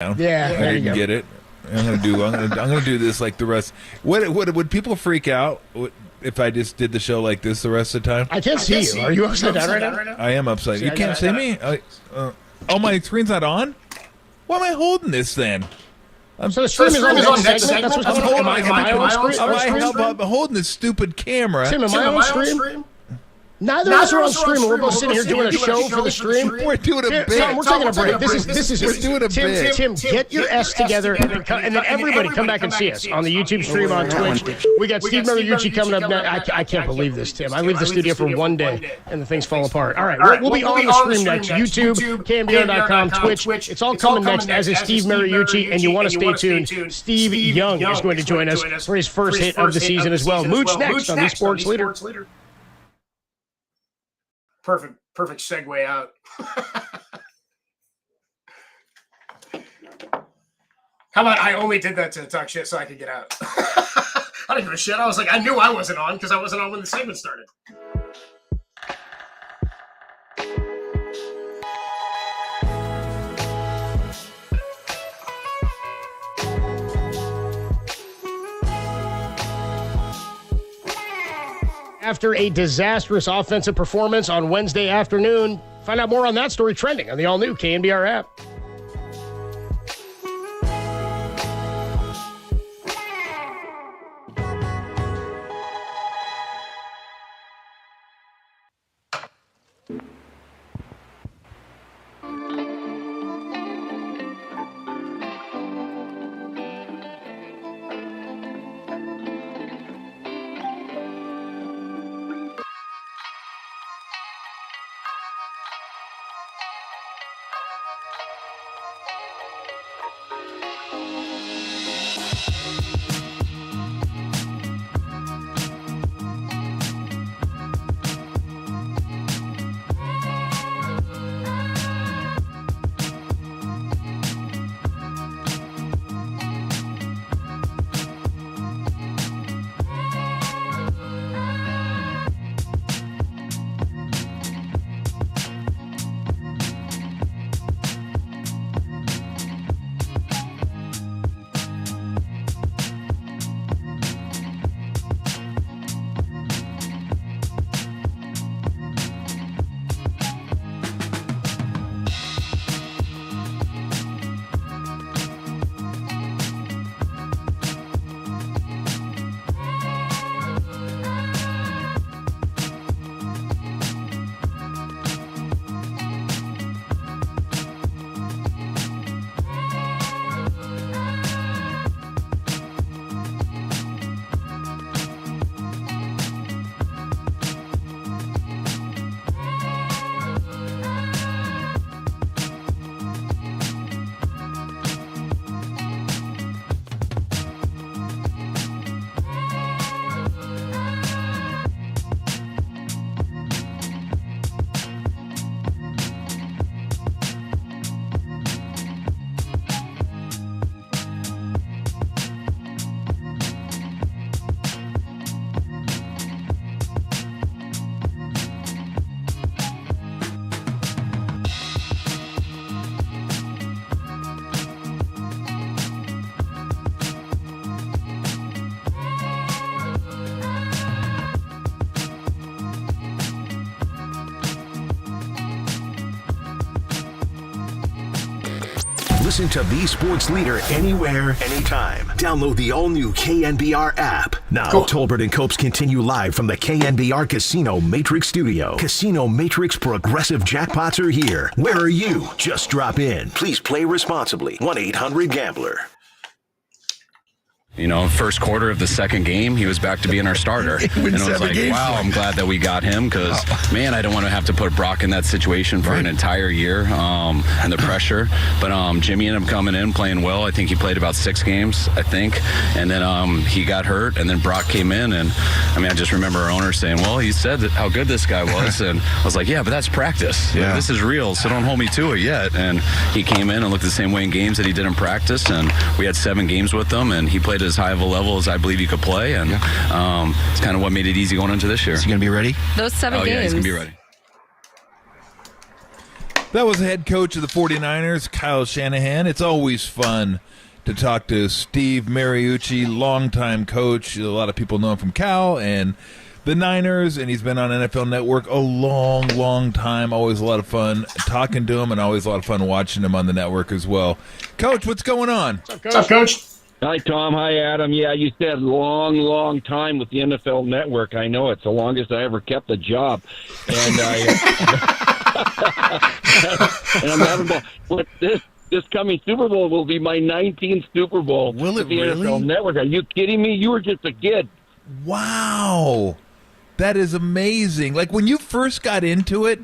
Yeah, I didn't get it. I'm gonna do this like the rest. Would people freak out if I just did the show like this the rest of the time? I can't see you. Are you upside down right now? I am upside. You can't see me. Oh, my screen's not on. Why am I holding this then? So the stream is on next segment. That's what's going on. Am I on screen? I'm holding this stupid camera. Tim, am I on stream? Neither of us are on stream. We're both sitting here doing a show for the stream. We're doing a bit. Tom, we're taking a break. This is we're doing a bit. Tim, get your S together, and then everybody come back and see us on the YouTube stream, on Twitch. We got Steve Mariucci coming up next. I can't believe this, Tim. I leave the studio for one day, and the things fall apart. All right, we'll be on the stream next. YouTube, KNBR.com, Twitch. It's all coming next, as is Steve Mariucci, and you want to stay tuned. Steve Young is going to join us for his first hit of the season as well. Mooch next on the Sports Leader. Perfect segue out. How about I only did that to talk shit so I could get out? I don't give a shit. I was like, I knew I wasn't on because I wasn't on when the segment started. After a disastrous offensive performance on Wednesday afternoon. Find out more on that story trending on the all-new KNBR app. Listen to the Sports Leader anywhere, anytime. Download the all-new KNBR app. Now, Tolbert and Copes continue live from the KNBR Casino Matrix Studio. Casino Matrix Progressive Jackpots are here. Where are you? Just drop in. Please play responsibly. 1-800-GAMBLER. You know, first quarter of the second game, he was back to being our starter. And I was like, wow, I'm glad that we got him because, man, I don't want to have to put Brock in that situation for an entire year and the pressure. But Jimmy ended up coming in, playing well. I think he played about 6 games, I think. And then he got hurt, and then Brock came in. And, I mean, I just remember our owner saying, well, he said how good this guy was. And I was like, yeah, but that's practice. Yeah. This is real, so don't hold me to it yet. And he came in and looked the same way in games that he did in practice. And we had 7 games with him, and he played as high of a level as I believe he could play, and it's kind of what made it easy going into this year. Is he going to be ready? Those 7 games. Yeah, he's going to be ready. That was the head coach of the 49ers, Kyle Shanahan. It's always fun to talk to Steve Mariucci, longtime coach. A lot of people know him from Cal and the Niners, and he's been on NFL Network a long, long time. Always a lot of fun talking to him, and always a lot of fun watching him on the network as well. Coach, what's going on? What's up, Coach? Hi, Tom. Hi, Adam. Yeah, you said long, long time with the NFL Network. I know it's the longest I ever kept a job. And and I'm having but this coming Super Bowl will be my 19th Super Bowl. Will it with the really? NFL Network. Are you kidding me? You were just a kid. Wow. That is amazing. Like, when you first got into it,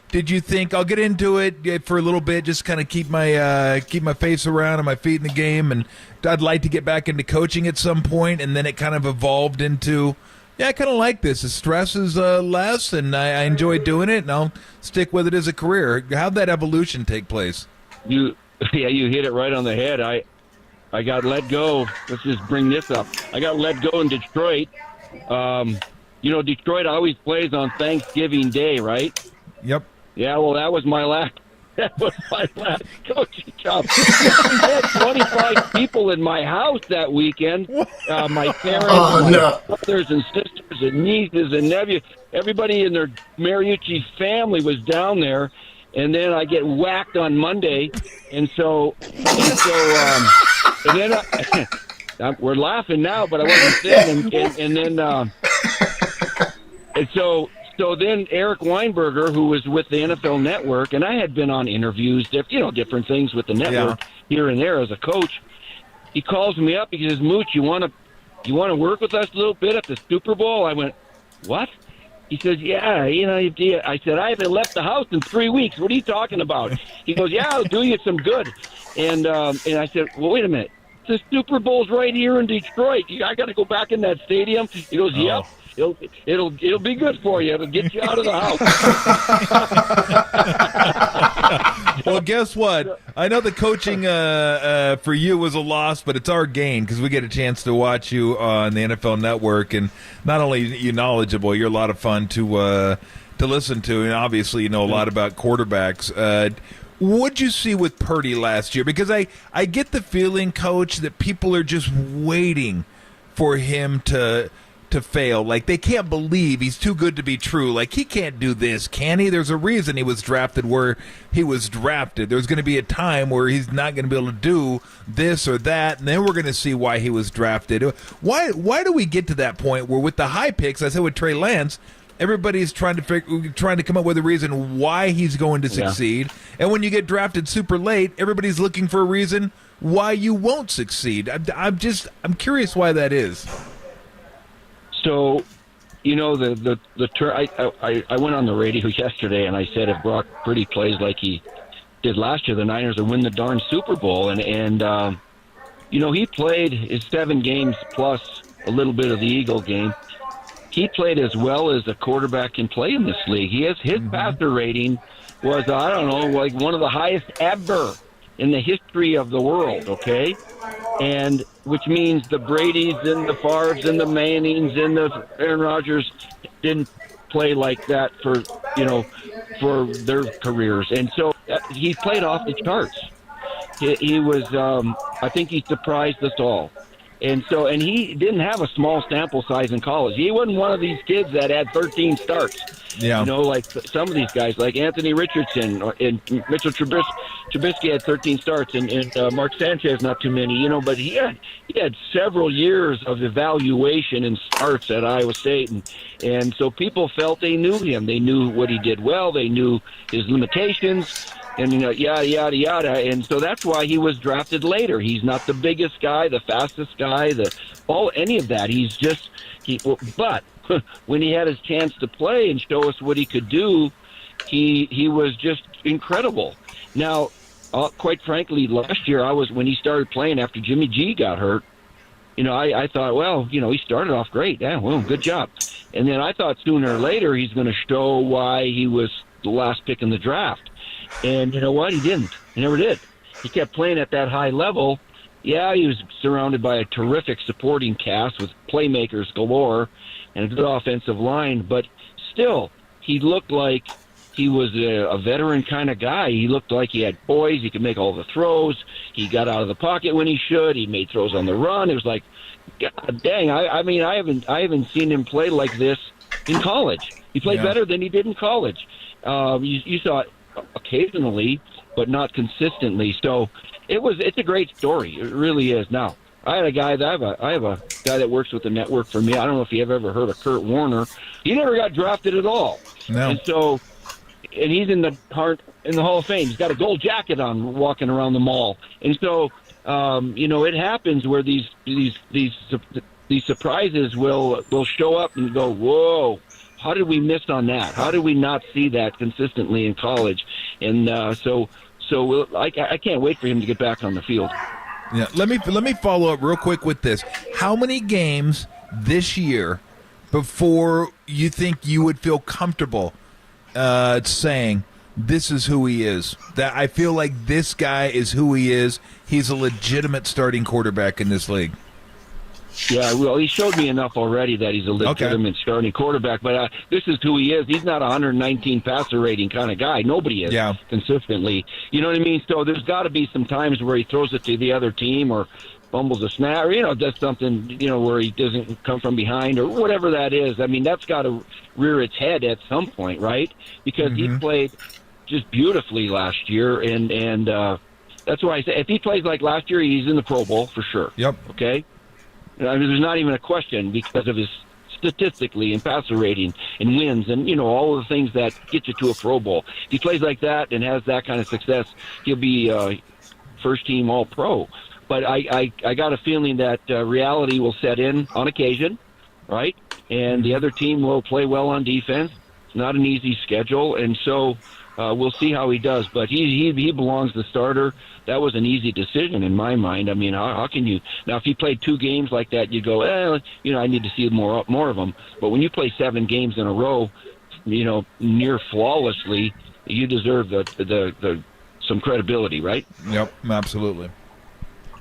did you think, I'll get into it for a little bit, just kind of keep my face around and my feet in the game, and I'd like to get back into coaching at some point, and then it kind of evolved into, I kind of like this. The stress is less, and I enjoy doing it, and I'll stick with it as a career. How'd that evolution take place? You hit it right on the head. I got let go. Let's just bring this up. I got let go in Detroit. Detroit always plays on Thanksgiving Day, right? Yep. Yeah, well, that was my last coaching job. We had 25 people in my house that weekend. My parents, brothers and sisters and nieces and nephews. Everybody in their Mariucci family was down there. And then I get whacked on Monday. And so we're laughing now, but I wasn't saying. So then Eric Weinberger, who was with the NFL Network, and I had been on interviews, different things with the network here and there as a coach. He calls me up. He says, "Mooch, you want to work with us a little bit at the Super Bowl?" I went, "What?" He says, "Yeah, I said, "I haven't left the house in 3 weeks. What are you talking about?" He goes, "Yeah, I'll do you some good." And I said, "Well, wait a minute. The Super Bowl's right here in Detroit. I got to go back in that stadium." He goes, "Yep. It'll be good for you. It'll get you out of the house." Well, guess what? I know the coaching for you was a loss, but it's our gain because we get a chance to watch you on the NFL Network, and not only are you knowledgeable, you're a lot of fun to listen to, and obviously you know a lot about quarterbacks. What'd you see with Purdy last year? Because I get the feeling, Coach, that people are just waiting for him to fail. Like, they can't believe he's too good to be true. Like, he can't do this, can he? There's a reason he was drafted where he was drafted. There's going to be a time where he's not going to be able to do this or that, and then we're going to see why he was drafted. Why do we get to that point where with the high picks, I said with Trey Lance, everybody's trying to come up with a reason why he's going to succeed, and when you get drafted super late, everybody's looking for a reason why you won't succeed. I'm curious why that is. So, I went on the radio yesterday and I said if Brock Purdy plays like he did last year, the Niners will win the darn Super Bowl. And he played his 7 games plus a little bit of the Eagle game. He played as well as a quarterback can play in this league. His passer rating was, like one of the highest ever in the history of the world, okay? And which means the Bradys and the Favres and the Mannings and the Aaron Rodgers didn't play like that for their careers. And so he played off the charts. He was, I think he surprised us all. And he didn't have a small sample size in college. He wasn't one of these kids that had 13 starts. Yeah. Like some of these guys, like Anthony Richardson and Mitchell Trubisky had 13 starts, and Mark Sanchez not too many. But he had several years of evaluation and starts at Iowa State, and so people felt they knew him. They knew what he did well. They knew his limitations. And yada yada yada, and so that's why he was drafted later. He's not the biggest guy, the fastest guy, any of that. But when he had his chance to play and show us what he could do, he was just incredible. Now, quite frankly, last year when he started playing after Jimmy G got hurt, I thought, he started off great. Yeah, well, good job. And then I thought sooner or later he's going to show why he was the last pick in the draft. And you know what? He didn't. He never did. He kept playing at that high level. Yeah, he was surrounded by a terrific supporting cast with playmakers galore and a good offensive line, but still, he looked like He was a veteran kind of guy. He looked like he had poise. He could make all the throws. He got out of the pocket when he should. He made throws on the run. It was like, God dang! I mean, I haven't seen him play like this in college. He played better than he did in college. You saw it occasionally, but not consistently. So it's a great story. It really is. Now, I have a guy that works with the network for me. I don't know if you have ever heard of Kurt Warner. He never got drafted at all. No. And he's in the Hall of Fame. He's got a gold jacket on, walking around the mall. And so, it happens where these surprises will show up and go, whoa, how did we miss on that? How did we not see that consistently in college? And so I can't wait for him to get back on the field. Yeah, let me follow up real quick with this. How many games this year before you think you would feel comfortable saying this is who he is? That I feel like this guy is who he is. He's a legitimate starting quarterback in this league. Yeah, well, he showed me enough already that he's a legitimate starting quarterback, but this is who he is. He's not a 119 passer rating kind of guy. Nobody is consistently. You know what I mean? So there's got to be some times where he throws it to the other team or fumbles a snap or, does something, where he doesn't come from behind or whatever that is. I mean, that's got to rear its head at some point, right? Because he played just beautifully last year, and that's why I say if he plays like last year, he's in the Pro Bowl for sure. Yep. Okay? I mean, there's not even a question because of his statistically and passer rating and wins and, all of the things that get you to a Pro Bowl. If he plays like that and has that kind of success, he'll be first-team All-Pro. But I got a feeling that reality will set in on occasion, right? And the other team will play well on defense. It's not an easy schedule, and so we'll see how he does. But he belongs the starter. That was an easy decision in my mind. I mean, how can you – now, if he played 2 games like that, you go, I need to see more of them. But when you play 7 games in a row, near flawlessly, you deserve the some credibility, right? Yep, absolutely.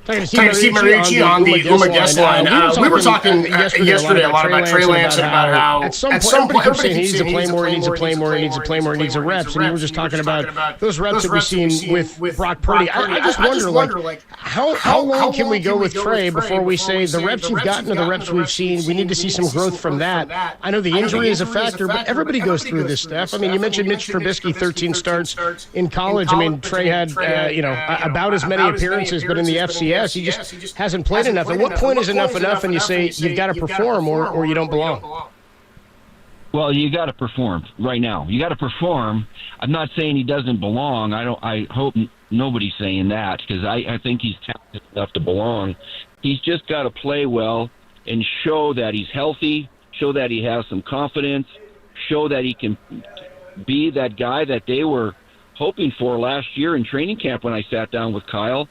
Talking to Steve Mariucci on the Uma guest line. We were talking yesterday a lot about Trey Lance and about how at some point everybody keeps saying he needs to play more, he needs to play more, he needs to play more, he needs the reps. And you were just talking about those reps that we've seen with Brock Purdy. I just wonder, like, how long can we go with Trey before we say the reps you've gotten are the reps we've seen? We need to see some growth from that. I know the injury is a factor, but everybody goes through this stuff. I mean, you mentioned Mitch Trubisky, 13 starts in college. I mean, Trey had, about as many appearances, but in the FCS, he just hasn't played enough. At what point is enough and you say you've got to perform or you don't belong? Well, you got to perform right now. You got to perform. I'm not saying he doesn't belong. I hope nobody's saying that because I think he's talented enough to belong. He's just got to play well and show that he's healthy, show that he has some confidence, show that he can be that guy that they were hoping for last year in training camp when I sat down with Kyle.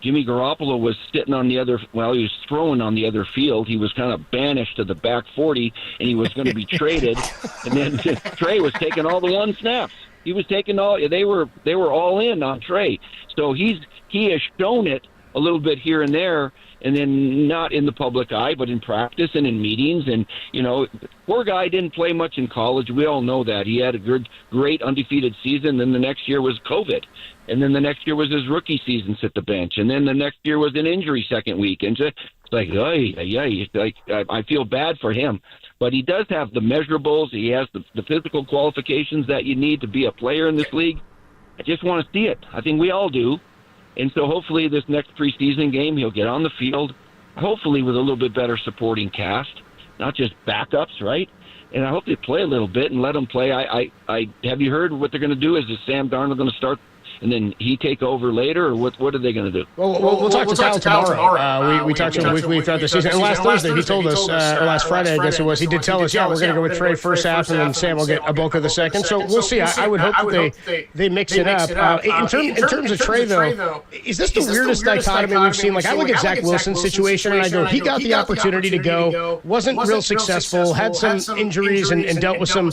Jimmy Garoppolo was sitting on he was throwing on the other field. He was kind of banished to the back 40, and he was going to be traded. And then Trey was taking all the 1 snaps. He was taking all. They were all in on Trey. So he has shown it a little bit here and there, and then not in the public eye, but in practice and in meetings. And poor guy didn't play much in college. We all know that. He had a great undefeated season. Then the next year was COVID. And then the next year was his rookie season, sit the bench. And then the next year was an injury second week. And just like, I feel bad for him. But he does have the measurables. He has the physical qualifications that you need to be a player in this league. I just want to see it. I think we all do. And so hopefully this next preseason game, he'll get on the field, hopefully with a little bit better supporting cast, not just backups, right? And I hope they play a little bit and let them play. I have you heard what they're going to do? Is Sam Darnold going to start and then he take over later, or what are they going to do? Well, we'll talk to Kyle tomorrow. We talked to him weekly throughout the season. And last Thursday, he told us, or last Friday, I guess it was, he did tell us, we're going to go with Trey first half, and then Sam will get a bulk of the second. So we'll see. I would hope that they mix it up. In terms of Trey, though, is this the weirdest dichotomy we've seen? Like, I look at Zach Wilson's situation, and I go, he got the opportunity to go, wasn't real successful, had some injuries, and dealt with some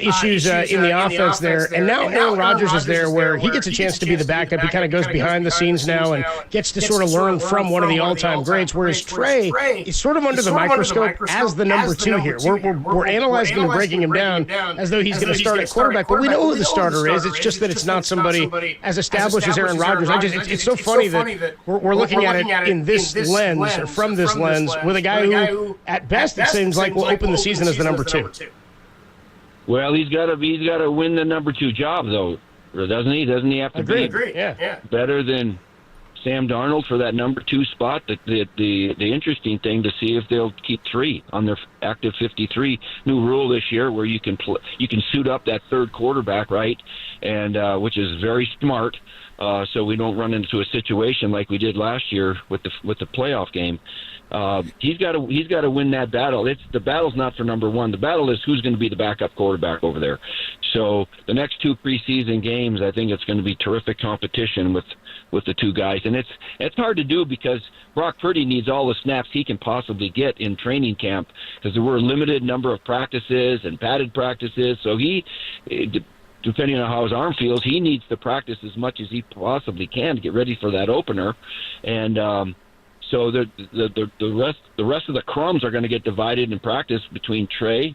issues in the offense there. And now Aaron Rodgers is there where he gets a chance to be the backup. He kind of goes behind the scenes now and gets to sort of learn from one of the all-time greats, whereas Trey is sort of under the microscope as the number 2 here. We're analyzing and breaking him down as though he's going to start at quarterback, but we know who the starter is. It's just that it's not somebody as established as Aaron Rodgers. It's so funny that we're looking at it in this lens, or from this lens, with a guy who, at best, it seems like will open the season as the number 2. Well, he's got to win the number 2 job, though, doesn't he? Doesn't he have to be better than Sam Darnold for that number 2 spot? The interesting thing to see if they'll keep 3 on their active 53 new rule this year, where you can suit up that third quarterback, right? And which is very smart. So we don't run into a situation like we did last year with the playoff game. He's got to win that battle. The battle's not for number 1. The battle is who's going to be the backup quarterback over there. So the next 2 preseason games, I think it's going to be terrific competition with the 2 guys, and it's hard to do because Brock Purdy needs all the snaps he can possibly get in training camp because there were a limited number of practices and padded practices. So depending on how his arm feels, he needs to practice as much as he possibly can to get ready for that opener, and. So the rest of the crumbs are going to get divided in practice between Trey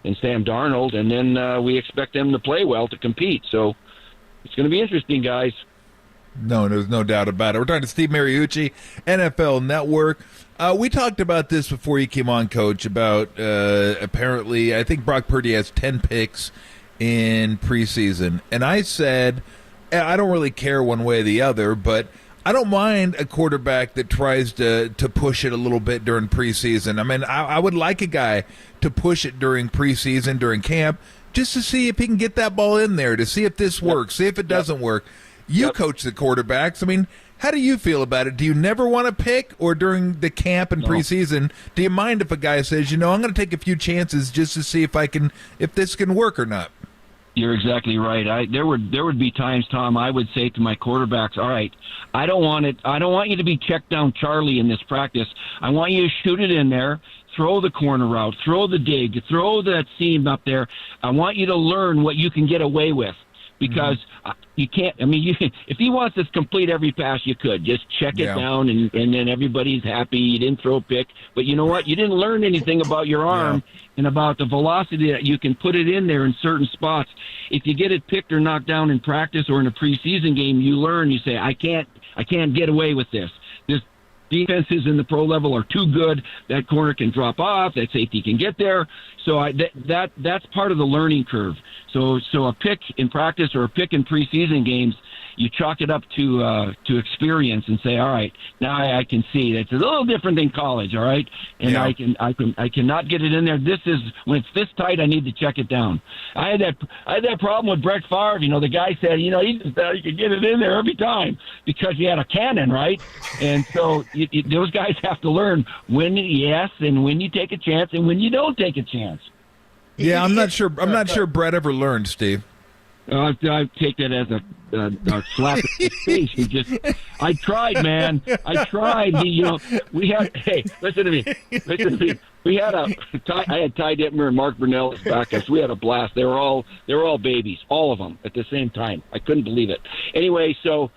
and Sam Darnold, and then we expect them to play well to compete. So it's going to be interesting, guys. No, there's no doubt about it. We're talking to Steve Mariucci, NFL Network. We talked about this before you came on, Coach, about apparently I think Brock Purdy has 10 picks in preseason. And I said I don't really care one way or the other, but I don't mind a quarterback that tries to push it a little bit during preseason. I mean, I would like a guy to push it during preseason, during camp, just to see if he can get that ball in there, to see if this works, see if it doesn't work. You coach the quarterbacks. I mean, how do you feel about it? Do you never want to pick, or during the camp and preseason, do you mind if a guy says, I'm going to take a few chances just to see if this can work or not? You're exactly right. There would be times, Tom, I would say to my quarterbacks, all right, I don't want you to be checked down Charlie in this practice. I want you to shoot it in there, throw the corner route, throw the dig, throw that seam up there. I want you to learn what you can get away with. Because you can't. I mean, if he wants to complete every pass, you could just check it down, and then everybody's happy. You didn't throw a pick, but you know what? You didn't learn anything about your arm and about the velocity that you can put it in there in certain spots. If you get it picked or knocked down in practice or in a preseason game, you learn. You say, I can't get away with this. This defenses in the pro level are too good. That corner can drop off. That safety can get there. So that's part of the learning curve. So a pick in practice or a pick in preseason games, you chalk it up to experience and say, all right, now I can see it's a little different than college, all right, and I cannot get it in there. This is when it's this tight, I need to check it down. I had that problem with Brett Favre. The guy said, he just thought he could get it in there every time because he had a cannon, right? And so those guys have to learn when and when you take a chance and when you don't take a chance. Yeah, I'm not sure Brett ever learned, Steve. I take that as a slap in the face. I tried, man. I tried. Listen to me. I had Ty Detmer and Mark Brunell as backups. We had a blast. They were all babies, all of them at the same time. I couldn't believe it. Anyway, so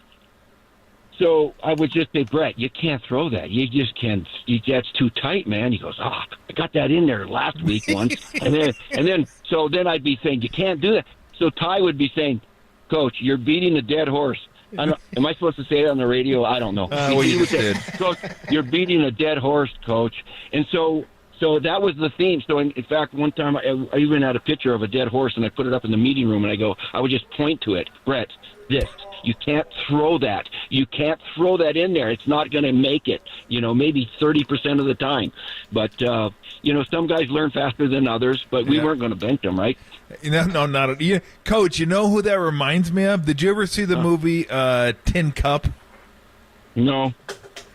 I would just say, Brett, you can't throw that. You just can't. That's too tight, man. He goes, I got that in there last week once, and then I'd be saying, you can't do that. So Ty would be saying, Coach, you're beating a dead horse. Am I supposed to say it on the radio? I don't know. He would say, Coach, you're beating a dead horse, Coach. And so that was the theme. So in fact, one time I even had a picture of a dead horse, and I put it up in the meeting room, and I would just point to it. Brett, this. You can't throw that. You can't throw that in there. It's not going to make it, maybe 30% of the time. But, some guys learn faster than others, but we weren't going to bench them, right? No, not Coach, you know who that reminds me of? Did you ever see the movie Tin Cup? No.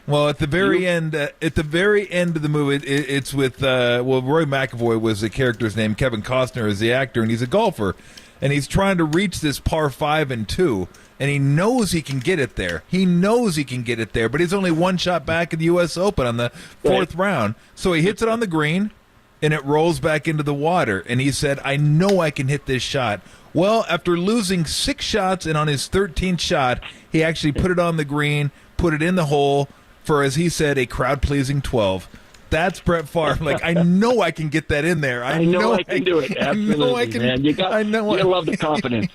Well, at the very end of the movie, it's with Roy McAvoy was the character's name. Kevin Costner is the actor, and he's a golfer, and he's trying to reach this par 5 and 2, and he knows he can get it there. But he's only one shot back in the U.S. Open on the 4th round, so he hits it on the green, and it rolls back into the water. And he said, "I know I can hit this shot. Well, after losing 6 shots and on his 13th shot, he actually put it on the green, put it in the hole for, as he said, a crowd-pleasing 12. That's Brett Favre. Like, I know I can get that in there. I know I can do it. Absolutely, man. You love the confidence.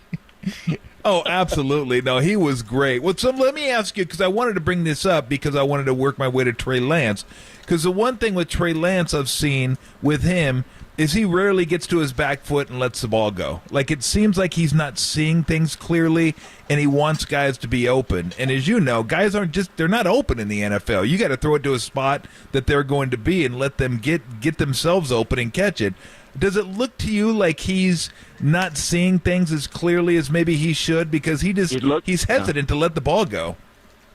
Oh, absolutely. No, he was great. Well, so let me ask you, because I wanted to bring this up because I wanted to work my way to Trey Lance. Because the one thing with Trey Lance I've seen with him is he rarely gets to his back foot and lets the ball go. Like, it seems like he's not seeing things clearly, and he wants guys to be open. And as you know, guys they're not open in the NFL. You got to throw it to a spot that they're going to be and let them get themselves open and catch it. Does it look to you like he's not seeing things as clearly as maybe he should because he's hesitant to let the ball go?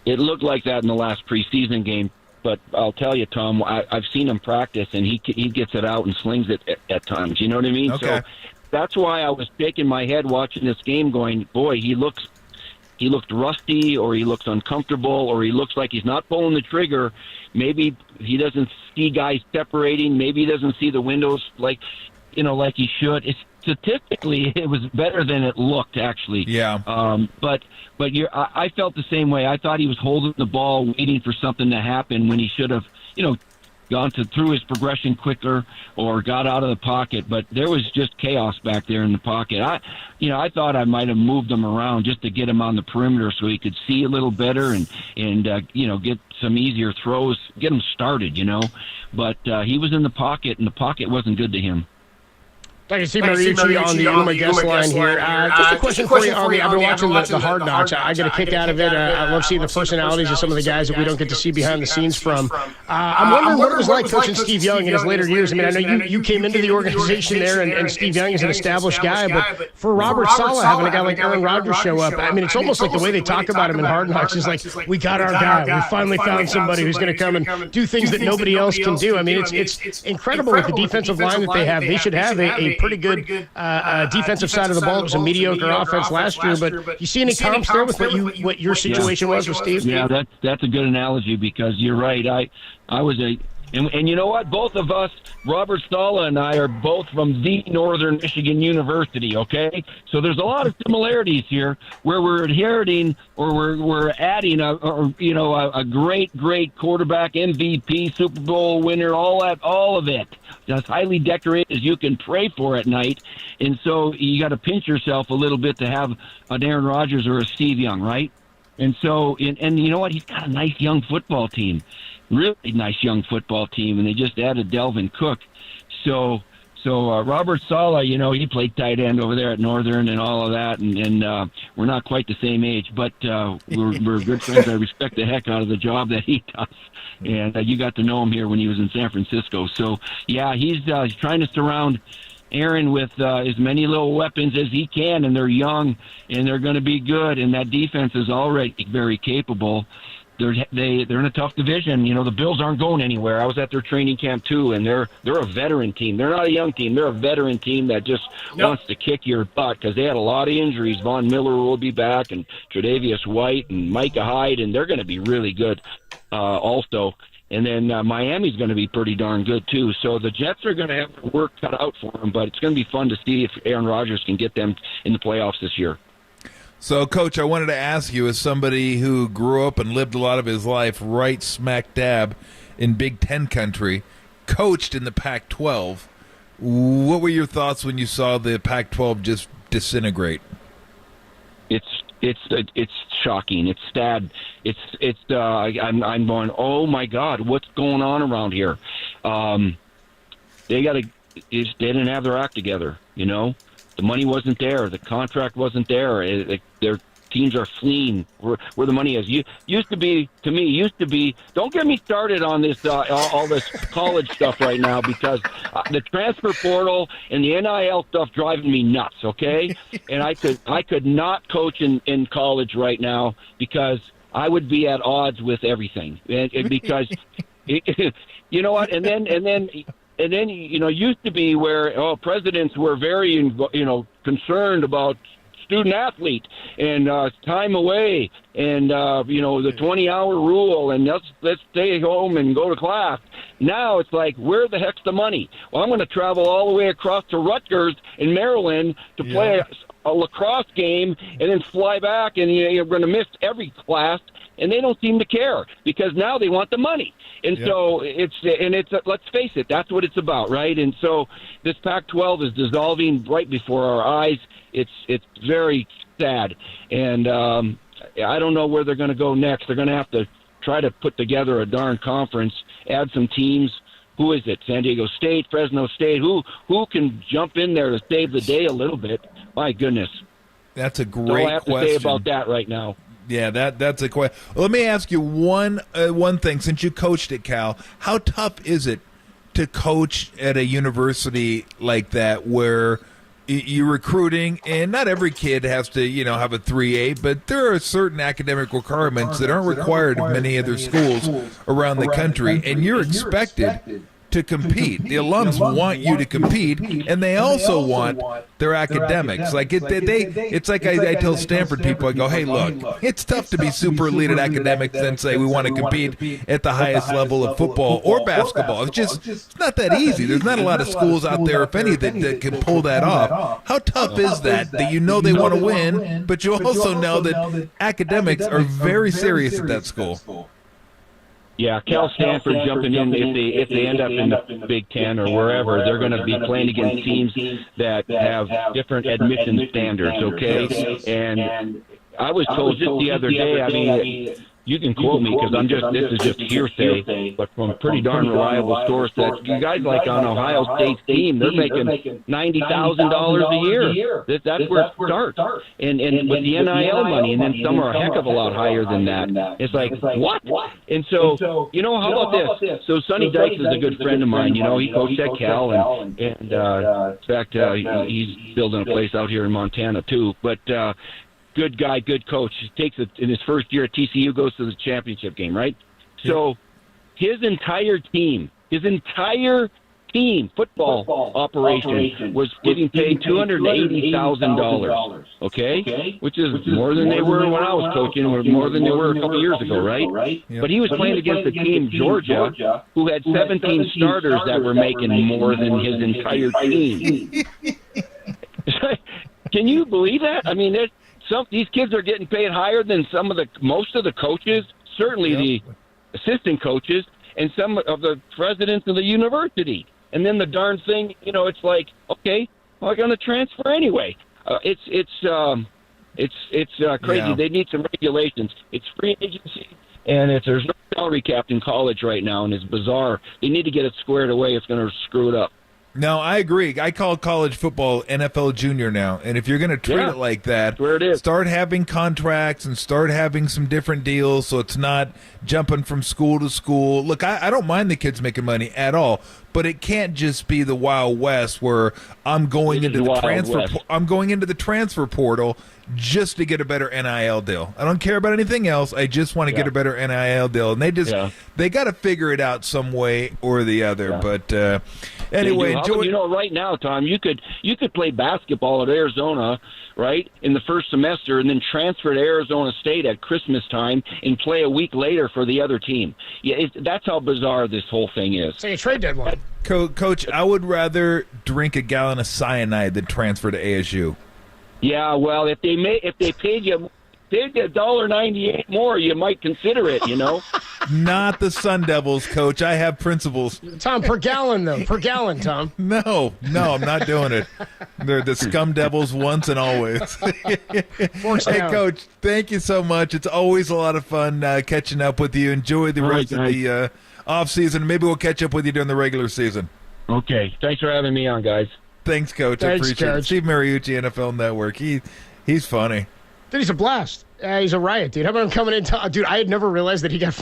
It looked like that in the last preseason game. But I'll tell you, Tom, I've seen him practice, and he gets it out and slings it at times. You know what I mean? Okay. So that's why I was shaking my head watching this game going, boy, he looked rusty, or he looks uncomfortable, or he looks like he's not pulling the trigger. Maybe he doesn't see guys separating. Maybe he doesn't see the windows like he should. Statistically, it was better than it looked, actually. Yeah. But I felt the same way. I thought he was holding the ball, waiting for something to happen when he should have, gone through his progression quicker or got out of the pocket. But there was just chaos back there in the pocket. I thought I might have moved him around just to get him on the perimeter so he could see a little better and get some easier throws, get him started. But he was in the pocket, and the pocket wasn't good to him. I can see Mariucci on the Uma guest line here. Just a question for you on I've been watching the Hard Knocks. I get a kick out of it. I love seeing the personalities of some of the guys that we don't get to see behind the scenes from. I'm wondering what it was like coaching Steve Young in his later years. I mean, I know you came into the organization there, and Steve Young is an established guy, but for Robert Saleh, having a guy like Aaron Rodgers show up, I mean, it's almost like the way they talk about him in Hard Knocks is like, we got our guy. We finally found somebody who's going to come and do things that nobody else can do. I mean, it's incredible with the defensive line that they have. They should have a pretty good defensive side of the ball. It was a mediocre offense last year, but you see any comps there with what your situation was with Steve? Yeah, that's a good analogy because you're right. I was and you know what? Both of us, Robert Saleh and I, are both from the Northern Michigan University, okay? So there's a lot of similarities here where we're inheriting or we're adding a great quarterback, MVP, Super Bowl winner, all of it. As highly decorated as you can pray for at night. And so you got to pinch yourself a little bit to have an Aaron Rodgers or a Steve Young, right? And so, and you know what? He's got a nice young football team. Really nice young football team, and they just added Delvin Cook. So Robert Saleh, he played tight end over there at Northern and all of that, and we're not quite the same age, but we're good friends. I respect the heck out of the job that he does, and you got to know him here when he was in San Francisco. So, yeah, he's trying to surround Aaron with as many little weapons as he can, and they're young, and they're going to be good, and that defense is already very capable. They're in a tough division. The Bills aren't going anywhere. I was at their training camp too, and they're a veteran team. They're not a young team. They're a veteran team that just wants to kick your butt because they had a lot of injuries. Von Miller will be back, and Tre'Davious White and Micah Hyde, and they're going to be really good also. And then Miami's going to be pretty darn good too. So the Jets are going to have work cut out for them, but it's going to be fun to see if Aaron Rodgers can get them in the playoffs this year. So, Coach, I wanted to ask you, as somebody who grew up and lived a lot of his life right smack dab in Big Ten country, coached in the Pac-12, what were your thoughts when you saw the Pac-12 just disintegrate? It's shocking. It's sad. I'm going, oh my God, what's going on around here? They didn't have their act together, The money wasn't there. The contract wasn't there. Their teams are fleeing where the money is. Used to be. Don't get me started on this all this college stuff right now because the transfer portal and the NIL stuff driving me nuts. Okay, and I could not coach in college right now because I would be at odds with everything. And because you know what? And then. And then, used to be where presidents were very, concerned about student athlete and time away and, the 20-hour rule and let's stay home and go to class. Now it's like, where the heck's the money? Well, I'm going to travel all the way across to Rutgers in Maryland to play a lacrosse game and then fly back, and you're going to miss every class. And they don't seem to care because now they want the money. And so it's let's face it, that's what it's about, right? And so this Pac-12 is dissolving right before our eyes. It's very sad. And I don't know where they're going to go next. They're going to have to try to put together a darn conference, add some teams. Who is it? San Diego State, Fresno State? Who can jump in there to save the day a little bit? My goodness. That's a great question. All I have to say about that right now. Yeah, that's a question. Let me ask you one thing. Since you coached at Cal, how tough is it to coach at a university like that where you're recruiting, and not every kid has to, have a 3.8, but there are certain academic requirements that aren't required of many other schools around the country, and you're expected to compete. The alums want you to compete, and they also want their academics. It's like I tell Stanford people, I go, hey, look, it's tough to be super elite at academics and say we want to compete at the highest level of football or basketball. It's not that easy. There's not a lot of schools out there, if any, that can pull that off. How tough is that they want to win, but you also know that academics are very serious at that school? Yeah, Cal Stanford jumping in if they end up in the Big Ten or wherever, they're going to be playing against teams that have different admission standards, okay? And I was told just the other day, I mean, you can quote me because this is just hearsay, but from a pretty darn reliable source that you guys like on Ohio State's team, they're making $90,000 a year. That's where it starts. And with the NIL money, and then some are a heck of a lot higher than that. It's like, what? And so, how about this? So Sonny Dykes is a good friend of mine. He coached at Cal, and in fact, he's building a place out here in Montana too. But good guy, good coach. He takes it in his first year at TCU, goes to the championship game, right? Yeah. So his entire team, football operation, was getting paid $280,000, okay? Which is more than they were when I was coaching, or more than they were a couple years ago, right? Yep. But he was playing against a team, Georgia, who had 17 starters that were making more than his entire team. Can you believe that? I mean, these kids are getting paid higher than most of the coaches, certainly the assistant coaches, and some of the presidents of the university. And then the darn thing, it's like, okay, well, I'm going to transfer anyway. It's crazy. Yeah. They need some regulations. It's free agency, and there's no salary cap in college right now, and it's bizarre. They need to get it squared away. It's going to screw it up. No, I agree. I call college football NFL Junior now. And if you're going to treat it like that, start having contracts and start having some different deals so it's not jumping from school to school. Look, I don't mind the kids making money at all, but it can't just be the Wild West where I'm going into the transfer portal just to get a better NIL deal. I don't care about anything else. I just want to get a better NIL deal. And they got to figure it out some way or the other. Yeah. But anyway, right now, Tom, you could play basketball at Arizona, right, in the first semester, and then transfer to Arizona State at Christmas time and play a week later for the other team. Yeah, that's how bizarre this whole thing is. It's like a trade deadline. Coach, I would rather drink a gallon of cyanide than transfer to ASU. Yeah, well, if they paid you $1.98 more, you might consider it, Not the Sun Devils, Coach. I have principles. Tom, per gallon, though. Per gallon, Tom. No, I'm not doing it. They're the Scum Devils once and always. Hey, Coach, thank you so much. It's always a lot of fun catching up with you. Enjoy the rest of the off-season. Maybe we'll catch up with you during the regular season. Okay. Thanks for having me on, guys. Thanks, Coach. I appreciate it. Steve Mariucci, NFL Network. He's funny. Dude, he's a blast. He's a riot, dude. How about him coming in? Dude, I had never realized that he got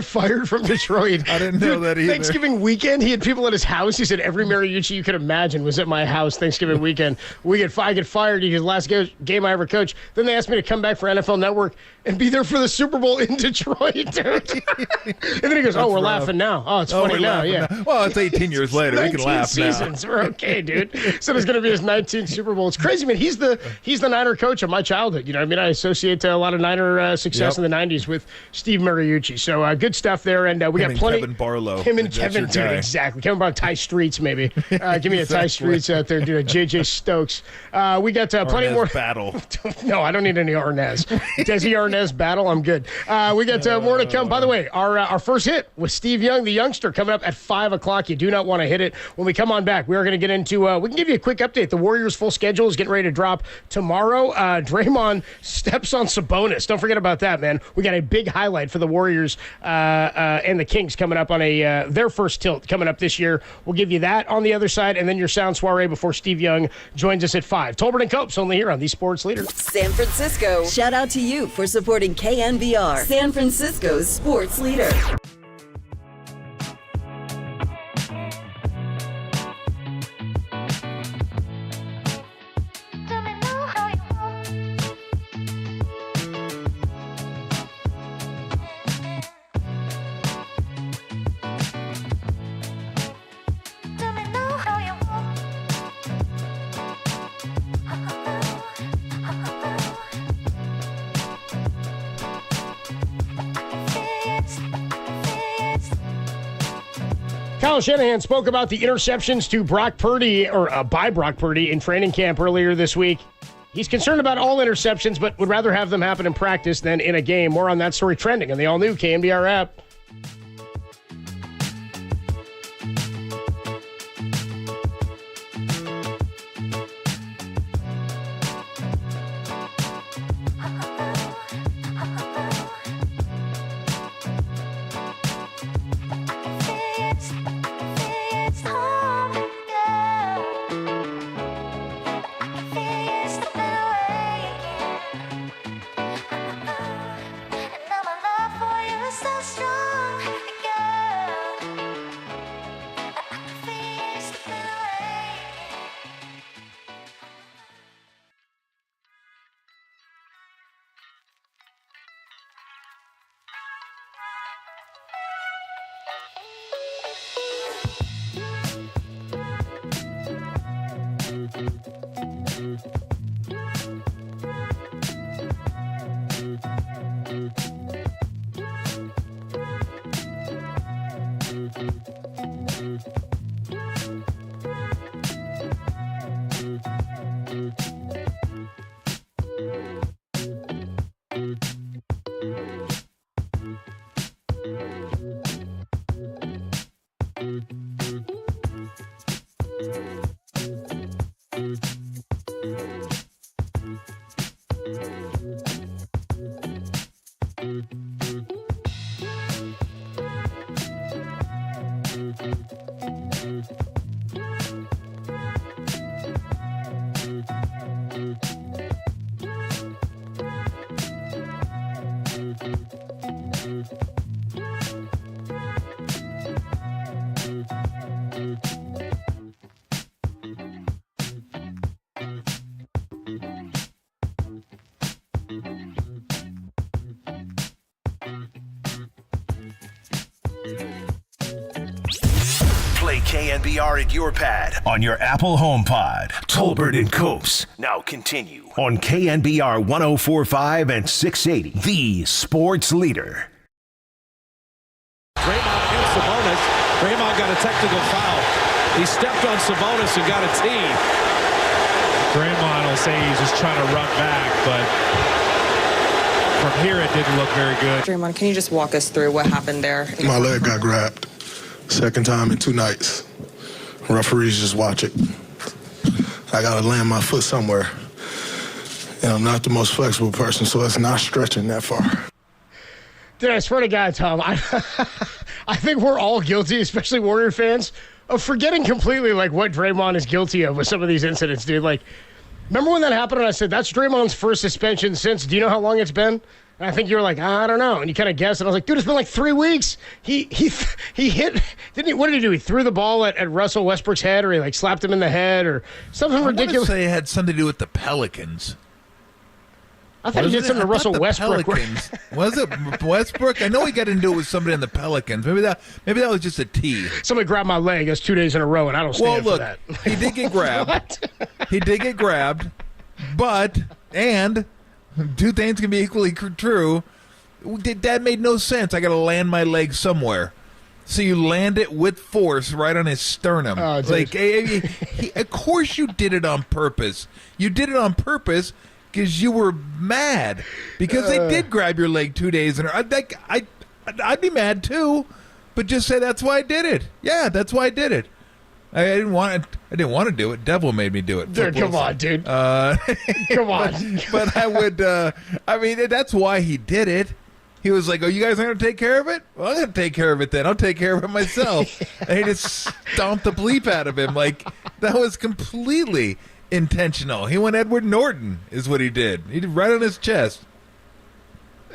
fired from Detroit. I didn't know that either. Thanksgiving weekend, he had people at his house. He said every Mariucci you could imagine was at my house Thanksgiving weekend. I get fired. He was the last game I ever coached. Then they asked me to come back for NFL Network and be there for the Super Bowl in Detroit, dude. And then he goes, we're laughing now. Oh, it's funny now, yeah. Now. Well, it's 18 years later. We can laugh seasons. now. We're okay, dude. So it's going to be his 19th Super Bowl. It's crazy, man. He's the Niner coach of my childhood. I associate a lot of Niner success in the 90s with Steve Mariucci. So good stuff there. And we got plenty. Kevin Barlow. Him and Kevin, dude, exactly. Kevin Barlow, Ty Streets, maybe. Give me a Ty Streets out there, dude. JJ Stokes. We got plenty more. Battle. No, I don't need any Arnaz. Desi Arnaz battle. I'm good. We got more to come. By the way, our first hit with Steve Young, the youngster, coming up at 5 o'clock. You do not want to hit it. When we come on back, we are going to get into, we can give you a quick update. The Warriors' full schedule is getting ready to drop tomorrow. Draymond steps on Sabonis. Don't forget about that, man. We got a big highlight for the Warriors and the Kings coming up on their first tilt coming up this year. We'll give you that on the other side, and then your sound soiree before Steve Young joins us at 5. Tolbert and Copes only here on the Sports Leader. San Francisco, shout out to you for supporting KNBR, San Francisco's sports leader. Kyle Shanahan spoke about the interceptions to Brock Purdy, or by Brock Purdy, in training camp earlier this week. He's concerned about all interceptions, but would rather have them happen in practice than in a game. More on that story trending on the all-new KNBR app. Play KNBR at your pad on your Apple HomePod. Tolbert and Copes now continue on KNBR 104.5 and 680, the sports leader. Draymond and Sabonis. Draymond got a technical foul. He stepped on Sabonis and got a tee. Draymond will say he's just trying to run back, but from here it didn't look very good. Draymond, can you just walk us through what happened there? My leg got grabbed. Second time in 2 nights. Referees just watch it. I got to land my foot somewhere. And I'm not the most flexible person, so it's not stretching that far. Dude, I swear to God, Tom, I think we're all guilty, especially Warrior fans, of forgetting completely like what Draymond is guilty of with some of these incidents, dude. Like, remember when that happened and I said, that's Draymond's first suspension since, do you know how long it's been? And I think you were like, I don't know. And you kind of guessed. And I was like, dude, it's been like 3 weeks. He hit, didn't he? What did he do? He threw the ball at Russell Westbrook's head, or he like slapped him in the head or something ridiculous. I want to say it had something to do with the Pelicans. I thought he did something to Russell Westbrook. Was it Westbrook? I know he got into it with somebody in the Pelicans. Maybe that was just a tee. Somebody grabbed my leg. That's 2 days in a row, and I don't stand for that. He did get grabbed. He did get grabbed, Two things can be equally true. That made no sense. I got to land my leg somewhere. So you land it with force right on his sternum. Oh, like, of course you did it on purpose. You did it on purpose because you were mad because they did grab your leg 2 days in a row. I'd be mad too, but just say that's why I did it. Yeah, that's why I did it. I didn't want to do it. Devil made me do it. Dude, come on, dude. Come on. But I would. That's why he did it. He was like, "Oh, you guys aren't going to take care of it? Well, I'm going to take care of it then. I'll take care of it myself." And he just stomped the bleep out of him. Like, that was completely intentional. He went Edward Norton, is what he did. He did right on his chest.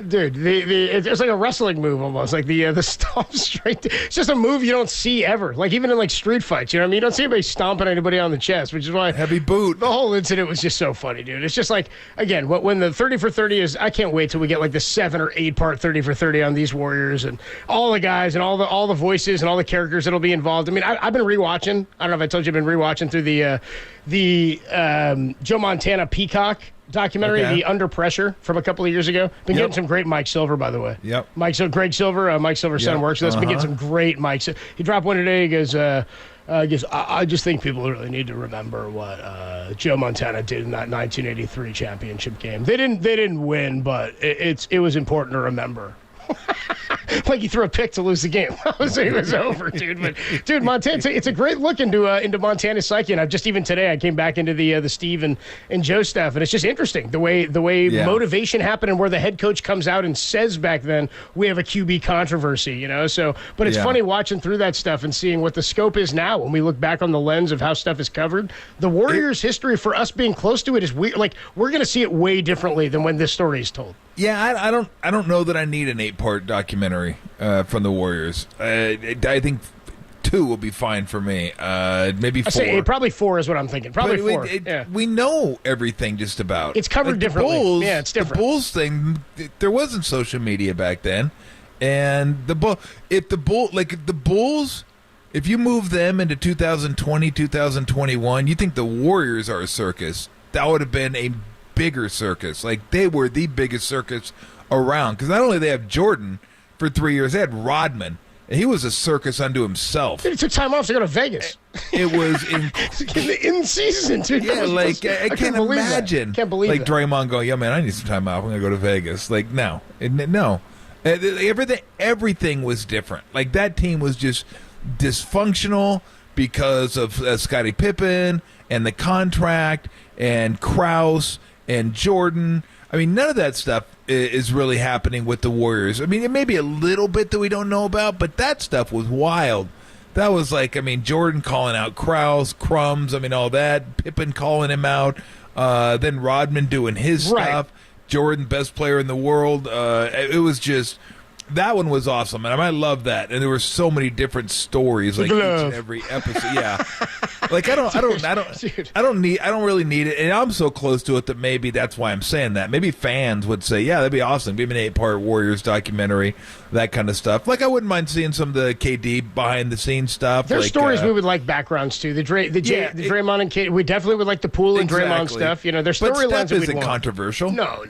Dude, it's like a wrestling move almost, like the stomp straight. It's just a move you don't see ever, like even in like street fights. You know what I mean? You don't see anybody stomping anybody on the chest, which is why heavy boot. The whole incident was just so funny, dude. It's just like, again, when the 30 for 30 is, I can't wait till we get like the 7 or 8 part 30 for 30 on these Warriors and all the guys and all the voices and all the characters that'll be involved. I mean, I've been rewatching. I don't know if I told you, I've been rewatching through the Joe Montana Peacock documentary, The Under Pressure, from a couple of years ago. Been getting some great Mike Silver, by the way. Yep. Greg Silver, Mike Silver's son works with us. Been getting some great mics. He dropped one today. He goes, I just think people really need to remember what Joe Montana did in that 1983 championship game. They didn't win, but it was important to remember. Like, he threw a pick to lose the game. I was saying it was over, dude. But dude, Montana, it's a great look into Montana's psyche. And I've just, even today, I came back into the Steve and Joe stuff, and it's just interesting the way motivation happened and where the head coach comes out and says back then, we have a QB controversy, you know. So, but it's funny watching through that stuff and seeing what the scope is now when we look back on the lens of how stuff is covered. The Warriors' history, for us being close to it, is weird. Like, we're going to see it way differently than when this story is told. Yeah, I don't know that I need an 8-part documentary from the Warriors. I think 2 will be fine for me. Maybe 4. I say probably 4 is what I'm thinking. Probably 4. We know everything just about. It's covered differently. Bulls, it's different. The Bulls thing, there wasn't social media back then, and the Bulls, if you move them into 2020, 2021, you think the Warriors are a circus? That would have been a bigger circus. Like, they were the biggest circus around, because not only they have Jordan for 3 years, they had Rodman, and he was a circus unto himself. Dude, he took time off to go to Vegas. It was in season, dude. Yeah, like, I can't imagine. Can't believe like that. Draymond going, "Yeah, man, I need some time off. I'm gonna go to Vegas." Like, no. Everything was different. Like, that team was just dysfunctional because of Scottie Pippen and the contract and Krause and Jordan. I mean, none of that stuff is really happening with the Warriors. I mean, it may be a little bit that we don't know about, but that stuff was wild. That was like, I mean, Jordan calling out Krause, Crumbs, I mean, all that. Pippen calling him out. Then Rodman doing his stuff. Jordan, best player in the world. It was just... That one was awesome, and I love that. And there were so many different stories, like each and every episode. Yeah, like I don't really need it, and I'm so close to it that maybe that's why I'm saying that. Maybe fans would say, "Yeah, that'd be awesome. Give me an 8-part Warriors documentary, that kind of stuff." Like, I wouldn't mind seeing some of the KD behind the scenes stuff. There's like, stories we would like backgrounds to. The Draymond and KD. We definitely would like the Poole and Draymond stuff. You know, there's storylines that we'd isn't want. Controversial. No.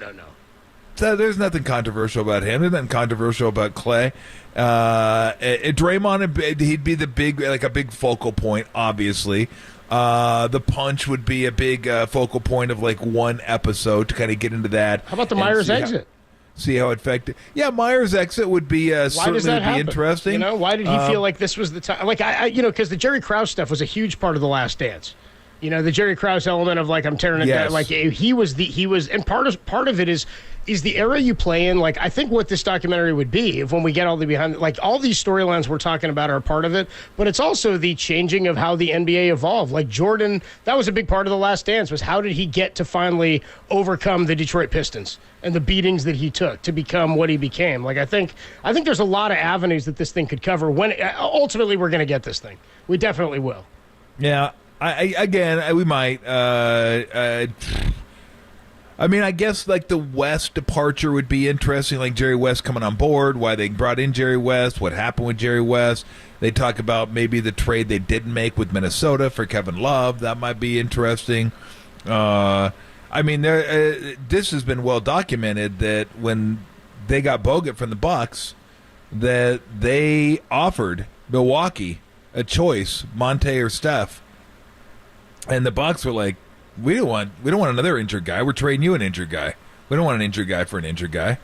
There's nothing controversial about him. There's nothing controversial about Clay. Draymond, he'd be the big focal point, obviously. The punch would be a big focal point of like one episode to kind of get into that. How about the Myers exit? See how it affected. Yeah, Myers' exit would be certainly would be interesting. You know, why did he feel like this was the time? Like, because the Jerry Krause stuff was a huge part of The Last Dance. You know, the Jerry Krause element of like, I'm tearing it down. Like, he was, and part of it is the era you play in. Like, I think what this documentary would be, if when we get all the behind, like, all these storylines we're talking about are a part of it, but it's also the changing of how the NBA evolved. Like, Jordan, that was a big part of The Last Dance, was how did he get to finally overcome the Detroit Pistons and the beatings that he took to become what he became. Like, I think there's a lot of avenues that this thing could cover when ultimately we're going to get this thing. We definitely will. Yeah. We might. I mean, I guess like the West departure would be interesting, like Jerry West coming on board, why they brought in Jerry West, what happened with Jerry West. They talk about maybe the trade they didn't make with Minnesota for Kevin Love. That might be interesting. I mean, this has been well documented that when they got Bogut from the Bucks, that they offered Milwaukee a choice, Monte or Steph, and the Bucks were like, we don't want another injured guy. We're trading you an injured guy. We don't want an injured guy for an injured guy.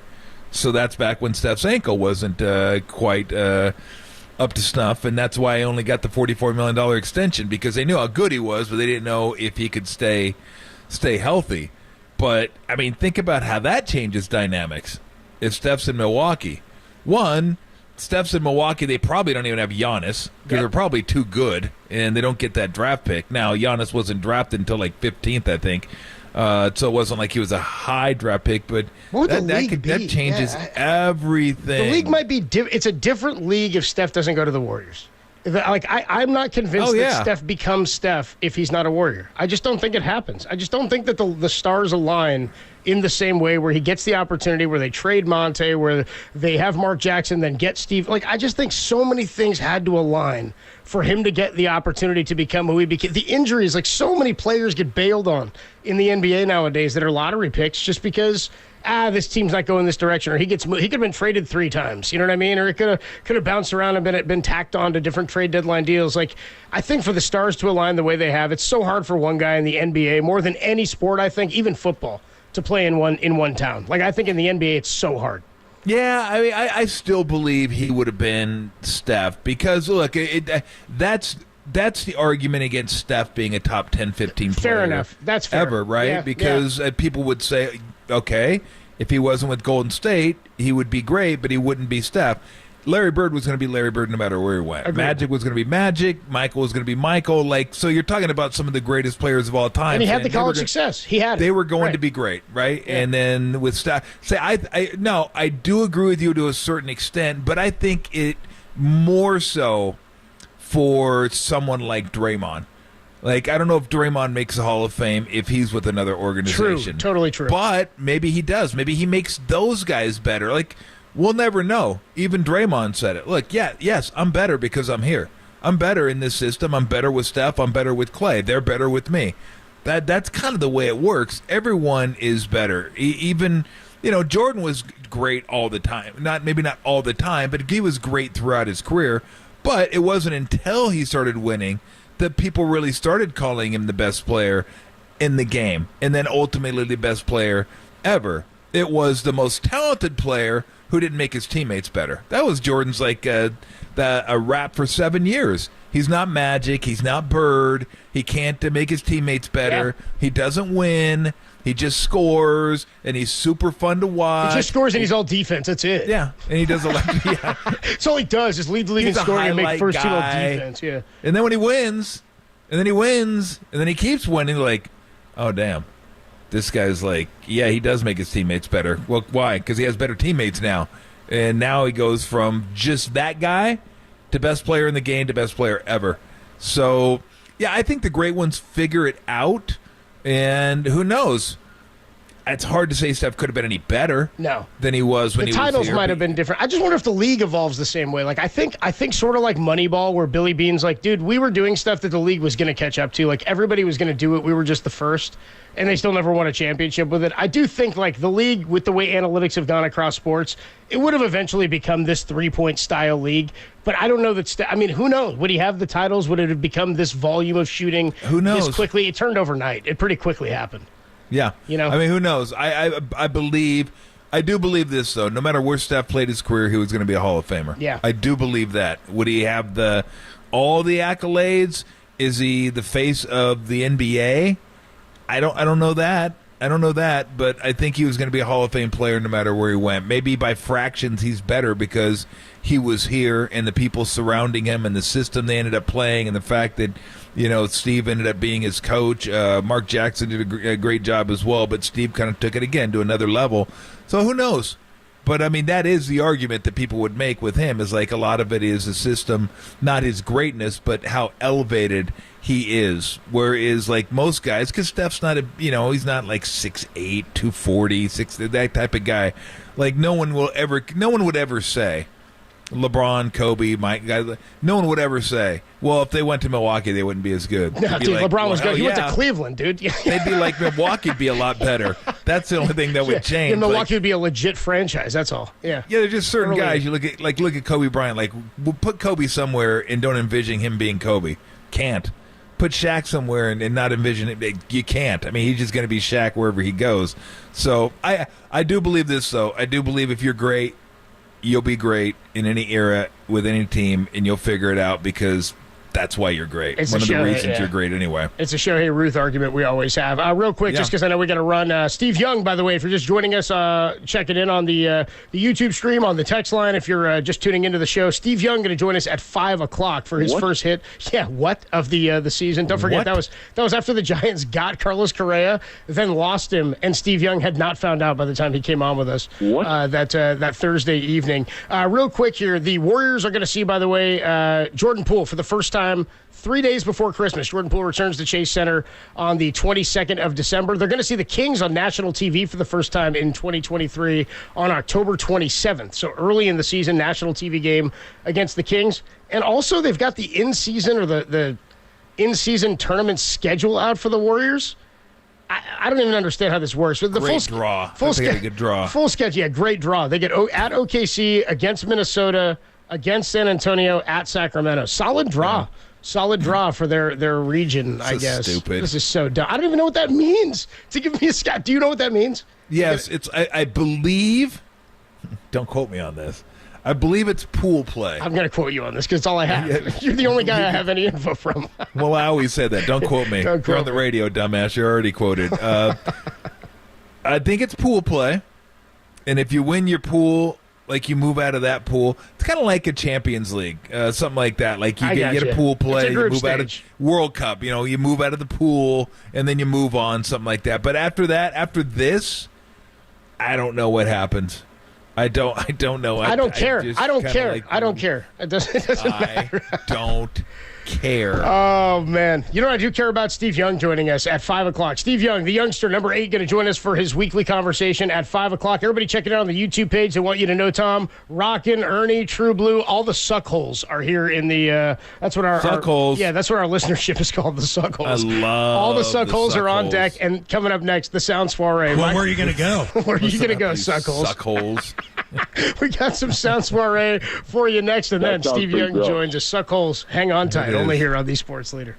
So that's back when Steph's ankle wasn't quite up to snuff, and that's why I only got the $44 million extension, because they knew how good he was, but they didn't know if he could stay healthy. But, I mean, think about how that changes dynamics. If Steph's in Milwaukee, Steph's in Milwaukee, they probably don't even have Giannis, because they're probably too good, and they don't get that draft pick. Now, Giannis wasn't drafted until like 15th, I think. So it wasn't like he was a high draft pick, but that changes everything. The league might be it's a different league if Steph doesn't go to the Warriors. I'm not convinced that Steph becomes Steph if he's not a Warrior. I just don't think it happens. I just don't think that the stars align in the same way, where he gets the opportunity, where they trade Monte, where they have Mark Jackson, then get Steve. I just think so many things had to align for him to get the opportunity to become who he became. The injuries, so many players get bailed on in the NBA nowadays that are lottery picks just because this team's not going this direction, or he could have been traded 3 times, you know what I mean? Or it could have bounced around and been tacked on to different trade deadline deals. I think for the stars to align the way they have, it's so hard for one guy in the NBA, more than any sport, I think, even football, to play in one town. I think in the NBA it's so hard. Yeah, I mean, I still believe he would have been Steph, because look, that's the argument against Steph being a top 10, 15 player. Fair enough. That's fair. Ever, right? Yeah, because people would say, okay, if he wasn't with Golden State, he would be great, but he wouldn't be Steph. Larry Bird was going to be Larry Bird no matter where he went. Agreed. Magic was going to be Magic. Michael was going to be Michael. So you're talking about some of the greatest players of all time. And he had the college success. He had it. They were going to be great, right? Yeah. And then with Steph, I do agree with you to a certain extent, but I think it more so for someone like Draymond. I don't know if Draymond makes the Hall of Fame if he's with another organization. True, totally true. But maybe he does. Maybe he makes those guys better. We'll never know. Even Draymond said it. Look, yes, I'm better because I'm here. I'm better in this system. I'm better with Steph. I'm better with Clay. They're better with me. That's kind of the way it works. Everyone is better. Even, Jordan was great all the time. Maybe not all the time, but he was great throughout his career. But it wasn't until he started winning that people really started calling him the best player in the game, and then ultimately the best player ever. It was the most talented player who didn't make his teammates better. That was Jordan's a rap for 7 years. He's not Magic. He's not Bird. He can't make his teammates better. Yeah. He doesn't win. He just scores, and he's super fun to watch. He just scores, and he's all defense. That's it. Yeah, and he does a lot. Yeah. That's all he does is lead the league in scoring and make first team all defense. Yeah. And then when he wins, and then he keeps winning, oh, damn. This guy's he does make his teammates better. Well, why? Because he has better teammates now. And now he goes from just that guy to best player in the game to best player ever. So, yeah, I think the great ones figure it out. And who knows? It's hard to say Steph could have been any better than he was when he was here. The titles might have been different. I just wonder if the league evolves the same way. I think sort of like Moneyball, where Billy Bean's dude, we were doing stuff that the league was going to catch up to. Everybody was going to do it. We were just the first. And they still never won a championship with it. I do think, the league, with the way analytics have gone across sports, it would have eventually become this 3-point style league. But I don't know that who knows? Would he have the titles? Would it have become this volume of shooting who knows? This quickly? It turned overnight. It pretty quickly happened. Yeah. Who knows? I do believe this, though. No matter where Steph played his career, he was going to be a Hall of Famer. Yeah. I do believe that. Would he have all the accolades? Is he the face of the NBA? I don't know that. But I think he was going to be a Hall of Fame player no matter where he went. Maybe by fractions he's better because he was here and the people surrounding him and the system they ended up playing and the fact that, Steve ended up being his coach. Mark Jackson did a great job as well, but Steve kind of took it again to another level. So who knows? But, that is the argument that people would make with him is a lot of it is the system, not his greatness, but how elevated he is. Whereas, most guys, because Steph's not he's not 6'8", 240, that type of guy. No one would ever say LeBron, Kobe, Mike, no one would ever say, well, if they went to Milwaukee, they wouldn't be as good. No, dude, like, LeBron was good. He went to yeah. Cleveland, dude. They'd be like, Milwaukee'd be a lot better. That's the only thing that would change. Yeah, Milwaukee would be a legit franchise. That's all. Yeah. Yeah, there's just certain guys you look at Kobe Bryant. Like, we'll put Kobe somewhere and don't envision him being Kobe. Can't. Put Shaq somewhere and not envision it. You can't. I mean, he's just going to be Shaq wherever he goes. So I do believe this, though. I do believe if you're great, you'll be great in any era with any team, and you'll figure it out because that's why you're great. It's one of the Shohei, reasons you're great anyway. It's a Shohei Ruth argument we always have. Real quick, just because I know we got to run. Steve Young, by the way, if you're just joining us, checking in on the YouTube stream, on the text line, if you're just tuning into the show, Steve Young going to join us at 5 o'clock for his first hit. Yeah, of the season. Don't forget, that was after the Giants got Carlos Correa, then lost him, and Steve Young had not found out by the time he came on with us that Thursday evening. Real quick here, the Warriors are going to see, by the way, Jordan Poole for the first time 3 days before Christmas. Jordan Poole returns to Chase Center on the 22nd of December. They're going to see the Kings on national TV for the first time in 2023 on October 27th. So early in the season, national TV game against the Kings. And also they've got the in-season or the in-season tournament schedule out for the Warriors. I don't even understand how this works. The great draw. Full schedule. Good draw. Full schedule, yeah, great draw. They get at OKC, against Minnesota, against San Antonio, at Sacramento. Solid draw. Yeah. Solid draw for their region, I guess. Stupid. This is so dumb. I don't even know what that means. To give me a Scott, do you know what that means? Yes, I believe. Don't quote me on this. I believe it's pool play. I'm going to quote you on this because it's all I have. You're the only guy I have any info from. Well, I always said that. Don't quote me. You're on the radio, dumbass. You're already quoted. I think it's pool play. And if you win your pool, like you move out of that pool, it's kind of like a Champions League, something like that. Like you get a pool play, you move out of World Cup. You know, you move out of the pool and then you move on, something like that. But after this, I don't know what happens. I don't know. I don't care. I don't care. It doesn't matter. I don't care. Oh, man. You know what I do care about? Steve Young joining us at 5 o'clock. Steve Young, the youngster, number 8, going to join us for his weekly conversation at 5 o'clock. Everybody check it out on the YouTube page. They want you to know, Tom, Rockin', Ernie, True Blue, all the suckholes are here in the that's what our suckholes. Yeah, that's what our listenership is called, the suckholes. I love all the suckholes are on deck. And coming up next, the Sound Soiree. Well, where are you going to go? Where are you going to go, suckholes? Suckholes. We got some Sound Soiree for you next, and then Steve Young joins us. Suckholes, hang on tight. Only here on the Sports Leader.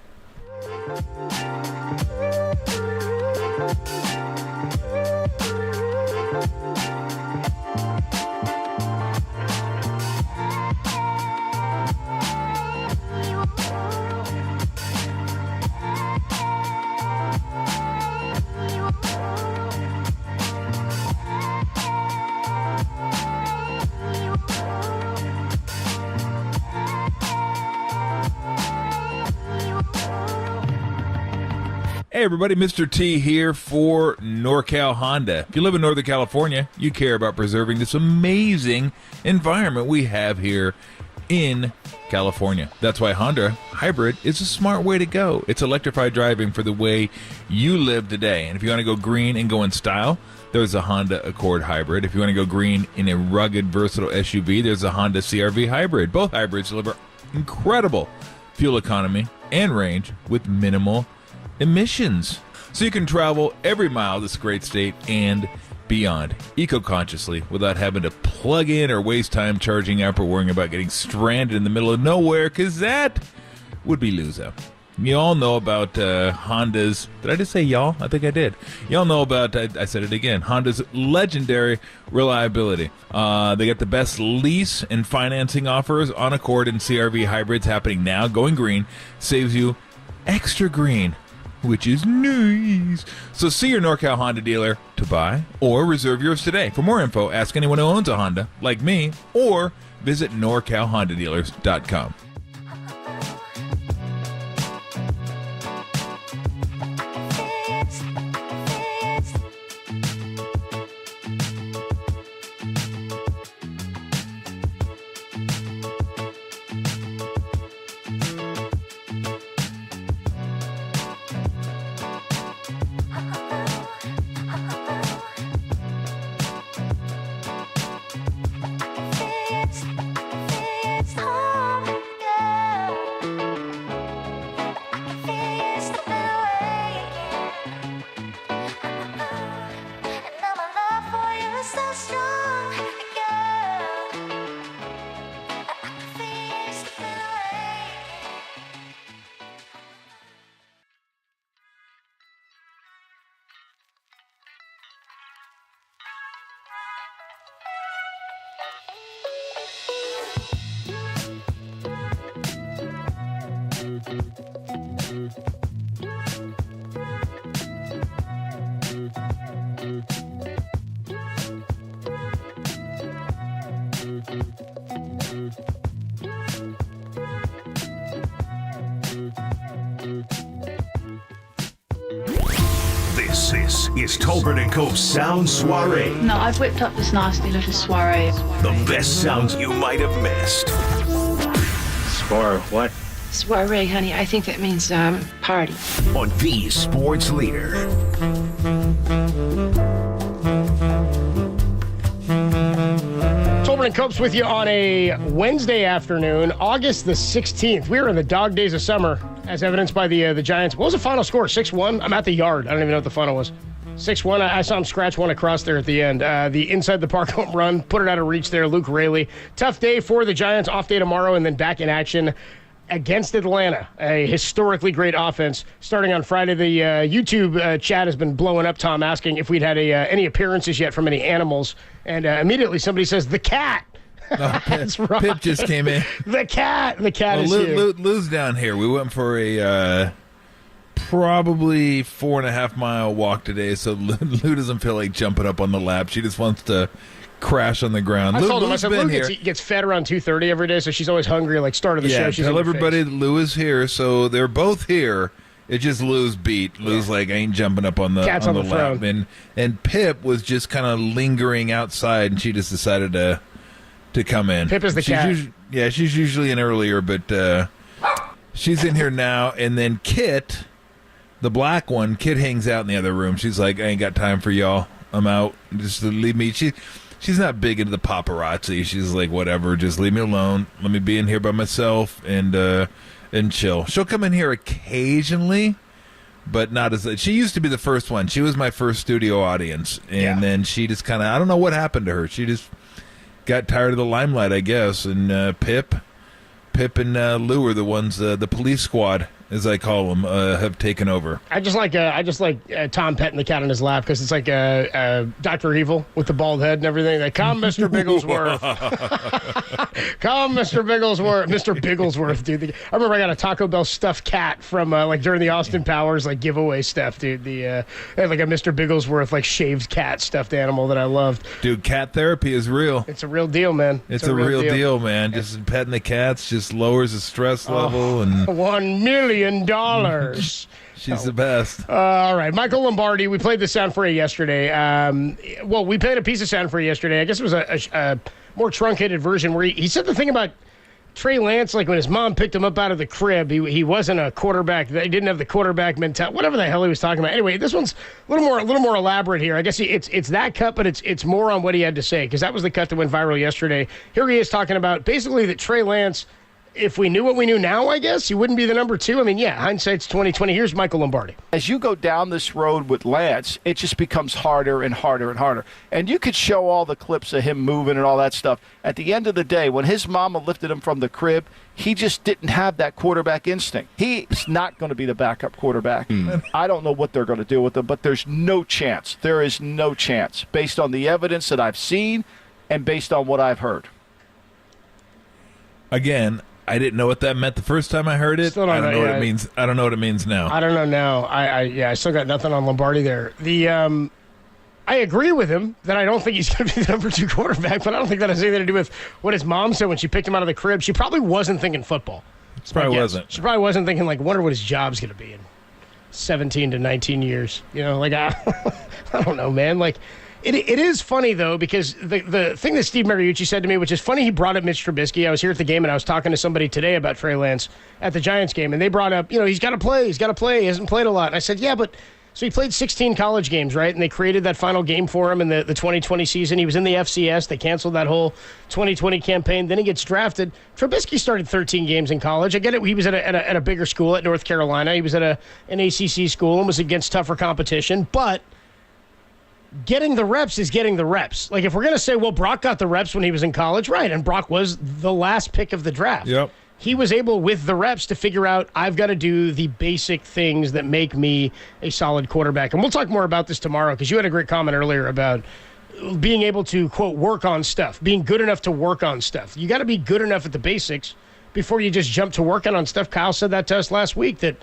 Hey everybody, Mr. T here for NorCal Honda. If you live in Northern California, you care about preserving this amazing environment we have here in California. That's why Honda Hybrid is a smart way to go. It's electrified driving for the way you live today. And if you want to go green and go in style, there's a Honda Accord Hybrid. If you want to go green in a rugged, versatile SUV, there's a Honda CR-V Hybrid. Both hybrids deliver incredible fuel economy and range with minimal emissions, so you can travel every mile of this great state and beyond eco-consciously without having to plug in or waste time charging up or worrying about getting stranded in the middle of nowhere, because that would be loser. You all know about Honda's, did I just say y'all? I think I did. Y'all know about, I said it again, Honda's legendary reliability. They got the best lease and financing offers on Accord and CR-V hybrids happening now. Going green saves you extra green, which is nice. So see your NorCal Honda dealer to buy or reserve yours today. For more info, ask anyone who owns a Honda, like me, or visit NorCalHondaDealers.com. This is Tolbert and Cope's Sound Soiree. No, I've whipped up this nasty little soiree. The best sounds you might have missed. What? Soiree, honey. I think that means party. On the Sports Leader. Tolbert and Copes with you on a Wednesday afternoon, August the 16th. We are in the dog days of summer, as evidenced by the Giants. What was the final score? 6-1? I'm at the yard. I don't even know what the final was. 6-1. I saw him scratch one across there at the end. The inside the park home run, put it out of reach there. Luke Raley. Tough day for the Giants. Off day tomorrow, and then back in action against Atlanta. A historically great offense. Starting on Friday, the YouTube chat has been blowing up, Tom, asking if we'd had any appearances yet from any animals. And immediately somebody says, the cat. No, That's right. Pip just came in. The cat is here. Lou's down here. We went for a probably 4.5 mile walk today, so Lou doesn't feel like jumping up on the lap. She just wants to crash on the ground. I told him, I Lou's said, been Lou here. gets fed around 2:30 every day, so she's always hungry. Like, start of the show, she's tell in your everybody face. Lou is here, so they're both here. It's just Lou's beat. Lou's like, I ain't jumping up on the Cat's on the lap. throne. And Pip was just kind of lingering outside, and she just decided to come in. Pip is the cat. She's usually in earlier, but she's in here now. And then Kit, the black one, Kit hangs out in the other room. She's like, I ain't got time for y'all. I'm out. Just leave me. She's not big into the paparazzi. She's like, whatever, just leave me alone. Let me be in here by myself and chill. She'll come in here occasionally, but not as she used to be the first one. She was my first studio audience, and then she just kind of, I don't know what happened to her. She just got tired of the limelight, I guess. And Pip and Lou are the ones, the police squad, as I call them, have taken over. I just like Tom petting the cat on his lap because it's like Dr. Evil with the bald head and everything. Like, come, Mr. Bigglesworth. Come, Mr. Bigglesworth. Mr. Bigglesworth, dude. I remember I got a Taco Bell stuffed cat from like during the Austin Powers like giveaway stuff, dude. They had like a Mr. Bigglesworth like shaved cat stuffed animal that I loved. Dude, cat therapy is real. It's a real deal, man. It's a real deal, man. Just petting the cats just lowers the stress level. And $1 million. She's the best. All right, Michael Lombardi. We played the sound for you yesterday. We played a piece of sound for you yesterday. I guess it was a more truncated version where he said the thing about Trey Lance, like when his mom picked him up out of the crib, he wasn't a quarterback. He didn't have the quarterback mentality. Whatever the hell he was talking about. Anyway, this one's a little more elaborate here. I guess it's that cut, but it's more on what he had to say because that was the cut that went viral yesterday. Here he is talking about basically that Trey Lance, if we knew what we knew now, I guess, he wouldn't be the number 2. I mean, yeah, hindsight's 20/20. Here's Michael Lombardi. As you go down this road with Lance, it just becomes harder and harder and harder. And you could show all the clips of him moving and all that stuff. At the end of the day, when his mama lifted him from the crib, he just didn't have that quarterback instinct. He's not going to be the backup quarterback. I don't know what they're going to do with him, but there's no chance. There is no chance based on the evidence that I've seen and based on what I've heard. Again, I didn't know what that meant the first time I heard it. Still don't I don't know know yet. what it means. I don't know what it means now. I don't know now. I still got nothing on Lombardi there. I agree with him that I don't think he's going to be the number 2 quarterback, but I don't think that has anything to do with what his mom said when she picked him out of the crib. She probably wasn't thinking football. She probably wasn't. She probably wasn't thinking, like, wonder what his job's going to be in 17 to 19 years. You know, like, I don't know, man. Like, it is funny, though, because the thing that Steve Mariucci said to me, which is funny, he brought up Mitch Trubisky. I was here at the game, and I was talking to somebody today about Trey Lance at the Giants game, and they brought up, you know, he's got to play. He hasn't played a lot. And I said, yeah, but so he played 16 college games, right? And they created that final game for him in the 2020 season. He was in the FCS. They canceled that whole 2020 campaign. Then he gets drafted. Trubisky started 13 games in college. I get it. He was at a bigger school at North Carolina. He was at an ACC school and was against tougher competition, but getting the reps is getting the reps. Like, if we're going to say, well, Brock got the reps when he was in college, right, and Brock was the last pick of the draft. Yep. He was able, with the reps, to figure out, I've got to do the basic things that make me a solid quarterback. And we'll talk more about this tomorrow, because you had a great comment earlier about being able to, quote, work on stuff, being good enough to work on stuff. You got to be good enough at the basics before you just jump to working on stuff. Kyle said that to us last week, that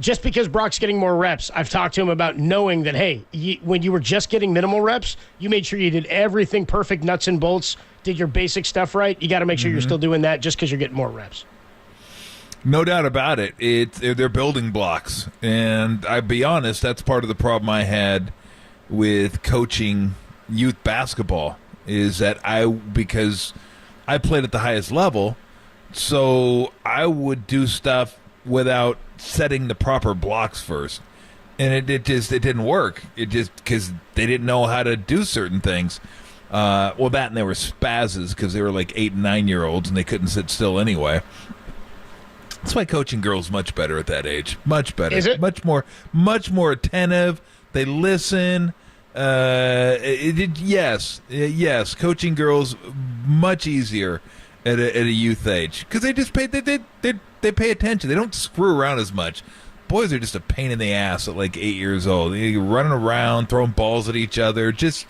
just because Brock's getting more reps, I've talked to him about knowing that, hey, when you were just getting minimal reps, you made sure you did everything perfect, nuts and bolts, did your basic stuff right. You got to make sure you're still doing that just because you're getting more reps. No doubt about it. They're building blocks. And I'll be honest, that's part of the problem I had with coaching youth basketball, is that because I played at the highest level, so I would do stuff without setting the proper blocks first. And it didn't work. It just, because they didn't know how to do certain things. That and they were spazzes because they were like 8 and 9 year olds and they couldn't sit still anyway. That's why coaching girls much better at that age. Much better. Is it? Much more attentive. They listen. Yes. Coaching girls much easier at a youth age because they just they pay attention. They don't screw around as much. Boys are just a pain in the ass at like 8 years old. They're running around, throwing balls at each other. Just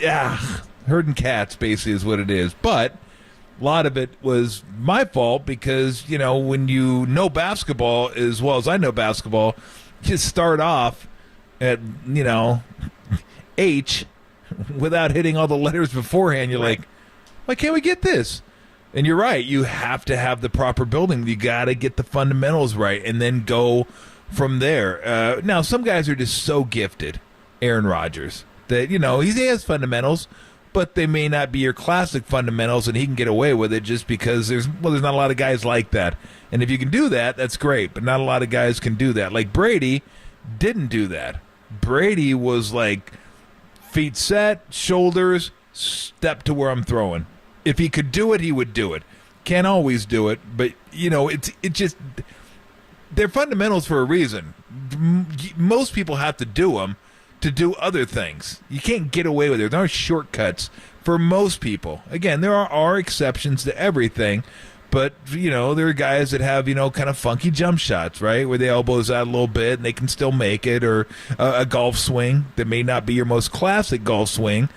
herding cats basically is what it is. But a lot of it was my fault because, when you know basketball as well as I know basketball, you just start off at, H without hitting all the letters beforehand. You're like, why can't we get this? And you're right. You have to have the proper building. You got to get the fundamentals right and then go from there. Now, some guys are just so gifted, Aaron Rodgers, that, he has fundamentals, but they may not be your classic fundamentals, and he can get away with it just because there's not a lot of guys like that. And if you can do that, that's great, but not a lot of guys can do that. Like Brady didn't do that. Brady was like feet set, shoulders, step to where I'm throwing. If he could do it, he would do it. Can't always do it, but, it just – they're fundamentals for a reason. Most people have to do them to do other things. You can't get away with it. There are shortcuts for most people. Again, there are exceptions to everything, but, there are guys that have, kind of funky jump shots, right, where the elbow's out a little bit and they can still make it, or a golf swing that may not be your most classic golf swing,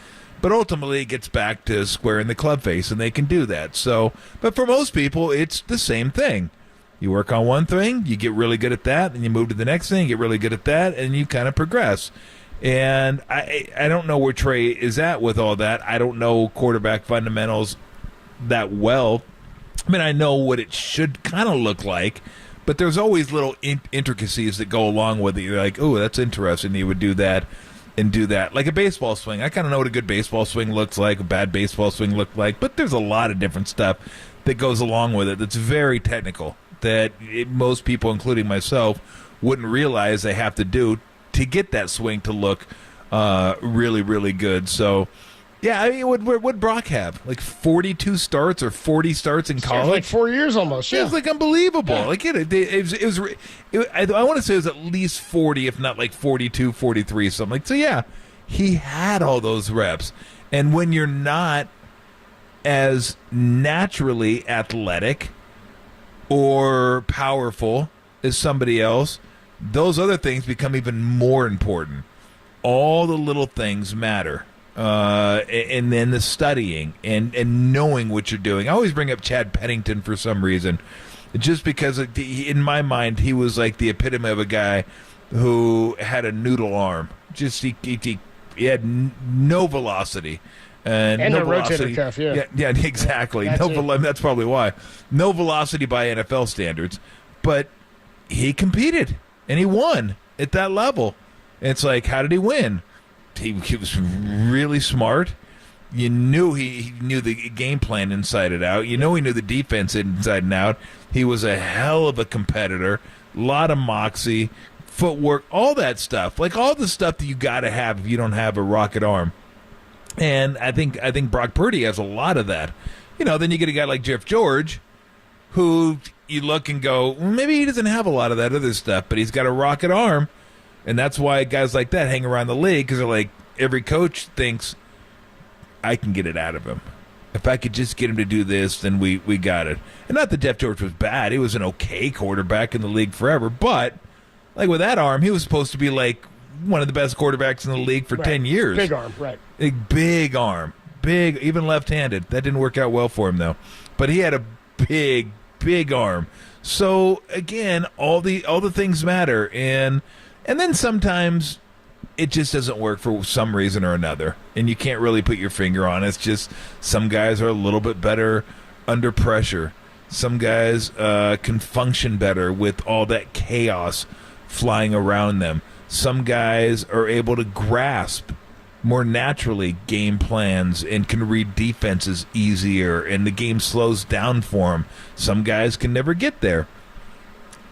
but ultimately it gets back to squaring the club face, and they can do that. So, but for most people, it's the same thing. You work on one thing, you get really good at that, and you move to the next thing, get really good at that, and you kind of progress. And I don't know where Trey is at with all that. I don't know quarterback fundamentals that well. I mean, I know what it should kind of look like, but there's always little intricacies that go along with it. You're like, oh, that's interesting. You would do that and do that. Like a baseball swing. I kind of know what a good baseball swing looks like, a bad baseball swing looks like, but there's a lot of different stuff that goes along with it that's very technical that most people, including myself, wouldn't realize they have to do to get that swing to look really, really good. So, yeah, I mean, what'd Brock have? Like 42 starts or 40 starts in college? Like 4 years almost. Yeah. It was like unbelievable. Yeah. Like I want to say it was at least 40, if not like 42, 43, something like. So yeah, he had all those reps. And when you're not as naturally athletic or powerful as somebody else, those other things become even more important. All the little things matter. And then the studying and knowing what you're doing. I always bring up Chad Pennington for some reason, just because in my mind he was like the epitome of a guy who had a noodle arm. Just he had no velocity. And no the velocity. Rotator cuff, yeah. Yeah, exactly. That's probably why. No velocity by NFL standards, but he competed and he won at that level. And it's like, how did he win? He was really smart. You knew he knew the game plan inside and out. You know he knew the defense inside and out. He was a hell of a competitor. A lot of moxie, footwork, all that stuff. Like all the stuff that you got to have if you don't have a rocket arm. And I think Brock Purdy has a lot of that. Then you get a guy like Jeff George, who you look and go, well, maybe he doesn't have a lot of that other stuff, but he's got a rocket arm. And that's why guys like that hang around the league, because they're like, every coach thinks, I can get it out of him. If I could just get him to do this, then we got it. And not that Jeff George was bad. He was an okay quarterback in the league forever. But, like with that arm, he was supposed to be like one of the best quarterbacks in the league for 10 years. Big arm, right. A big arm. Big, even left-handed. That didn't work out well for him, though. But he had a big, big arm. So again, all the things matter, and then sometimes it just doesn't work for some reason or another, and you can't really put your finger on it. It's just some guys are a little bit better under pressure. Some guys can function better with all that chaos flying around them. Some guys are able to grasp more naturally game plans and can read defenses easier, and the game slows down for them. Some guys can never get there.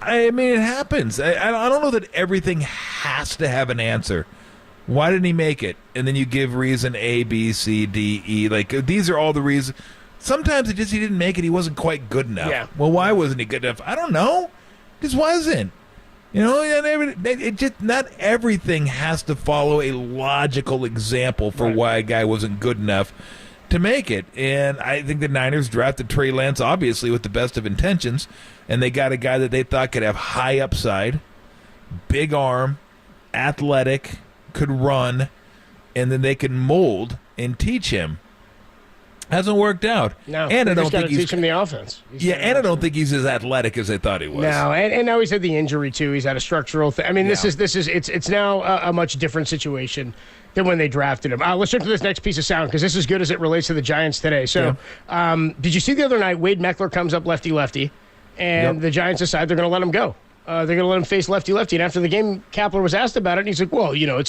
I mean, it happens. I don't know that everything has to have an answer. Why didn't he make it? And then you give reason A, B, C, D, E. Like, these are all the reasons. Sometimes he didn't make it. He wasn't quite good enough. Yeah. Well, why wasn't he good enough? I don't know. Just wasn't. You know, it just not everything has to follow a logical example for why a guy wasn't good enough to make it. And I think the Niners drafted Trey Lance, obviously, with the best of intentions, and they got a guy that they thought could have high upside, big arm, athletic, could run, and then they can mold and teach him. Hasn't worked out. No, and I don't think he's teach him the offense. And I don't think he's as athletic as they thought he was. No, and now he's had the injury too. He's had a structural thing. I mean, it's now a much different situation than when they drafted him. Let's jump to this next piece of sound because this is good as it relates to the Giants today. So, did you see the other night? Wade Meckler comes up lefty, and the Giants decide they're going to let him go. They're going to let him face lefty. And after the game, Kapler was asked about it, and he's like, well, you know,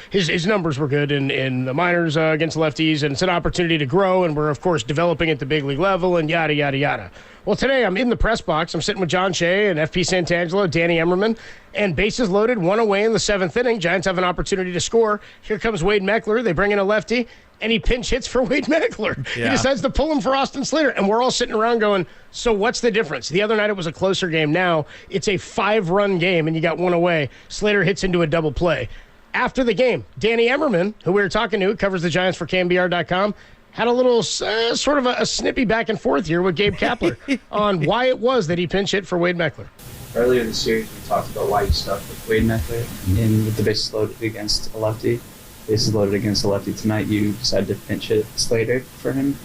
his numbers were good in the minors against lefties, and it's an opportunity to grow, and we're, of course, developing at the big league level, and yada, yada, yada. Well, today I'm in the press box. I'm sitting with John Shea and FP Santangelo, Danny Emmerman, and bases loaded, one away in the seventh inning. Giants have an opportunity to score. Here comes Wade Meckler. They bring in a lefty, and he pinch hits for Wade Meckler. Yeah. He decides to pull him for Austin Slater, and we're all sitting around going, so what's the difference? The other night it was a closer game. Now it's a 5-run game, and you got one away. Slater hits into a double play. After the game, Danny Emmerman, who we were talking to, covers the Giants for KNBR.com, had a little sort of a snippy back and forth here with Gabe Kapler on why it was that he pinch hit for Wade Meckler. Earlier this series, we talked about why you stuck with Wade Meckler in with the bases loaded against a lefty. Bases loaded against a lefty tonight, you decided to pinch hit Slater for him.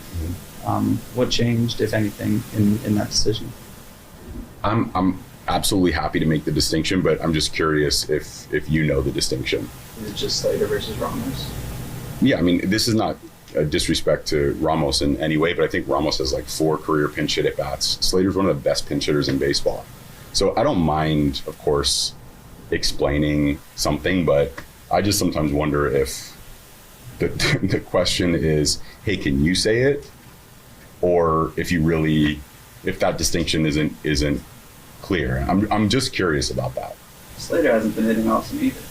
What changed, if anything, in that decision? I'm absolutely happy to make the distinction, but I'm just curious if you know the distinction. Is it just Slater versus Ramos? Yeah, I mean, this is not a disrespect to Ramos in any way, but I think Ramos has like 4 career pinch hit at bats. Slater's one of the best pinch hitters in baseball. So I don't mind, of course, explaining something, but I just sometimes wonder if the question is, hey, can you say it? Or if that distinction isn't clear. I'm just curious about that. Slater hasn't been hitting awesome either.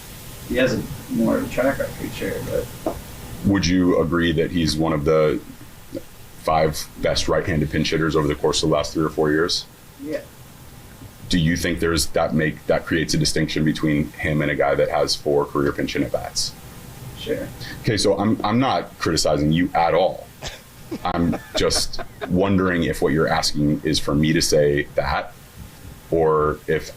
He has more of a track record, sure, but... Would you agree that he's one of the 5 best right-handed pinch hitters over the course of the last 3 or 4 years? Yeah. Do you think that creates a distinction between him and a guy that has 4 career pinch hit at bats? Sure. Okay, so I'm not criticizing you at all. I'm just wondering if what you're asking is for me to say that, or if,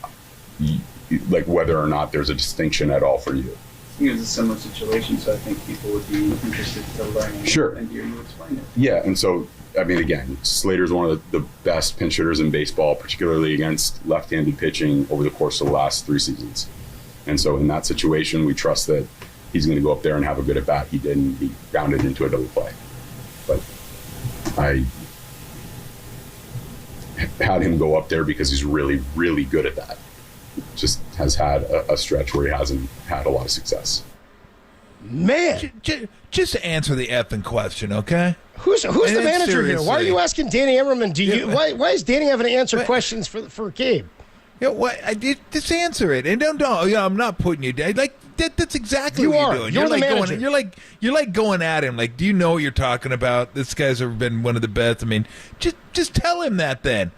like, whether or not there's a distinction at all for you. I think it was a similar situation, so I think people would be interested to learn and hear you explain it. Yeah, and so, I mean, again, Slater's one of the best pinch hitters in baseball, particularly against left-handed pitching over the course of the last 3 seasons. And so in that situation, we trust that he's going to go up there and have a good at-bat. He didn't. He grounded into a double play. But I had him go up there because he's really, really good at that. Just has had a stretch where he hasn't had a lot of success. Man, just answer the effing question, okay? Who's the manager here? Why are you asking Danny Emmerman? Why is Danny having to answer questions for Gabe? Yeah, just answer it, and don't. Yeah, I'm not putting you down. Like that's exactly what you're doing. You're like the manager. You're like going at him. Like, do you know what you're talking about? This guy's ever been one of the best. I mean, just tell him that then.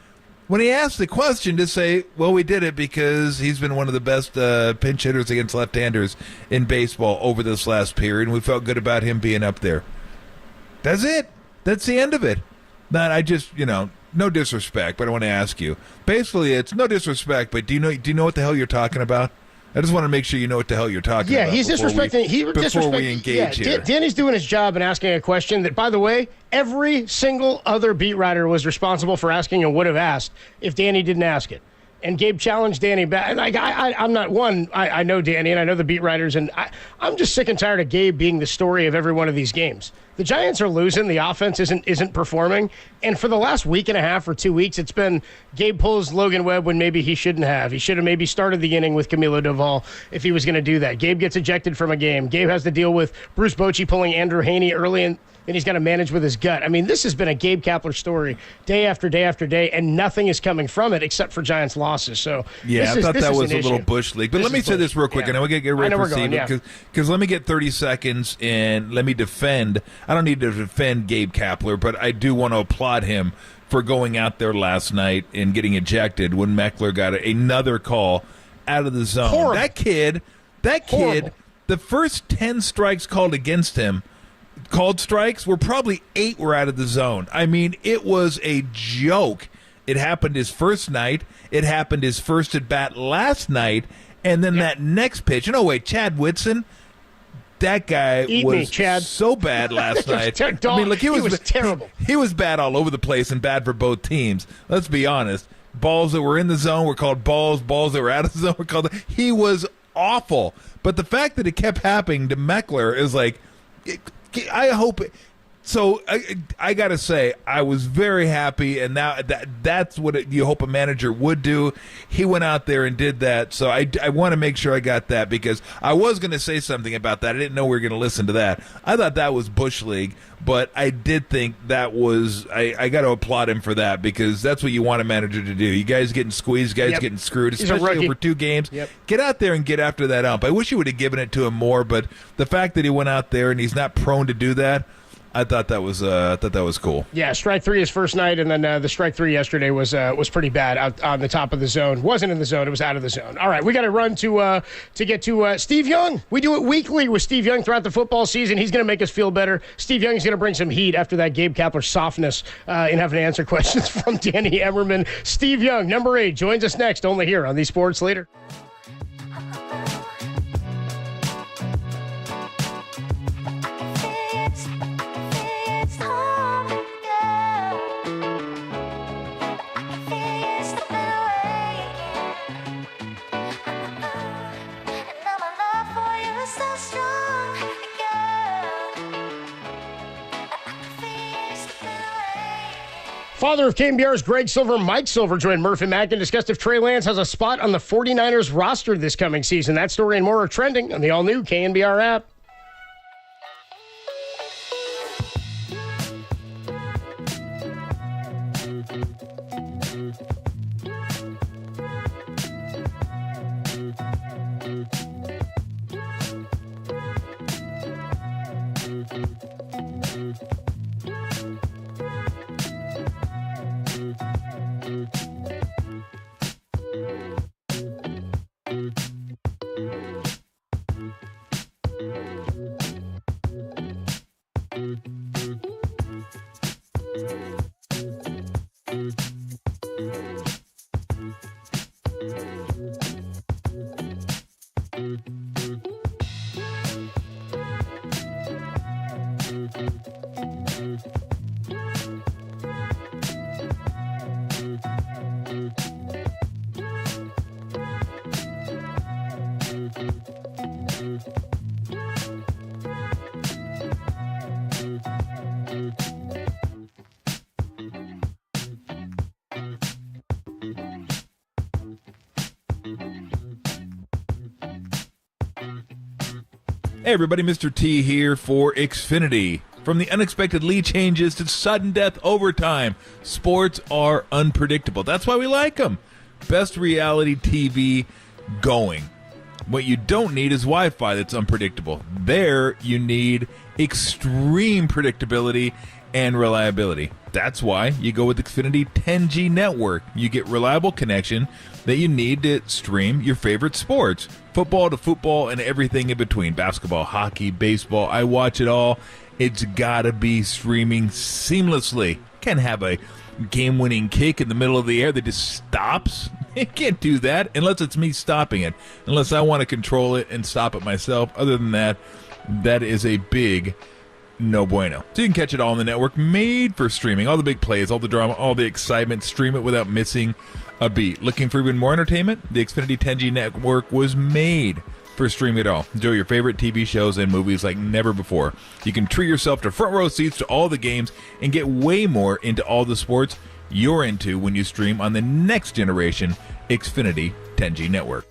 When he asks the question, just say, well, we did it because he's been one of the best pinch hitters against left-handers in baseball over this last period, and we felt good about him being up there. That's it. That's the end of it. I just, no disrespect, but I want to ask you. Basically, it's no disrespect, but do you know what the hell you're talking about? I just want to make sure you know what the hell you're talking about. Yeah, he's disrespecting. Before we engage here. Danny's doing his job and asking a question that, by the way, every single other beat writer was responsible for asking and would have asked if Danny didn't ask it. And Gabe challenged Danny back. And I'm not one. I know Danny and I know the beat writers, and I'm just sick and tired of Gabe being the story of every one of these games. The Giants are losing. The offense isn't performing. And for the last week and a half or 2 weeks, it's been Gabe pulls Logan Webb when maybe he shouldn't have. He should have maybe started the inning with Camilo Doval if he was going to do that. Gabe gets ejected from a game. Gabe has to deal with Bruce Bochy pulling Andrew Haney early and he's got to manage with his gut. I mean, this has been a Gabe Kapler story day after day after day, and nothing is coming from it except for Giants losses. So yeah, I thought that was a little Bush League. But let me say this real quick, and then we'll get ready for Steve, because let me get 30 seconds and let me defend. I don't need to defend Gabe Kapler, but I do want to applaud him for going out there last night and getting ejected when Meckler got another call out of the zone. Horrible. That kid, the first 10 strikes called against him, called strikes, were probably 8 were out of the zone. I mean, it was a joke. It happened his first night. It happened his first at bat last night. And then that next pitch. And Chad Whitson, that guy was so bad last night. I mean, look, he was terrible. He was bad all over the place and bad for both teams. Let's be honest. Balls that were in the zone were called balls. Balls that were out of the zone were called. He was awful. But the fact that it kept happening to Meckler is like, I hope it. So I got to say, I was very happy, and now that's what you hope a manager would do. He went out there and did that, so I want to make sure I got that, because I was going to say something about that. I didn't know we were going to listen to that. I thought that was Bush League, but I did think that was – I got to applaud him for that, because that's what you want a manager to do. You guys getting squeezed, you guys getting screwed, especially over 2 games. Get out there and get after that ump. I wish you would have given it to him more, but the fact that he went out there and he's not prone to do that, I thought that was cool. Yeah, strike 3 his first night, and then the strike 3 yesterday was pretty bad out on the top of the zone. Wasn't in the zone; it was out of the zone. All right, we got to run to get to Steve Young. We do it weekly with Steve Young throughout the football season. He's going to make us feel better. Steve Young is going to bring some heat after that Gabe Kapler softness in having to answer questions from Danny Emmerman. Steve Young, number 8, joins us next, only here on the Sports Leader. Father of KNBR's Greg Silver, Mike Silver joined Murph and Mack and discussed if Trey Lance has a spot on the 49ers roster this coming season. That story and more are trending on the all-new KNBR app. Hey everybody, Mr. T here for Xfinity. From the unexpected lead changes to sudden death overtime, sports are unpredictable. That's why we like them. Best reality TV going. What you don't need is Wi-Fi that's unpredictable. There you need extreme predictability and reliability. That's why you go with Xfinity 10G network. You get reliable connection that you need to stream your favorite sports. Football to football and everything in between. Basketball, hockey, baseball. I watch it all. It's got to be streaming seamlessly. Can't have a game-winning kick in the middle of the air that just stops. It can't do that unless it's me stopping it, unless I want to control it and stop it myself. Other than that, that is a big no bueno. So you can catch it all on the network, made for streaming. All the big plays, all the drama, all the excitement. Stream it without missing a beat. Looking for even more entertainment? The Xfinity 10G network was made for streaming it all. Enjoy your favorite TV shows and movies like never before. You can treat yourself to front row seats to all the games and get way more into all the sports you're into when you stream on the next generation Xfinity 10G network.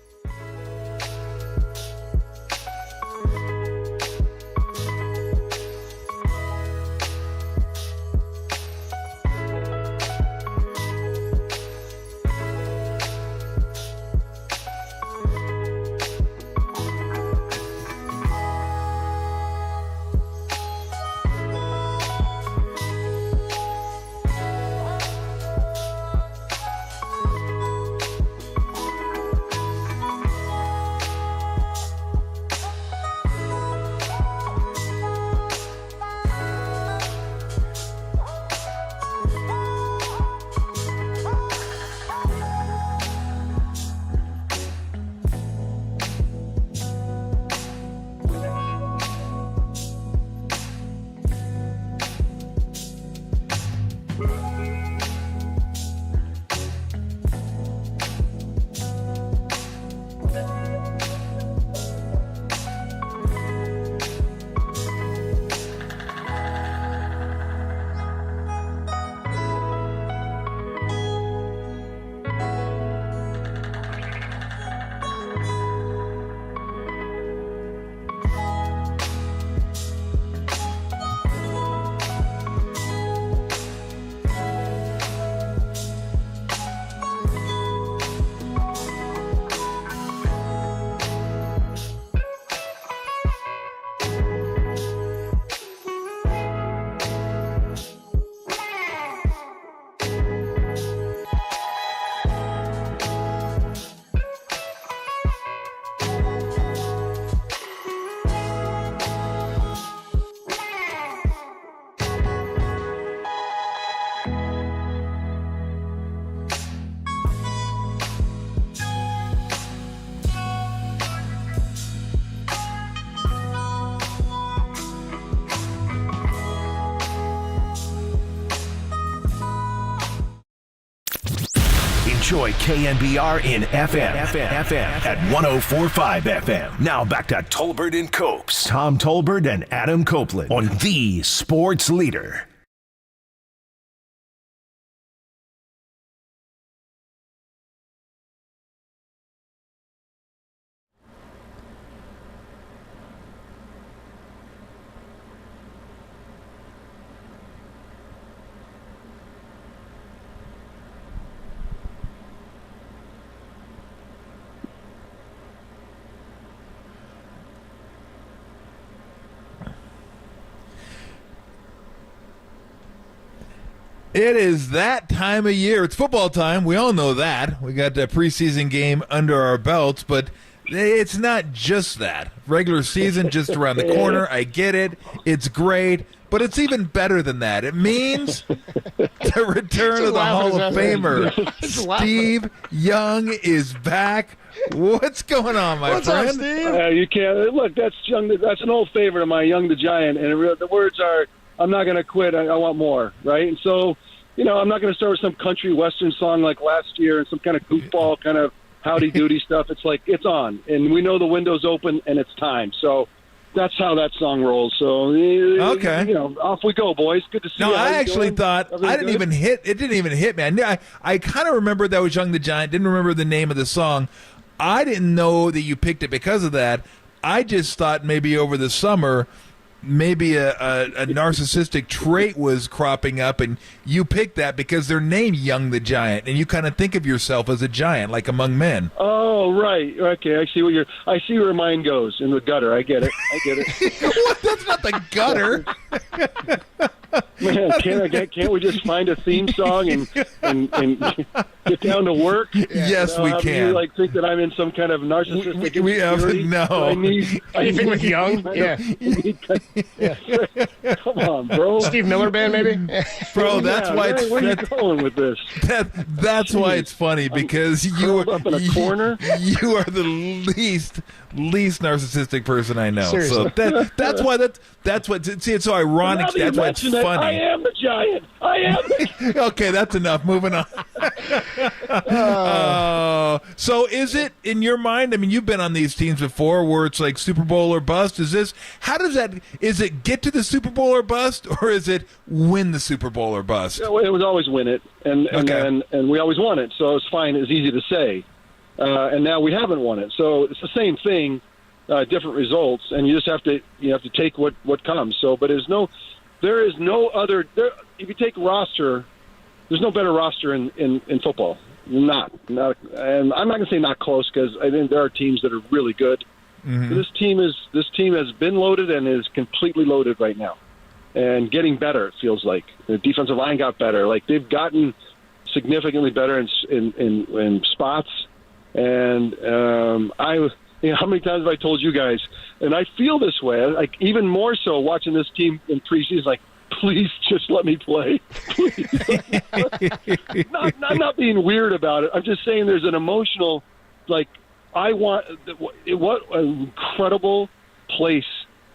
Enjoy KNBR in FM at 104.5 FM. Now back to Tolbert and Copes. Tom Tolbert and Adam Copeland on the Sports Leader. It is that time of year. It's football time. We all know that. We got a preseason game under our belts, but it's not just that. Regular season just around the corner. I get it. It's great, but it's even better than that. It means the return of the Hall of Famer. Steve Young is back. What's going on, my friend? Up, Steve? You can't look. That's Young. That's an old favorite of mine, Young the Giant, and the words are, "I'm not going to quit. I want more." Right, and so, I'm not going to start with some country western song like last year and some kind of goofball kind of howdy doody stuff. It's like it's on, and we know the window's open and it's time. So that's how that song rolls. So okay, off we go, boys. Good to see you. No, I actually thought Everything I didn't good? even hit. It didn't even hit me. I kind of remembered that was Young the Giant. Didn't remember the name of the song. I didn't know that you picked it because of that. I just thought maybe over the summer, maybe a narcissistic trait was cropping up, and you picked that because they're named Young the Giant, and you kind of think of yourself as a giant, like among men. Oh, right. Okay, I see where mine goes in the gutter. I get it. What? That's not the gutter. Man, can't we just find a theme song and get down to work? Yes, we can. You think that I'm in some kind of narcissistic? We have no. So Anything with Young? Yeah. Come on, bro. Steve Miller Band, maybe. Bro, that's why. Where are you going with this? That's why it's funny because you up in a corner. You are the least narcissistic person I know. Seriously. So that's why that's what. See, it's so ironic. Now that you That's why it's mention it, funny. I am the Giant. I am. Okay, that's enough. Moving on. So is it in your mind? I mean, you've been on these teams before where it's like Super Bowl or bust. Is it get to the Super Bowl or bust, or is it win the Super Bowl or bust? Yeah, well, it was always win it, and we always won it. So it's fine. It's easy to say. And now we haven't won it. So it's the same thing, different results, and you just have to take what comes. So, but there is no other. If you take roster, there's no better roster in football. Not, and I'm not going to say not close because I think there are teams that are really good. Mm-hmm. This team has been loaded and is completely loaded right now, and getting better. It feels like the defensive line got better. Like they've gotten significantly better in spots. And how many times have I told you guys? And I feel this way. Like even more so watching this team in preseason. Like, please just let me play. Please. I'm not being weird about it. I'm just saying there's an emotional, like, what an incredible place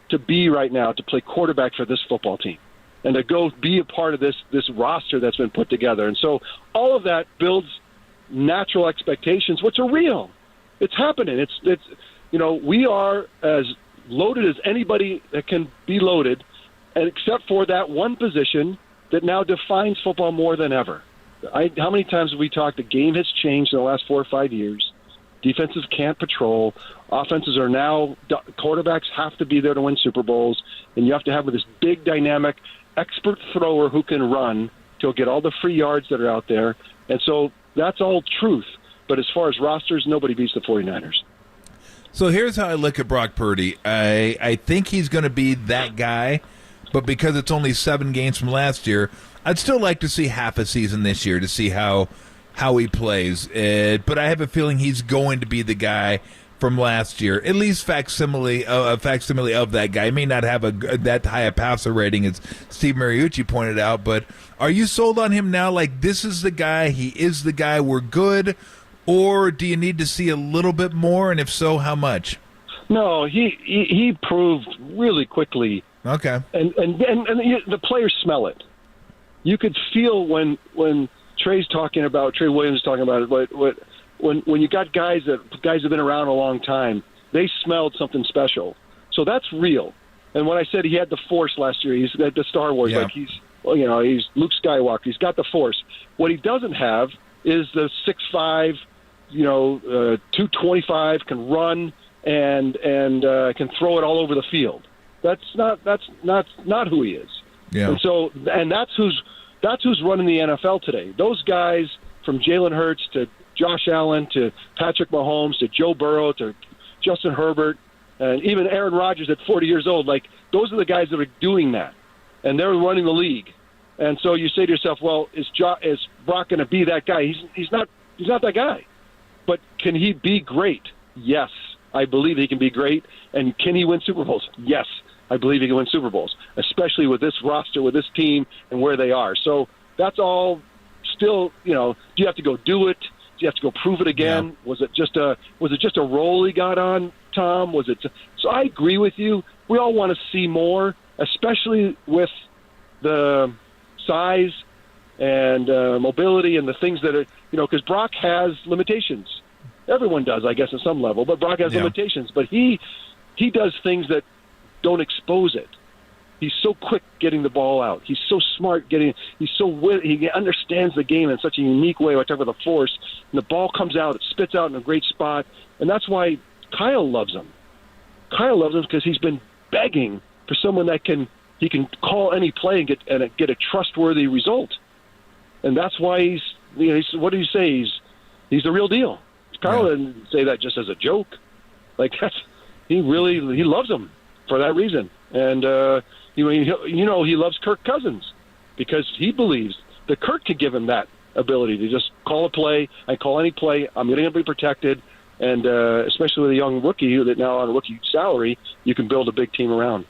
to be right now to play quarterback for this football team and to go be a part of this roster that's been put together. And so all of that builds natural expectations, which are real. It's happening. It's we are as loaded as anybody that can be loaded, and except for that one position that now defines football more than ever. How many times have we talked? The game has changed in the last 4 or 5 years. Defenses can't patrol. Offenses are now quarterbacks have to be there to win Super Bowls, and you have to have this big, dynamic, expert thrower who can run to get all the free yards that are out there. And so that's all truth. But as far as rosters, nobody beats the 49ers. So here's how I look at Brock Purdy. I think he's going to be that guy, but because it's only 7 games from last year, I'd still like to see half a season this year to see how he plays. But I have a feeling he's going to be the guy from last year, at least facsimile of that guy. He may not have that high a passer rating as Steve Mariucci pointed out, but are you sold on him now? Like, this is the guy, he is the guy, we're good? Or do you need to see a little bit more, and if so, how much? No, he proved really quickly. Okay. And the players smell it. You could feel when Trey Williams talking about it, when you got guys have been around a long time, they smelled something special. So that's real. And when I said he had the Force last year, he's at the Star Wars, like he's Luke Skywalker. He's got the Force. What he doesn't have is the 6'5", 225, can run and can throw it all over the field. That's not who he is. Yeah. And so that's who's running the NFL today. Those guys from Jalen Hurts to Josh Allen to Patrick Mahomes to Joe Burrow to Justin Herbert and even Aaron Rodgers at 40 years old, like those are the guys that are doing that, and they're running the league. And so you say to yourself, well, is Brock going to be that guy? He's not that guy. But can he be great? Yes, I believe he can be great. And can he win Super Bowls? Yes, I believe he can win Super Bowls, especially with this roster, with this team, and where they are. So that's all still, do you have to go do it? Do you have to go prove it again? Yeah. Was it just a role he got on, Tom? So I agree with you. We all want to see more, especially with the size and mobility and the things that are, because Brock has limitations. Everyone does, I guess, at some level, but Brock has limitations. But he does things that don't expose it. He's so quick getting the ball out. He's so smart he understands the game in such a unique way. I talk about the Force, and the ball comes out, it spits out in a great spot, and that's why Kyle loves him. Kyle loves him because he's been begging for someone that he can call any play and get a trustworthy result, and that's why he's what do you say? He's the real deal. Kyle didn't say that just as a joke. Like he loves him for that reason, and He loves Kirk Cousins because he believes that Kirk could give him that ability to just call a play. I call any play. I'm going to be protected. And especially with a young rookie that now on a rookie salary, you can build a big team around.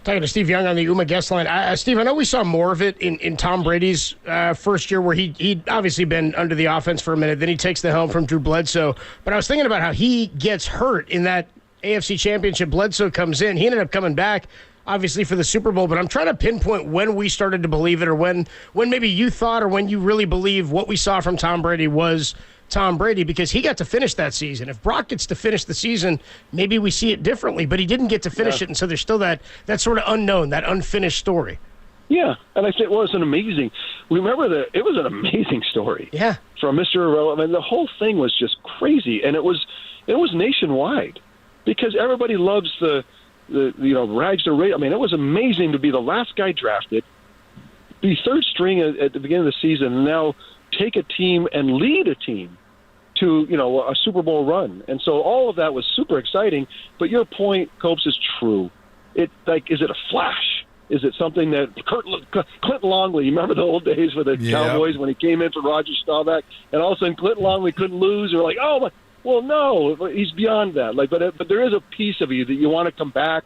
Talking to Steve Young on the UMA guest line. Steve, I know we saw more of it in Tom Brady's first year where he'd obviously been under the offense for a minute. Then he takes the helm from Drew Bledsoe. But I was thinking about how he gets hurt in that AFC Championship. Bledsoe comes in. He ended up coming back, obviously, for the Super Bowl. But I'm trying to pinpoint when we started to believe it, or when maybe you thought, or when you really believe what we saw from Tom Brady was Tom Brady, because he got to finish that season. If Brock gets to finish the season, maybe we see it differently, but he didn't get to finish it, and so there's still that sort of unknown, that unfinished story. Yeah, and I think it was an amazing story. Yeah. From Mr. Irrelevant. I mean, the whole thing was just crazy, and it was nationwide because everybody loves the rags to riches. I mean, it was amazing to be the last guy drafted, be third string at the beginning of the season, and now take a team and lead a team to, a Super Bowl run. And so all of that was super exciting. But your point, Copes, is true. Is it a flash? Is it something that Clinton Longley, you remember the old days with the Cowboys when he came in for Rodgers, Staubach, and all of a sudden Clinton Longley couldn't lose? Or like, oh, my, well, no, he's beyond that. But there is a piece of you that you want to come back,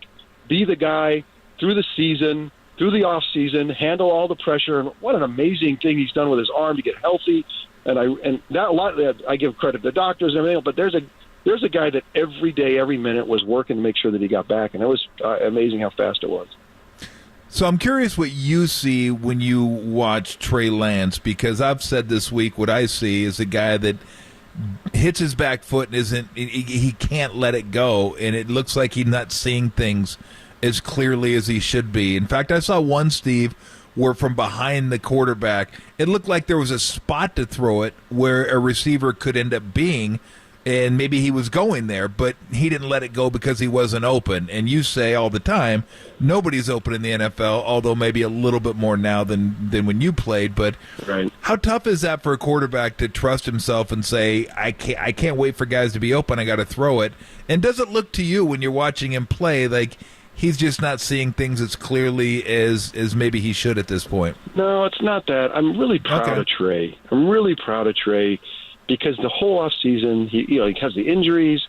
be the guy through the season, through the off season, handle all the pressure, and what an amazing thing he's done with his arm to get healthy. And I give credit to the doctors and everything, but there's a guy that every day, every minute was working to make sure that he got back, and it was amazing how fast it was. So I'm curious what you see when you watch Trey Lance, because I've said this week what I see is a guy that hits his back foot and he can't let it go, and it looks like he's not seeing things as clearly as he should be. In fact, I saw one, Steve, where from behind the quarterback, it looked like there was a spot to throw it where a receiver could end up being, and maybe he was going there, but he didn't let it go because he wasn't open. And you say all the time, nobody's open in the NFL, although maybe a little bit more now than when you played. But how tough is that for a quarterback to trust himself and say, I can't wait for guys to be open, I got to throw it? And does it look to you when you're watching him play like he's just not seeing things as clearly as maybe he should at this point? No, it's not that. I'm really proud of Trey. I'm really proud of Trey because the whole off season, he has the injuries.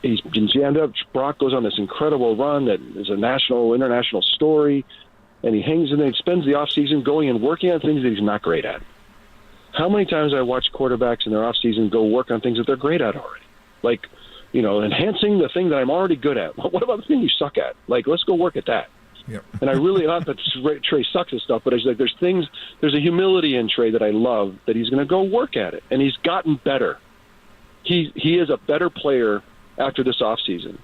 He's been jammed up. Brock goes on this incredible run that is a international story, and he hangs in there and spends the off season going and working on things that he's not great at. How many times I watch quarterbacks in their off season go work on things that they're great at already, like enhancing the thing that I'm already good at. What about the thing you suck at? Let's go work at that. Yep. And I really, not that Trey sucks at stuff, but it's like there's a humility in Trey that I love, that he's going to go work at it. And he's gotten better. He is a better player after this offseason.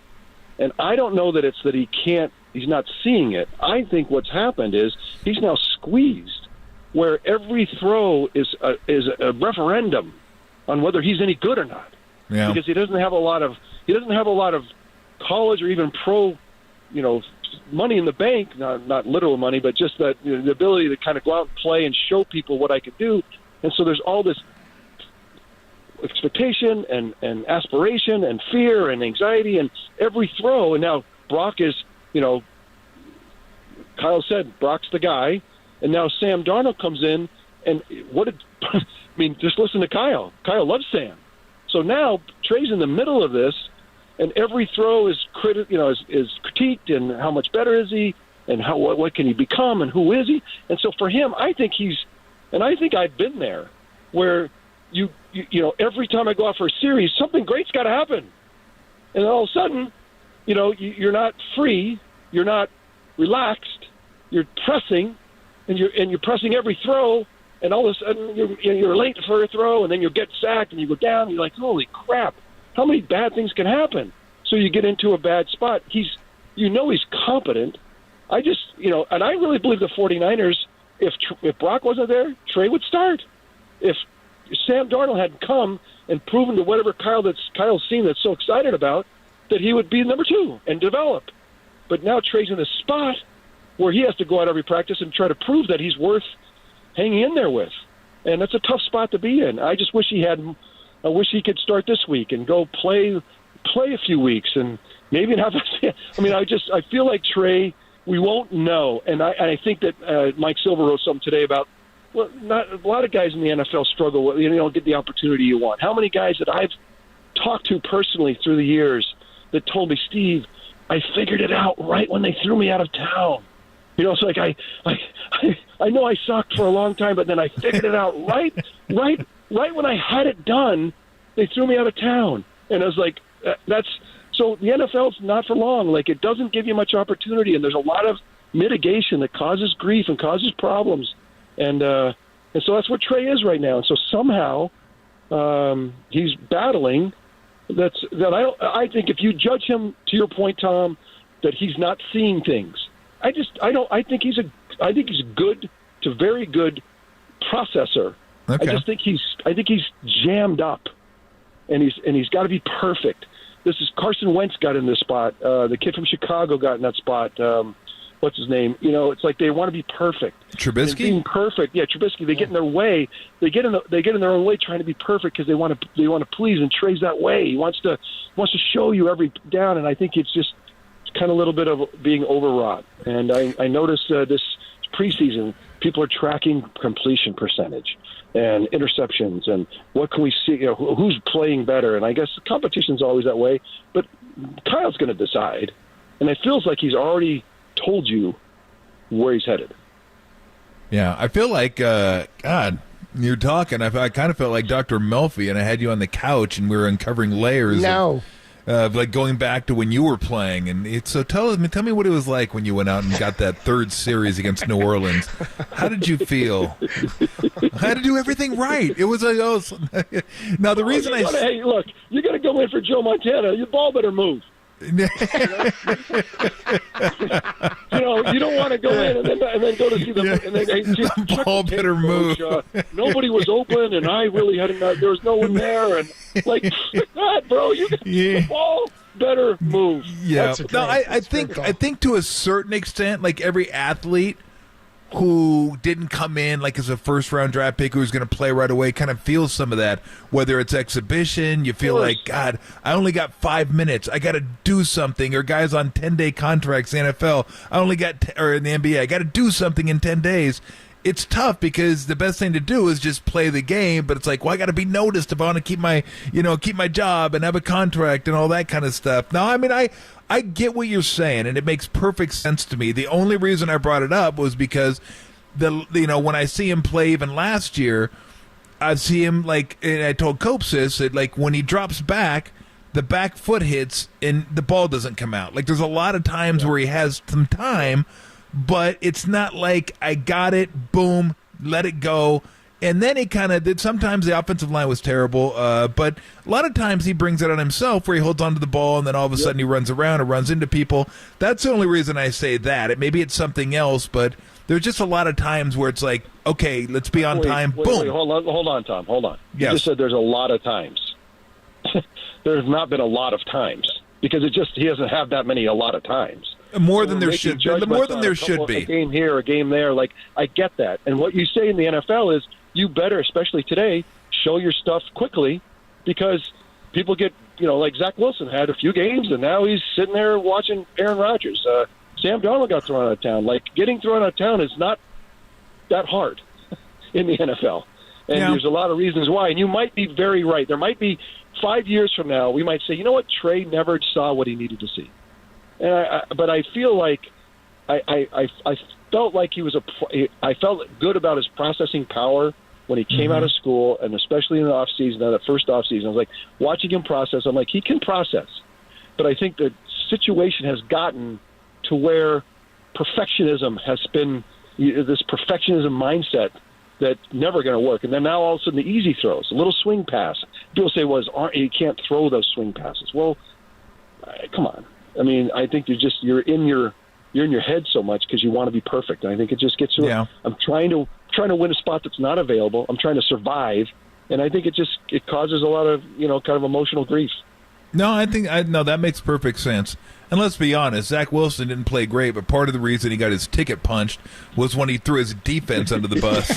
And I don't know that it's that he's not seeing it. I think what's happened is he's now squeezed, where every throw is a referendum on whether he's any good or not. Yeah. Because he doesn't have a lot of college or even pro, money in the bank, not literal money, but just that the ability to kind of go out and play and show people what I could do. And so there's all this expectation and aspiration and fear and anxiety and every throw. And now Brock is, Kyle said, Brock's the guy. And now Sam Darnold comes in, and just listen to Kyle. Kyle loves Sam. So now Trey's in the middle of this, and every throw is critiqued, and how much better is he, and what can he become, and who is he? And so for him, I think I've been there, where you every time I go out for a series, something great's got to happen, and all of a sudden, you're not free, you're not relaxed, you're pressing, and you're pressing every throw. And all of a sudden, you're late for a throw, and then you get sacked, and you go down. And you're like, holy crap, how many bad things can happen? So you get into a bad spot. He's competent. I just, and I really believe the 49ers, if Brock wasn't there, Trey would start. If Sam Darnold hadn't come and proven to whatever Kyle's seen that's so excited about, that he would be number 2 and develop. But now Trey's in a spot where he has to go out every practice and try to prove that he's worth hanging in there with, and that's a tough spot to be in. I just wish I wish he could start this week and go play a few weeks, and maybe not. I feel like Trey we won't know. And I think that Mike Silver wrote something today about, well, not a lot of guys in the NFL struggle with, you don't get the opportunity you want. How many guys that I've talked to personally through the years that told me, Steve, I figured it out right when they threw me out of town. It's like I know I sucked for a long time, but then I figured it out right when I had it done. They threw me out of town, and I was like, that's so. The NFL's not for long. Like, it doesn't give you much opportunity, and there's a lot of mitigation that causes grief and causes problems, and so that's what Trey is right now. And so somehow he's battling. I think if you judge him, to your point, Tom, that he's not seeing things. I think he's a good to very good processor. Okay. I think he's jammed up, and he's got to be perfect. This is Carson Wentz got in this spot. The kid from Chicago got in that spot. What's his name? It's like they want to be perfect. Trubisky? And being perfect, yeah, Trubisky. They get in their way. They get in their own way, trying to be perfect because they want to please. And Trey's that way. He wants to show you every down, and I think it's just kind of a little bit of being overwrought. And I noticed this preseason, people are tracking completion percentage and interceptions and what can we see, who's playing better. And I guess the competition's always that way, but Kyle's going to decide. And it feels like he's already told you where he's headed. Yeah, I feel like, God, you're talking, I kind of felt like Dr. Melfi, and I had you on the couch and we were uncovering layers of like going back to when you were playing. And so tell me what it was like when you went out and got that third series against New Orleans. How did you feel? I had to do everything right. It was now the reason hey, look, you got to go in for Joe Montana. Your ball better move. You don't want to go in and then go to see them. And then the ball better move. Nobody was open, and I really hadn't. There was no one there, and like that, bro. The ball better move. Yeah. No, I think to a certain extent, like every athlete who didn't come in like as a first-round draft pick who was going to play right away kind of feels some of that. Whether it's exhibition, you feel like, God, I only got 5 minutes. I got to do something. Or guys on 10-day contracts in the NFL, or in the NBA, I got to do something in 10 days. It's tough because the best thing to do is just play the game, but it's like, well, I got to be noticed if I want to keep my job and have a contract and all that kind of stuff. Now, I mean, I get what you're saying, and it makes perfect sense to me. The only reason I brought it up was because when I see him play even last year, I see him like, and I told Copes this, that like when he drops back, the back foot hits and the ball doesn't come out. Like there's a lot of times where he has some time, but it's not like I got it, boom, let it go. And then he kind of did. Sometimes the offensive line was terrible, but a lot of times he brings it on himself where he holds onto the ball and then all of a sudden he runs around or runs into people. That's the only reason I say that. Maybe it's something else, but there's just a lot of times where it's like, okay, let's be on time. Boom. Wait, hold on, Tom. Hold on. Yes. You just said there's a lot of times. There's not been a lot of times because he doesn't have that many a lot of times. More than there should be. More than there should be. A game here, a game there. Like, I get that. And what you say in the NFL is you better, especially today, show your stuff quickly because people get, like Zach Wilson had a few games and now he's sitting there watching Aaron Rodgers. Sam Darnold got thrown out of town. Like, getting thrown out of town is not that hard in the NFL. And there's a lot of reasons why. And you might be very right. There might be 5 years from now, we might say, you know what, Trey never saw what he needed to see. But I feel like I felt like I felt good about his processing power when he came out of school, and especially in the offseason, that first offseason. I was like, watching him process, I'm like, he can process. But I think the situation has gotten to where perfectionism has been, this perfectionism mindset that's never going to work. And then now all of a sudden the easy throws, a little swing pass. People say, you can't throw those swing passes. Well, come on. I mean, I think you're in your head so much because you want to be perfect. And I think it just gets to it. I'm trying to win a spot that's not available. I'm trying to survive, and I think it causes a lot of kind of emotional grief. No, I think that makes perfect sense. And let's be honest, Zach Wilson didn't play great, but part of the reason he got his ticket punched was when he threw his defense under the bus.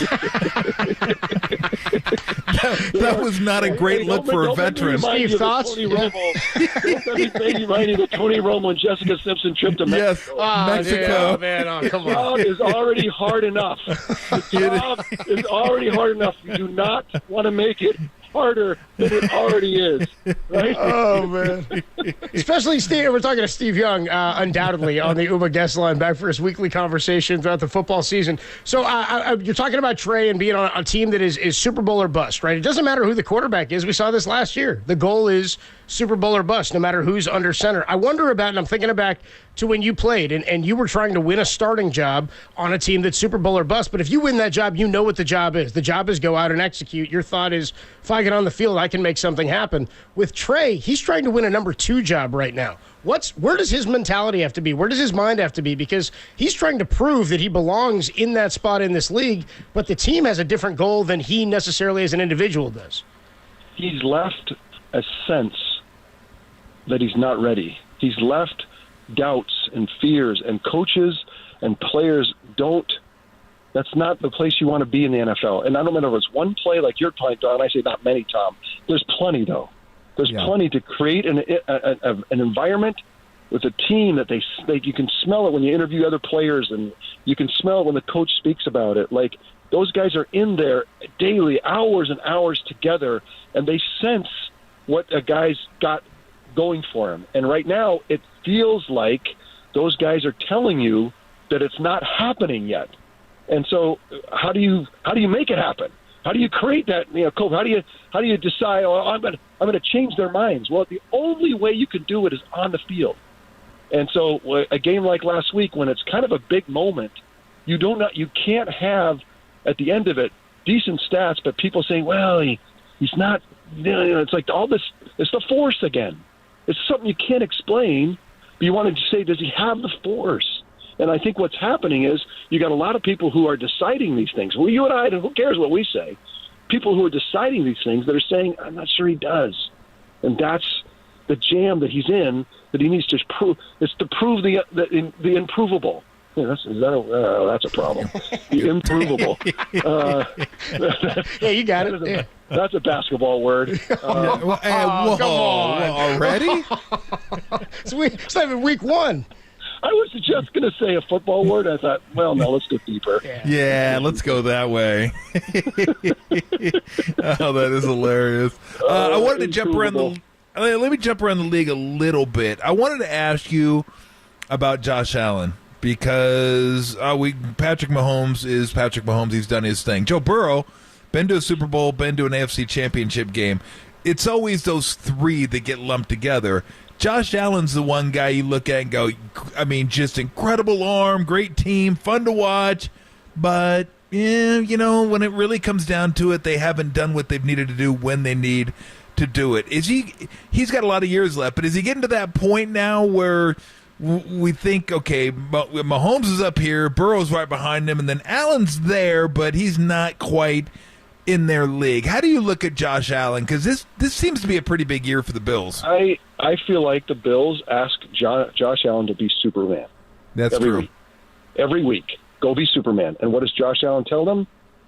that was not a great look for a veteran. Steve, thoughts? Don't remind you of Tony Romo and Jessica Simpson trip to Mexico. Yes, Mexico. Yeah, man, come The job is already hard enough. The job is already hard enough. You do not want to make it harder than it already is, right? Oh, man. Especially Steve. We're talking to Steve Young, undoubtedly, on the Uber guest line, back for his weekly conversation throughout the football season. So you're talking about Trey and being on a team that is Super Bowl or bust, right? It doesn't matter who the quarterback is. We saw this last year. The goal is Super Bowl or bust, no matter who's under center. I wonder about, and I'm thinking back to when you played, and you were trying to win a starting job on a team that's Super Bowl or bust. But if you win that job, you know what the job is. The job is go out and execute. Your thought is, if I get on the field, I can make something happen. With Trey, he's trying to win a number 2 job right now. Where does his mentality have to be? Where does his mind have to be? Because he's trying to prove that he belongs in that spot in this league, but the team has a different goal than he necessarily as an individual does. He's left a sense that he's not ready. He's left doubts and fears, and coaches and players that's not the place you want to be in the NFL. And I don't know if it's one play like you're talking, Don. I say not many, Tom. There's plenty, though. There's plenty to create an environment with a team that you can smell it when you interview other players, and you can smell it when the coach speaks about it. Like, those guys are in there daily, hours and hours together, and they sense what a guy's got going for him. And right now, it feels like those guys are telling you that it's not happening yet. And so, how do you make it happen? How do you create that? Coach, how do you decide? Oh, I'm going to change their minds. Well, the only way you can do it is on the field. And so, a game like last week, when it's kind of a big moment, you can't have at the end of it decent stats, but people saying, well, he's not. It's like all this. It's the force again. It's something you can't explain, but you want to say, does he have the force? And I think what's happening is you got a lot of people who are deciding these things. Well, you and I, who cares what we say? People who are deciding these things that are saying, I'm not sure he does. And that's the jam that he's in, that he needs to prove. It's to prove the improvable. Yeah, that's a problem. The improvable. Yeah, you got it. That's a basketball word. Come on. Already? It's not even week 1. I was just going to say a football word. I thought, well, no, let's go deeper. Yeah, let's go that way. Oh, that is hilarious. I wanted to jump around let me jump around the league a little bit. I wanted to ask you about Josh Allen, because Patrick Mahomes is Patrick Mahomes. He's done his thing. Joe Burrow, been to a Super Bowl, been to an AFC Championship game. It's always those 3 that get lumped together. Josh Allen's the one guy you look at and go, I mean, just incredible arm, great team, fun to watch, but, when it really comes down to it, they haven't done what they've needed to do when they need to do it. He's got a lot of years left, but is he getting to that point now where we think, okay, Mahomes is up here, Burrow's right behind him, and then Allen's there, but he's not quite in their league? How do you look at Josh Allen? Because this seems to be a pretty big year for the Bills. I feel like the Bills ask Josh Allen to be Superman. That's true. Week. Every week, go be Superman. And what does Josh Allen tell them?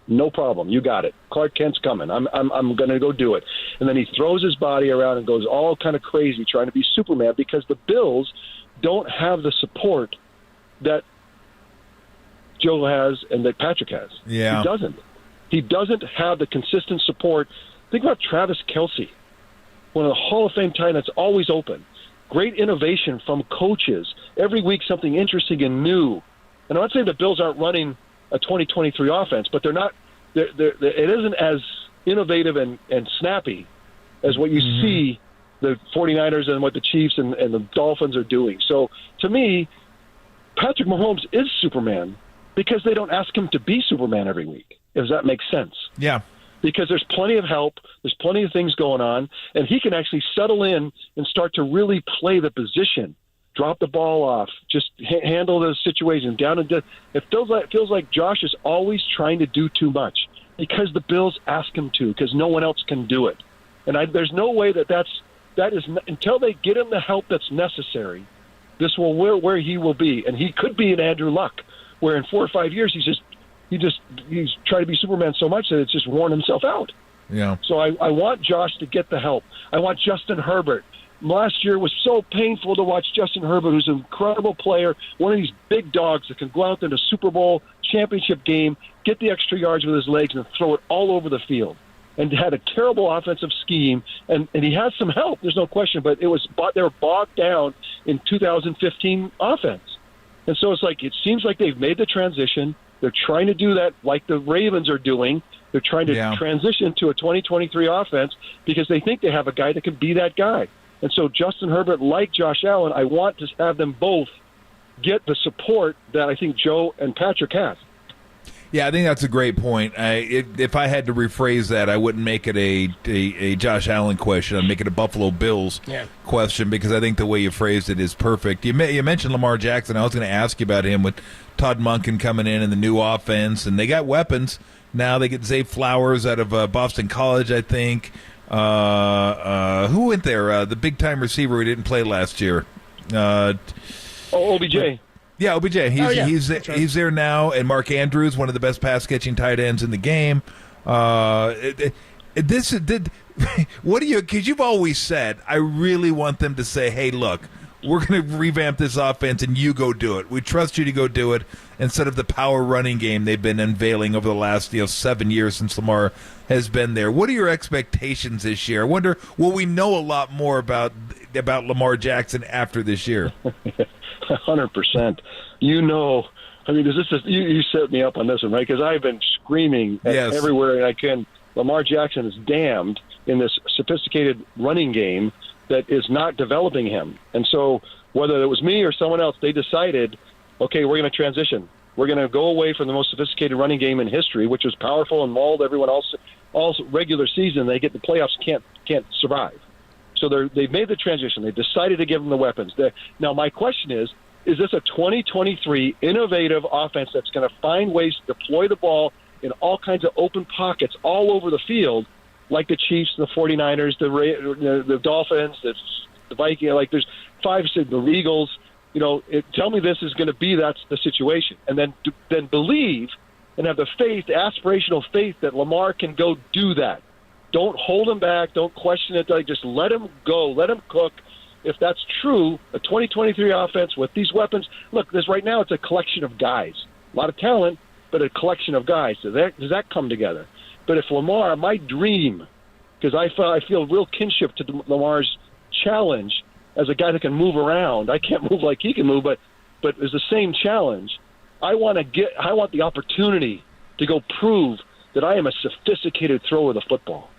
No problem. You got it. Clark Kent's coming. I'm going to go do it. And then he throws his body around and goes all kind of crazy trying to be Superman, because the Bills don't have the support that Joe has and that Patrick has. Yeah. He doesn't have the consistent support. Think about Travis Kelce, one of the Hall of Fame tight ends, always open. Great innovation from coaches. Every week something interesting and new. And I'm not saying the Bills aren't running a 2023 offense, but they're not. It isn't as innovative and snappy as what you see the 49ers and what the Chiefs and the Dolphins are doing. So to me, Patrick Mahomes is Superman because they don't ask him to be Superman every week, if that makes sense. Yeah. Because there's plenty of help, there's plenty of things going on, and he can actually settle in and start to really play the position, drop the ball off, just handle the situation down and down. It feels like Josh is always trying to do too much because the Bills ask him to, because no one else can do it. And there's no way that's that is until they get him the help that's necessary. This will where he will be, and he could be an Andrew Luck, where in 4 or 5 years he's trying to be Superman so much that it's just worn himself out. Yeah. So I want Josh to get the help. I want Justin Herbert. Last year was so painful to watch Justin Herbert, who's an incredible player, one of these big dogs that can go out there in a Super Bowl championship game, get the extra yards with his legs, and throw it all over the field. And had a terrible offensive scheme, and he has some help, there's no question, but they were bogged down in 2015 offense. And so it's like, it seems like they've made the transition. They're trying to do that like the Ravens are doing. They're trying to transition to a 2023 offense because they think they have a guy that can be that guy. And so Justin Herbert, like Josh Allen, I want to have them both get the support that I think Joe and Patrick have. Yeah, I think that's a great point. If I had to rephrase that, I wouldn't make it a Josh Allen question. I'd make it a Buffalo Bills question because I think the way you phrased it is perfect. You mentioned Lamar Jackson. I was going to ask you about him with Todd Monken coming in and the new offense, and they got weapons. Now they get Zay Flowers out of Boston College, I think. Who went there? The big-time receiver who didn't play last year. OBJ. Yeah, OBJ. He's there now, and Mark Andrews, one of the best pass-catching tight ends in the game. What do you? Because you've always said, I really want them to say, "Hey, look, we're going to revamp this offense, and you go do it. We trust you to go do it." Instead of the power running game they've been unveiling over the last 7 years since Lamar has been there. What are your expectations this year? I wonder, will we know a lot more about Lamar Jackson after this year? 100%. You set me up on this one, right? Because I've been screaming everywhere I can. Lamar Jackson is damned in this sophisticated running game that is not developing him. And so whether it was me or someone else, they decided, okay, we're going to transition. We're going to go away from the most sophisticated running game in history, which was powerful and mauled everyone else all regular season. They get the playoffs, can't survive. So they've made the transition. They decided to give them the weapons. Now, my question is this a 2023 innovative offense that's going to find ways to deploy the ball in all kinds of open pockets all over the field, like the Chiefs, the 49ers, the Dolphins, the Vikings, like there's the Eagles. Tell me this is going to be that's the situation. And then believe and have the faith, the aspirational faith that Lamar can go do that. Don't hold him back. Don't question it. Just let him go. Let him cook. If that's true, a 2023 offense with these weapons, look, right now it's a collection of guys. A lot of talent, but a collection of guys. Does that come together? But if Lamar, my dream, because I feel real kinship to Lamar's challenge as a guy that can move around. I can't move like he can move, but it's the same challenge. I want the opportunity to go prove that I am a sophisticated thrower of the football.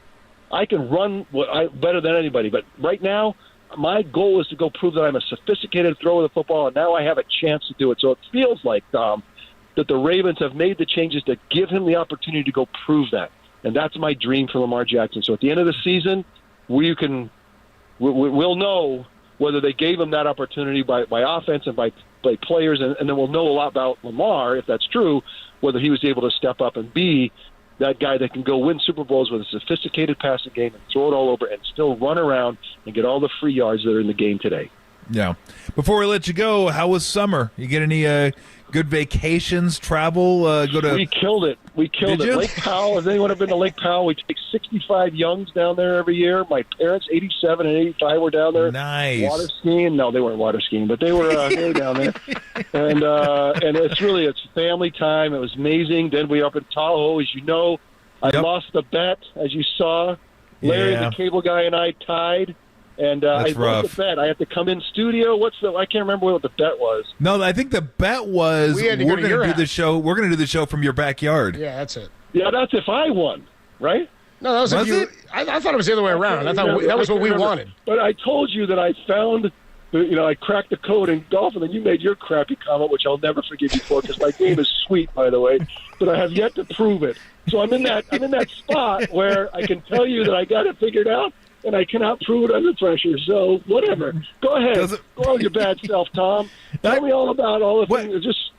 I can run better than anybody, but right now my goal is to go prove that I'm a sophisticated thrower of the football, and now I have a chance to do it. So it feels like, Dom, that the Ravens have made the changes to give him the opportunity to go prove that. And that's my dream for Lamar Jackson. So at the end of the season, we'll know whether they gave him that opportunity by offense and by players, and then we'll know a lot about Lamar, if that's true, whether he was able to step up and be that guy that can go win Super Bowls with a sophisticated passing game and throw it all over and still run around and get all the free yards that are in the game today. Yeah. Before we let you go, how was summer? You get any good vacations, travel? We killed it. Lake Powell. Has anyone ever been to Lake Powell? We take 65 youngs down there every year. My parents, 87 and 85, were down there. Nice. Water skiing? No, they weren't water skiing, but they were down there. And it's family time. It was amazing. Then we were up in Tahoe, as you know. I lost the bet, as you saw. Larry, the cable guy, and I tied. And I lost the bet. I have to come in studio. I can't remember what the bet was. No, I think the bet was we're going to do the show. We're going to do the show from your backyard. Yeah, that's it. Yeah, that's if I won, right? No, that was it. I thought it was the other way around. I thought that was what we wanted. But I told you that I found, I cracked the code in golf, and then you made your crappy comment, which I'll never forgive you for, because my game is sweet, by the way. But I have yet to prove it. So I'm in that spot where I can tell you that I got it figured out. And I cannot prove it under pressure, so whatever. Go ahead. Go on your bad self, Tom. Tell me all about all the things. Just,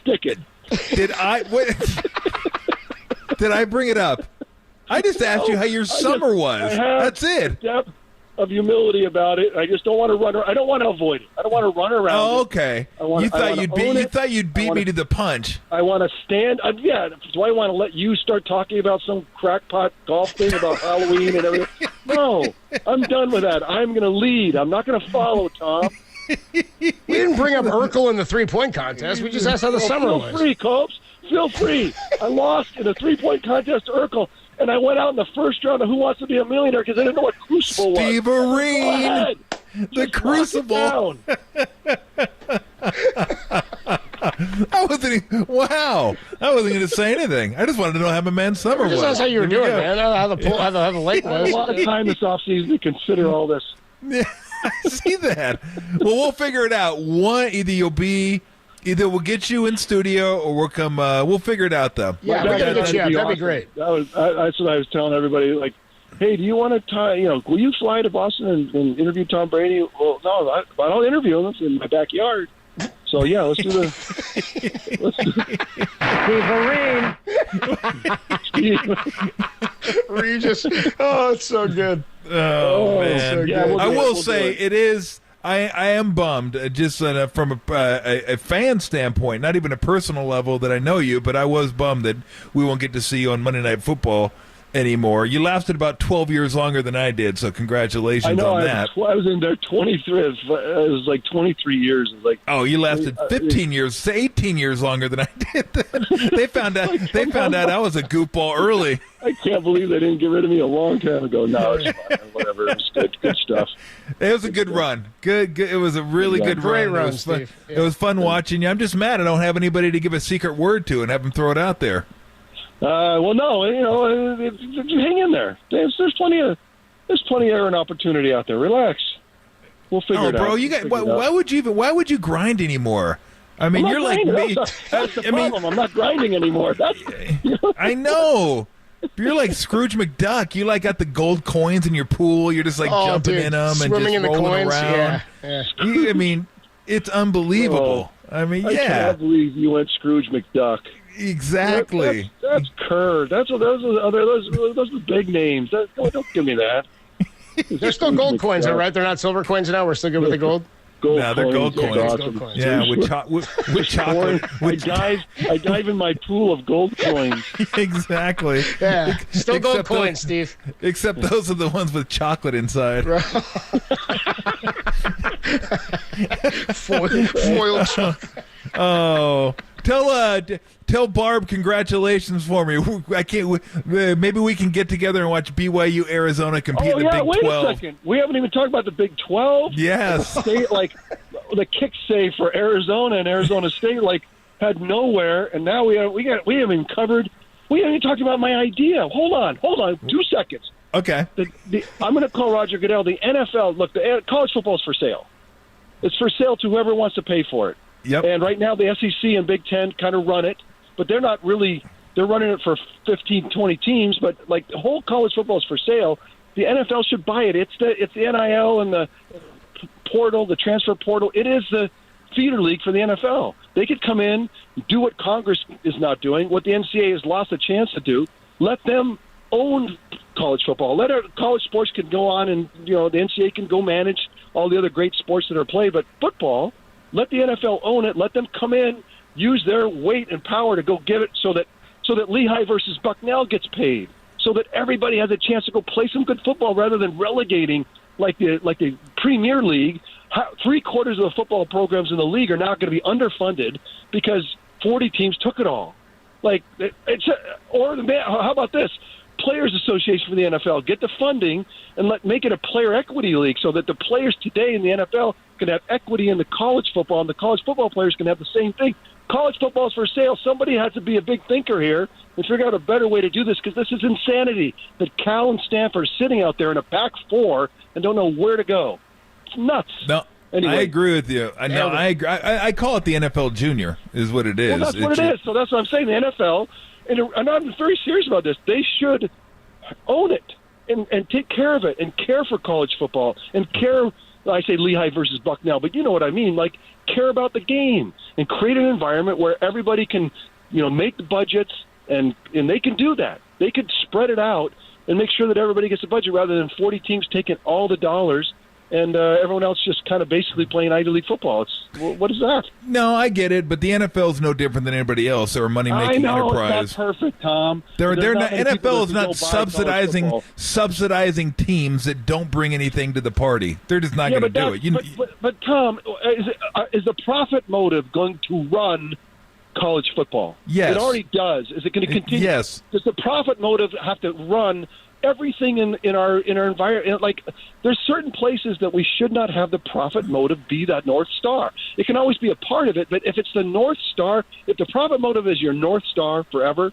stick it. Did I bring it up? I just asked you how your summer was. That's it. of humility about it. I just don't want to run. I don't want to avoid it. I don't want to run around. Oh, okay. You thought you'd beat me to the punch. I want to stand. Yeah. Do I want to let you start talking about some crackpot golf thing about Halloween and everything? No, I'm done with that. I'm going to lead. I'm not going to follow, Tom. We didn't bring up Urkel in the 3-point contest. We just asked how the summer was. Feel free, Copes. Feel free. I lost in a 3-point contest to Urkel. And I went out in the first round of Who Wants to Be a Millionaire because I didn't know what Crucible was. Steve Arene, the Crucible. Wow. I wasn't going to say anything. I just wanted to know how my man Summer was. That's how you were doing, man. How the lake was. I had a lot of time this offseason to consider all this. Yeah, I see that. Well, we'll figure it out. Either we'll get you in studio or we'll come. We'll figure it out, though. Yeah, we're gonna get you out. That'd be great. That's what I was telling everybody. Like, hey, do you want to will you fly to Boston and interview Tom Brady? Well, no, I'll interview him in my backyard. So yeah, let's do the. Steve Arene. Regis. Oh, it's so good. Oh man. So yeah, I will say it is. I am bummed, just from a fan standpoint, not even a personal level that I know you, but I was bummed that we won't get to see you on Monday Night Football anymore. You lasted about 12 years longer than I did, so congratulations on that. I was in there 23. It was like 23 years. It was like, oh, you lasted 15 years, 18 years longer than I did. They found out I was a goofball early. I can't believe they didn't get rid of me a long time ago. No, it's fine. Whatever. It was good stuff. It was a good run. Good. It was a really good Great run. run, It was fun. Steve. Yeah. It was fun watching you. I'm just mad I don't have anybody to give a secret word to and have them throw it out there. Well, no, hang in there. There's plenty of error and opportunity out there. Relax. We'll figure it out. Oh, bro, why would you grind anymore? I mean, you're like me. That's the problem. I'm not grinding anymore. I know. You're like Scrooge McDuck. You got the gold coins in your pool. You're just jumping in them and just in the rolling coins. around. Yeah. It's unbelievable. I can't believe you went Scrooge McDuck. Exactly. That's Kerr. Those are the big names. Don't give me that. They're still gold coins, though, right? They're not silver coins now. We're still good with the gold. No, they're gold coins. Yeah, with chocolate. I dive in my pool of gold coins. Exactly. Yeah, still gold coins, Steve. Except those are the ones with chocolate inside. Foil chocolate. Oh. Tell Barb congratulations for me. I can't. Maybe we can get together and watch BYU Arizona compete in the Big 12. Wait a second. We haven't even talked about the Big 12. Yes. The kick save for Arizona and Arizona State had nowhere, and now we haven't even covered. We haven't even talked about my idea. Hold on. 2 seconds. Okay. I'm going to call Roger Goodell. The NFL. Look, the college football is for sale. It's for sale to whoever wants to pay for it. Yep. And right now the SEC and Big Ten kind of run it, but they're not really. They're running it for 15, 20 teams, but the whole college football is for sale. The NFL should buy it. It's the NIL and the portal, the transfer portal. It is the feeder league for the NFL. They could come in, do what Congress is not doing, what the NCAA has lost a chance to do. Let them own college football. College sports can go on, and the NCAA can go manage all the other great sports that are played, but football. Let the NFL own it. Let them come in, use their weight and power to go give it so that Lehigh versus Bucknell gets paid, so that everybody has a chance to go play some good football rather than relegating like the Premier League. 3/4 of the football programs in the league are now going to be underfunded because 40 teams took it all. How about this? Players Association for the NFL, get the funding and make it a player equity league so that the players today in the NFL can have equity in the college football, and the college football players can have the same thing. College football is for sale. Somebody has to be a big thinker here and figure out a better way to do this, because this is insanity that Cal and Stanford are sitting out there in a back four and don't know where to go. It's nuts. No. Anyway, I agree with you. I agree. I call it the NFL Junior is what it is. Well, that's what it is. So that's what I'm saying. The NFL, and I'm very serious about this, they should own it and take care of it and care for college football and care. I say Lehigh versus Bucknell, but you know what I mean. Care about the game and create an environment where everybody can, make the budgets and they can do that. They could spread it out and make sure that everybody gets a budget rather than 40 teams taking all the dollars and everyone else just kind of basically playing Ivy League football. What is that? No, I get it, but the NFL is no different than anybody else. They're a money-making enterprise. It's not perfect, Tom. They're not, many people NFL is that not can go buy subsidizing teams that don't bring anything to the party. They're just not going to do it. But Tom, is the profit motive going to run college football? Yes. It already does. Is it going to continue? Yes. Does the profit motive have to run everything in our environment? Like, there's certain places that we should not have the profit motive be that North Star. It can always be a part of it, but if it's the North Star, if the profit motive is your North Star forever,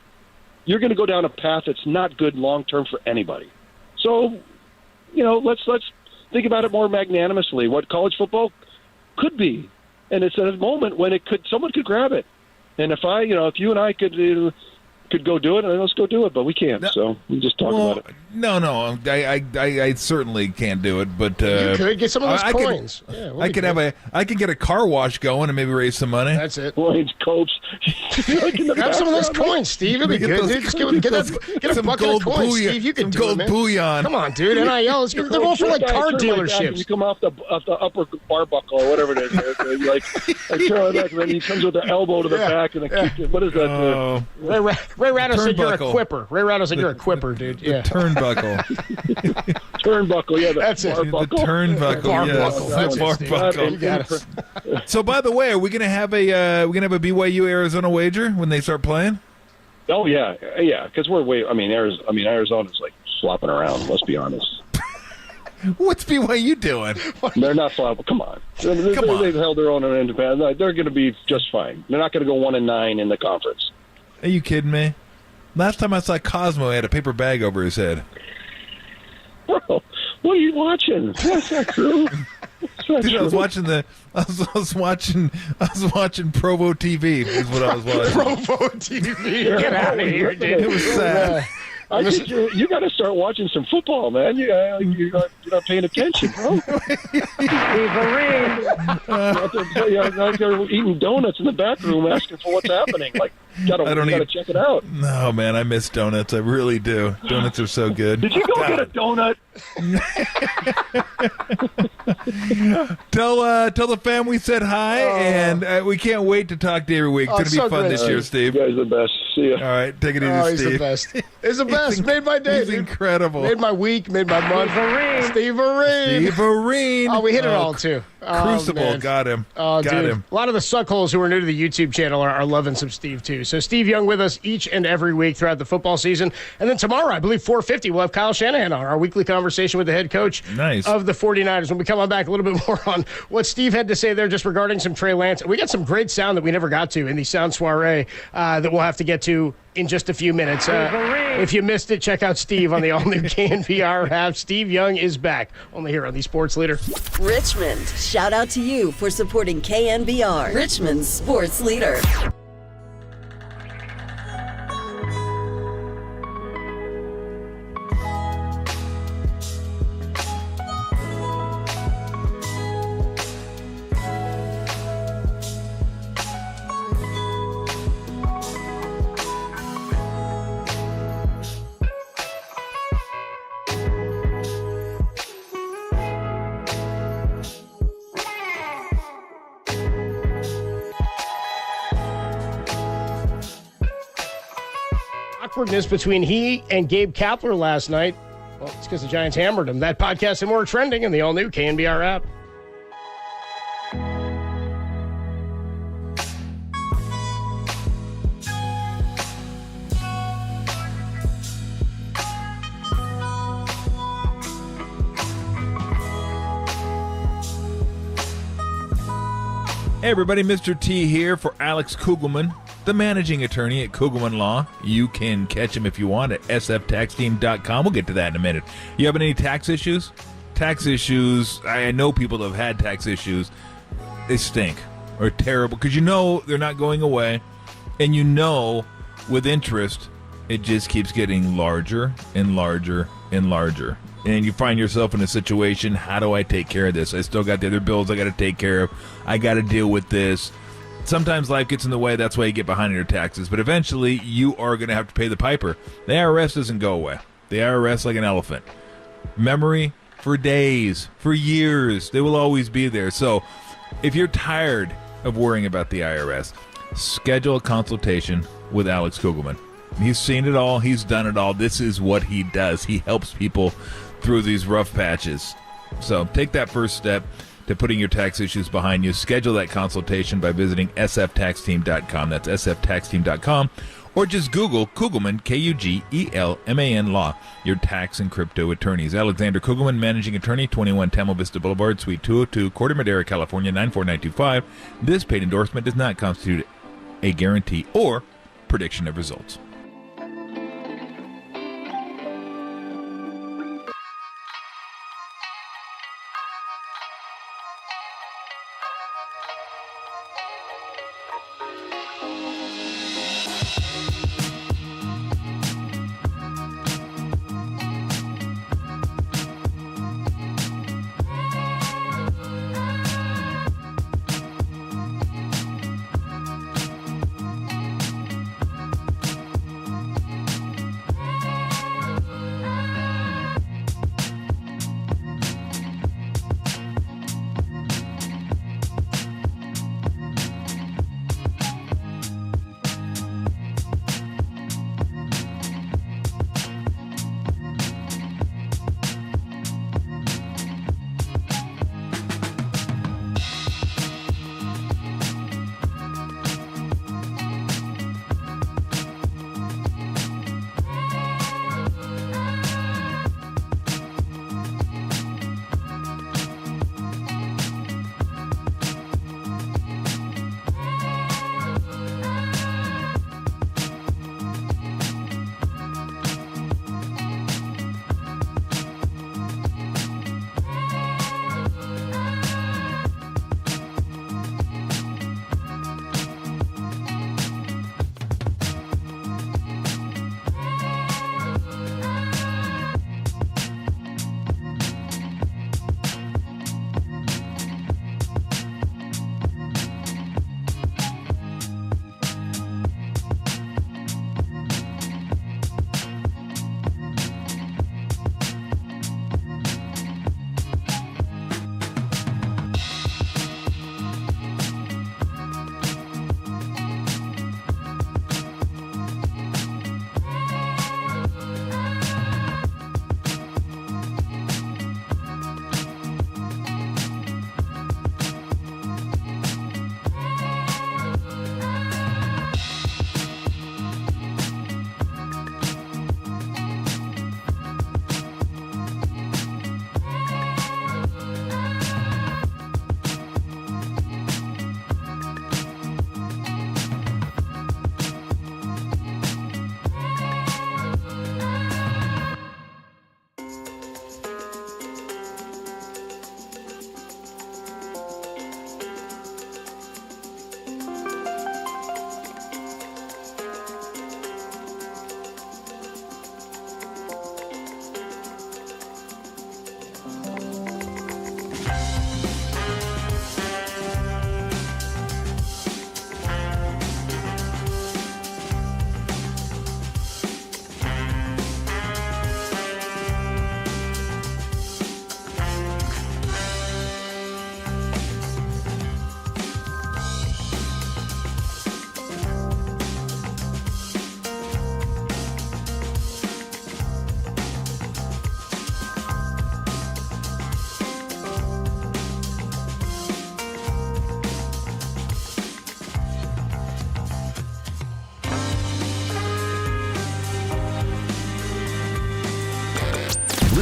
you're going to go down a path that's not good long term for anybody. So, let's think about it more magnanimously. What college football could be, and it's at a moment when someone could grab it. And if you and I could go do it, and let's go do it, but we can't. So we just talk about it. No, I certainly can't do it. But you could get some of those coins. I could get a car wash going and maybe raise some money. That's it. Coins, copes. Grab some of those coins, Steve. It'd be good, dude. Just get a bucket of coins, Steve. You can do it, man. Bullion. Come on, dude. NIL. They're all for like car dealerships. You come off the upper bar buckle or whatever it is. I turn back, and then he comes with the elbow to the back and what is that? Ray Ratto said you're a quipper. Ray Ratto said you're a quipper, dude. Yeah. Turnbuckle. Turnbuckle, yeah. That's it. The turnbuckle, yes. Barbbuckle. You got it. So, by the way, are we going to have a BYU Arizona wager when they start playing? Oh yeah, because Arizona's like flopping around. Let's be honest. What's BYU doing? They're not flopping. Come on. They've held their own on independent. They're going to be just fine. They're not going to go 1-9 in the conference. Are you kidding me? Last time I saw Cosmo, he had a paper bag over his head. Bro, what are you watching? That's not true. Dude, I was watching Provo TV. Is what I was watching. Provo TV. Get out of here, dude. It was sad. I think you got to start watching some football, man. You're not paying attention, bro. They're eating donuts in the back room, asking for what's happening. Like, you got to check it out. No, man, I miss donuts. I really do. Donuts are so good. Did you go get a donut? Tell the fam we said hi, and we can't wait to talk to you every week. It's going to be fun this year, Steve. You guys are the best. See ya. All right, take it easy, Steve. He's the best. He's the best. Made my day. He's incredible. Made my week. Made my month. Steve Areen. Oh, we hit it all too. Crucible got him. Oh, got him. A lot of the suckholes who are new to the YouTube channel are loving some Steve too. So Steve Young with us each and every week throughout the football season, and then tomorrow, I believe 4:50, we'll have Kyle Shanahan on our weekly conversation with the head coach of the 49ers. When we come on back a little bit more on what Steve had to say there, just regarding some Trey Lance. We got some great sound that we never got to in the sound soiree that we'll have to get to in just a few minutes. If you missed it, check out Steve on the all-new KNBR app. Steve Young is back, only here on the Sports Leader. Richmond, shout out to you for supporting KNBR, Richmond's sports leader. Awkwardness between he and Gabe Kapler last night. Well, it's because the Giants hammered him. That podcast and more trending in the all-new KNBR app. Hey everybody, Mr. T here for Alex Kugelman, the managing attorney at Kugelman Law. You can catch him if you want at sftaxteam.com. We'll get to that in a minute. You have any tax issues? Tax issues, I know people that have had tax issues. They stink or terrible because you know they're not going away, and you know with interest it just keeps getting larger and larger and larger. And you find yourself in a situation, how do I take care of this? I still got the other bills I got to take care of. I got to deal with this. Sometimes life gets in the way. That's why you get behind on your taxes. But eventually, you are going to have to pay the piper. The IRS doesn't go away. The IRS like an elephant. Memory for days, for years. They will always be there. So if you're tired of worrying about the IRS, schedule a consultation with Alex Kugelman. He's seen it all. He's done it all. This is what he does. He helps people through these rough patches. So take that first step to putting your tax issues behind you. Schedule that consultation by visiting sftaxteam.com. That's sftaxteam.com. Or just Google Kugelman, Kugelman Law, your tax and crypto attorneys. Alexander Kugelman, Managing Attorney, 21 Tamil Vista Boulevard, Suite 202, Corte Madera, California, 94925. This paid endorsement does not constitute a guarantee or prediction of results.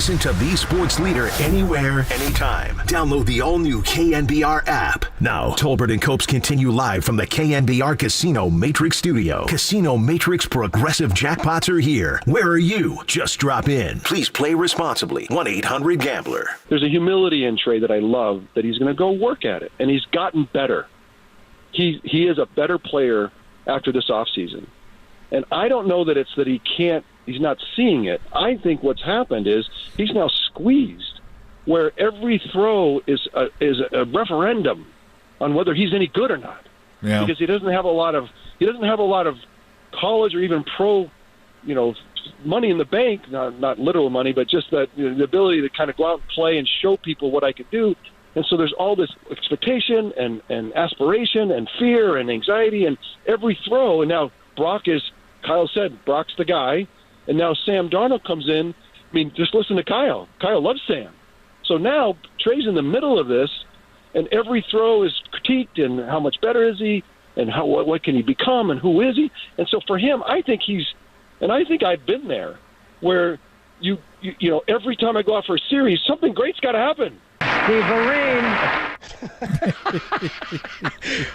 Listen to the sports leader anywhere, anytime. Download the all-new KNBR app. Now, Tolbert and Copes continue live from the KNBR Casino Matrix Studio. Casino Matrix Progressive Jackpots are here. Where are you? Just drop in. Please play responsibly. 1-800-GAMBLER. There's a humility in Trey that I love, that he's going to go work at it, and he's gotten better. He is a better player after this offseason. And I don't know that it's that he's not seeing it. I think what's happened is he's now squeezed, where every throw is a referendum on whether he's any good or not. Yeah. Because he doesn't have a lot of college or even pro money in the bank, not literal money, but just that the ability to kind of go out and play and show people what I could do. And so there's all this expectation and aspiration and fear and anxiety and every throw. And now Brock is, Kyle said, Brock's the guy. And now Sam Darnold comes in. I mean, just listen to Kyle. Kyle loves Sam. So now Trey's in the middle of this, and every throw is critiqued and how much better is he and what can he become and who is he. And so for him, I think I've been there where you every time I go out for a series, something great's got to happen.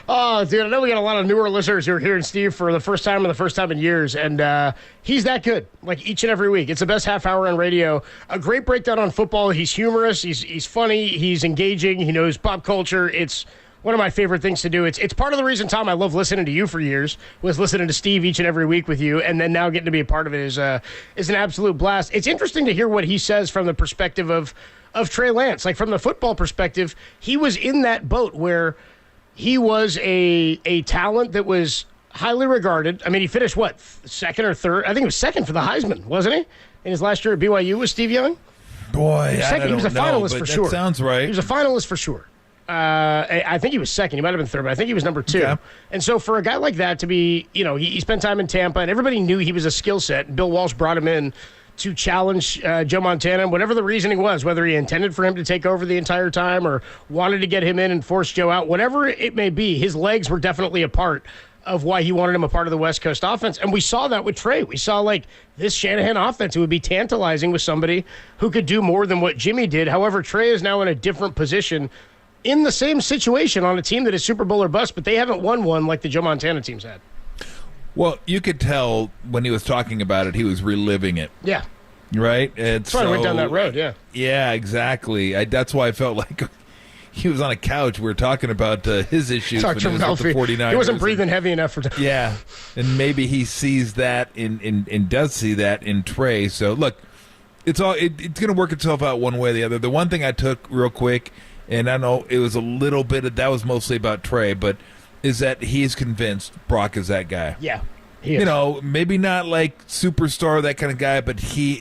Oh, dude, I know we got a lot of newer listeners who are hearing Steve for the first time in years, and he's that good, like each and every week. It's the best half hour on radio. A great breakdown on football. He's humorous. He's funny. He's engaging. He knows pop culture. It's one of my favorite things to do. It's part of the reason, Tom, I love listening to you for years, was listening to Steve each and every week with you, and then now getting to be a part of it is an absolute blast. It's interesting to hear what he says from the perspective of Trey Lance. Like, from the football perspective, he was in that boat where he was a talent that was highly regarded. I mean, he finished, second or third? I think he was second for the Heisman, wasn't he? In his last year at BYU with Steve Young? Boy, he was a finalist for sure. That sounds right. He was a finalist for sure. I think he was second. He might have been third, but I think he was number 2. Okay. And so for a guy like that to be, he spent time in Tampa, and everybody knew he was a skill set. And Bill Walsh brought him in to challenge Joe Montana, whatever the reasoning was, whether he intended for him to take over the entire time or wanted to get him in and force Joe out, whatever it may be, his legs were definitely a part of why he wanted him a part of the West Coast offense. And we saw that with Trey. We saw, this Shanahan offense, it would be tantalizing with somebody who could do more than what Jimmy did. However, Trey is now in a different position in the same situation on a team that is Super Bowl or bust, but they haven't won one like the Joe Montana teams had. Well, you could tell when he was talking about it, he was reliving it. Yeah. Right? That's why I went down that road, yeah. Yeah, exactly. That's why I felt like he was on a couch. We were talking about his issues when he was with the 49ers. He wasn't breathing heavy enough for Yeah, and maybe he sees that and does see that in Trey. So, look, it's going to work itself out one way or the other. The one thing I took real quick, and I know it was a little bit of that was mostly about Trey, but is that he's convinced Brock is that guy. Yeah, he is. Maybe not like superstar, that kind of guy, but he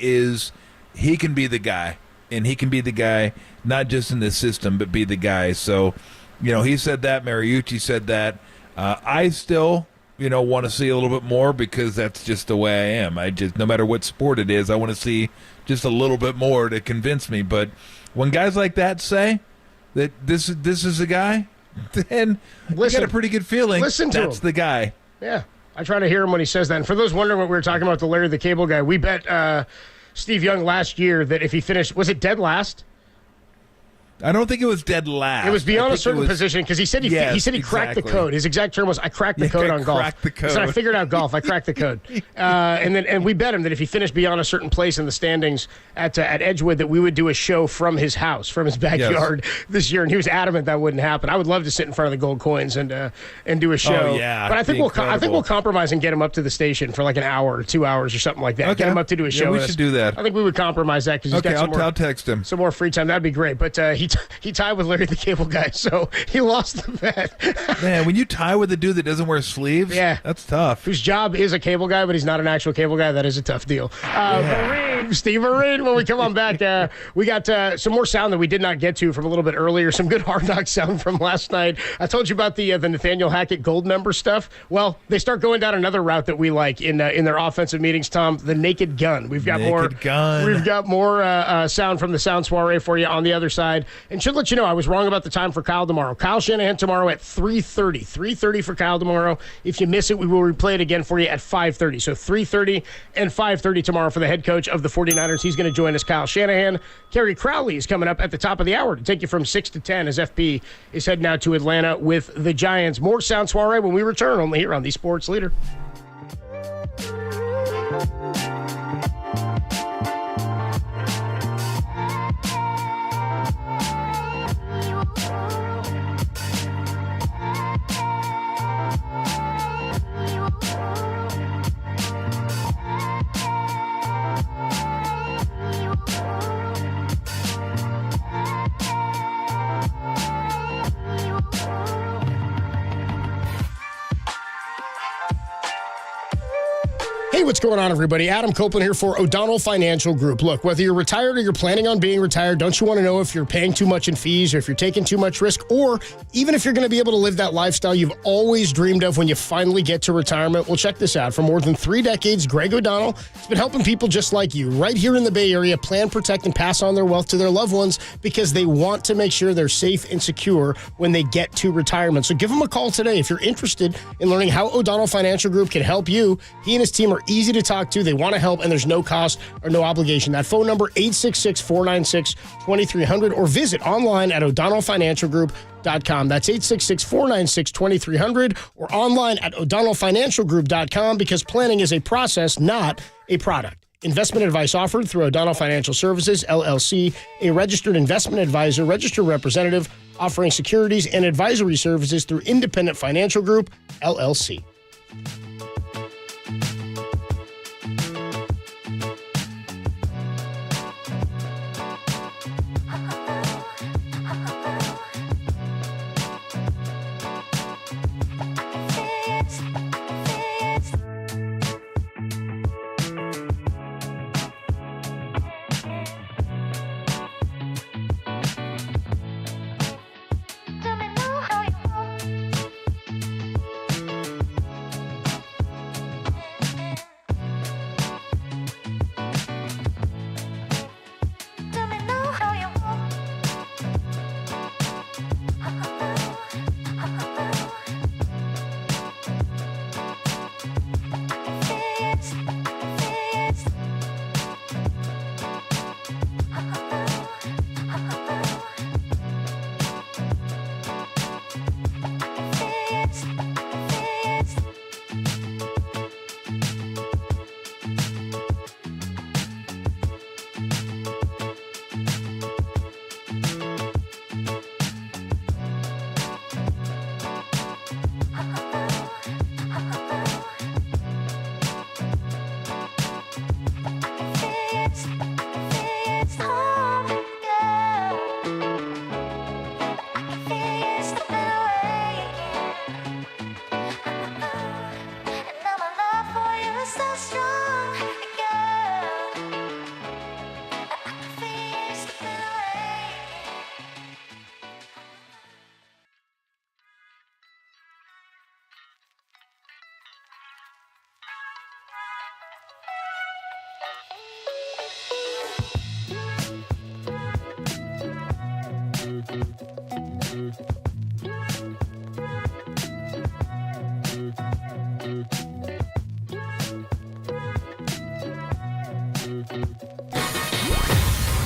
can be the guy, and he can be the guy not just in the system, but be the guy. So, he said that. Mariucci said that. I still, want to see a little bit more because that's just the way I am. No matter what sport it is, I want to see just a little bit more to convince me. But when guys like that say that this is the guy, then you got a pretty good feeling that's the guy. Yeah. I try to hear him when he says that. And for those wondering what we were talking about, the Larry the Cable Guy, we bet Steve Young last year that if he finished, was it dead last? I don't think it was dead last. It was beyond a certain position because he said he cracked the code. His exact term was, "I cracked the code on golf." Cracked the code. So I figured out golf. I cracked the code, and we bet him that if he finished beyond a certain place in the standings at Edgewood, that we would do a show from his house, from his backyard this year. And he was adamant that wouldn't happen. I would love to sit in front of the gold coins and do a show. Oh, yeah, but I think we'll compromise and get him up to the station for like an hour or 2 hours or something like that. Okay. Get him up to do a show. We should do that. I think we would compromise that because he's got I'll text him some more free time. That'd be great. But he tied with Larry the Cable Guy, so he lost the bet. Man, when you tie with a dude that doesn't wear sleeves, that's tough. Whose job is a cable guy, but he's not an actual cable guy, that is a tough deal. Steve Marine, when we come on back, we got some more sound that we did not get to from a little bit earlier, some good Hard Knock sound from last night. I told you about the Nathaniel Hackett Gold member stuff. Well, they start going down another route that we like in their offensive meetings, Tom, the Naked Gun. We've got more sound from the Sound Soiree for you on the other side. And should let you know, I was wrong about the time for Kyle tomorrow. Kyle Shanahan tomorrow at 3:30. 3:30 for Kyle tomorrow. If you miss it, we will replay it again for you at 5:30. So 3:30 and 5:30 tomorrow for the head coach of the 49ers. He's going to join us, Kyle Shanahan. Kerry Crowley is coming up at the top of the hour to take you from 6 to 10 as FP is heading out to Atlanta with the Giants. More Sound Soiree when we return, only here on the Sports Leader. Hey, what's going on, everybody? Adam Copeland here for O'Donnell Financial Group. Look, whether you're retired or you're planning on being retired, don't you want to know if you're paying too much in fees or if you're taking too much risk, or even if you're going to be able to live that lifestyle you've always dreamed of when you finally get to retirement? Well, check this out. For more than 3 decades, Greg O'Donnell has been helping people just like you right here in the Bay Area plan, protect, and pass on their wealth to their loved ones because they want to make sure they're safe and secure when they get to retirement. So give them a call today if you're interested in learning how O'Donnell Financial Group can help you. He and his team are easy to talk to. They want to help, and there's no cost or no obligation. That phone number, 866-496-2300, or visit online at o'donnellfinancialgroup.com. That's 866-496-2300, or online at o'donnellfinancialgroup.com, because planning is a process, not a product. Investment advice offered through O'Donnell Financial Services, LLC, a registered investment advisor, registered representative, offering securities and advisory services through Independent Financial Group, LLC.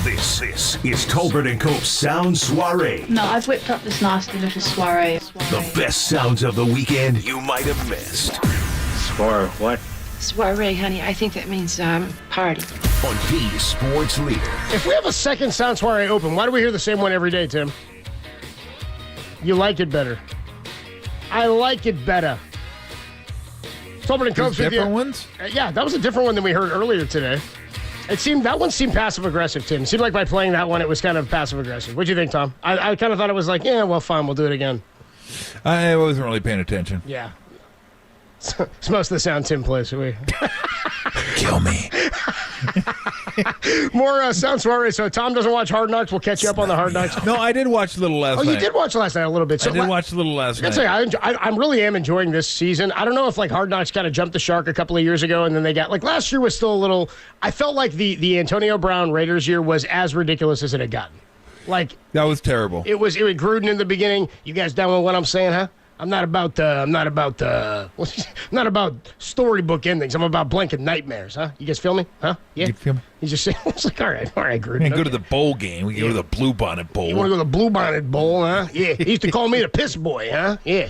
This is Tolbert and Cope's Sound Soiree. No, I've whipped up this nasty little soiree. The best sounds of the weekend you might have missed. Soiree, what? Soiree, honey. I think that means party. On the Sports Leader. If we have a second Sound Soiree open, why do we hear the same one every day, Tim? You like it better. I like it better. Tolbert and Cope's with you. Different ones? Yeah, that was a different one than we heard earlier today. That one seemed passive-aggressive, Tim. It seemed like by playing that one, it was kind of passive-aggressive. What'd you think, Tom? I kind of thought it was like, yeah, well, fine, we'll do it again. I wasn't really paying attention. Yeah. It's most of the sound Tim plays. Kill me. More Sound Soiree. So Tom doesn't watch Hard Knocks. We'll catch you up on the Hard Knocks. No, I did watch a little last night. Oh, you did watch last night a little bit. So I did watch a little last night. I really am enjoying this season. I don't know if Hard Knocks kind of jumped the shark a couple of years ago, and then they got last year was still a little. I felt like the Antonio Brown Raiders year was as ridiculous as it had gotten. That was terrible. It was Gruden in the beginning. You guys down with what I'm saying, huh? I'm not about storybook endings. I'm about blanket nightmares, huh? You guys feel me? Huh? Yeah. You feel me? He's just saying, it's like, all right, Gruden. We can go to the bowl game. We can go to the Bluebonnet Bowl. You want to go to the Bluebonnet Bowl, huh? Yeah. He used to call me the piss boy, huh? Yeah.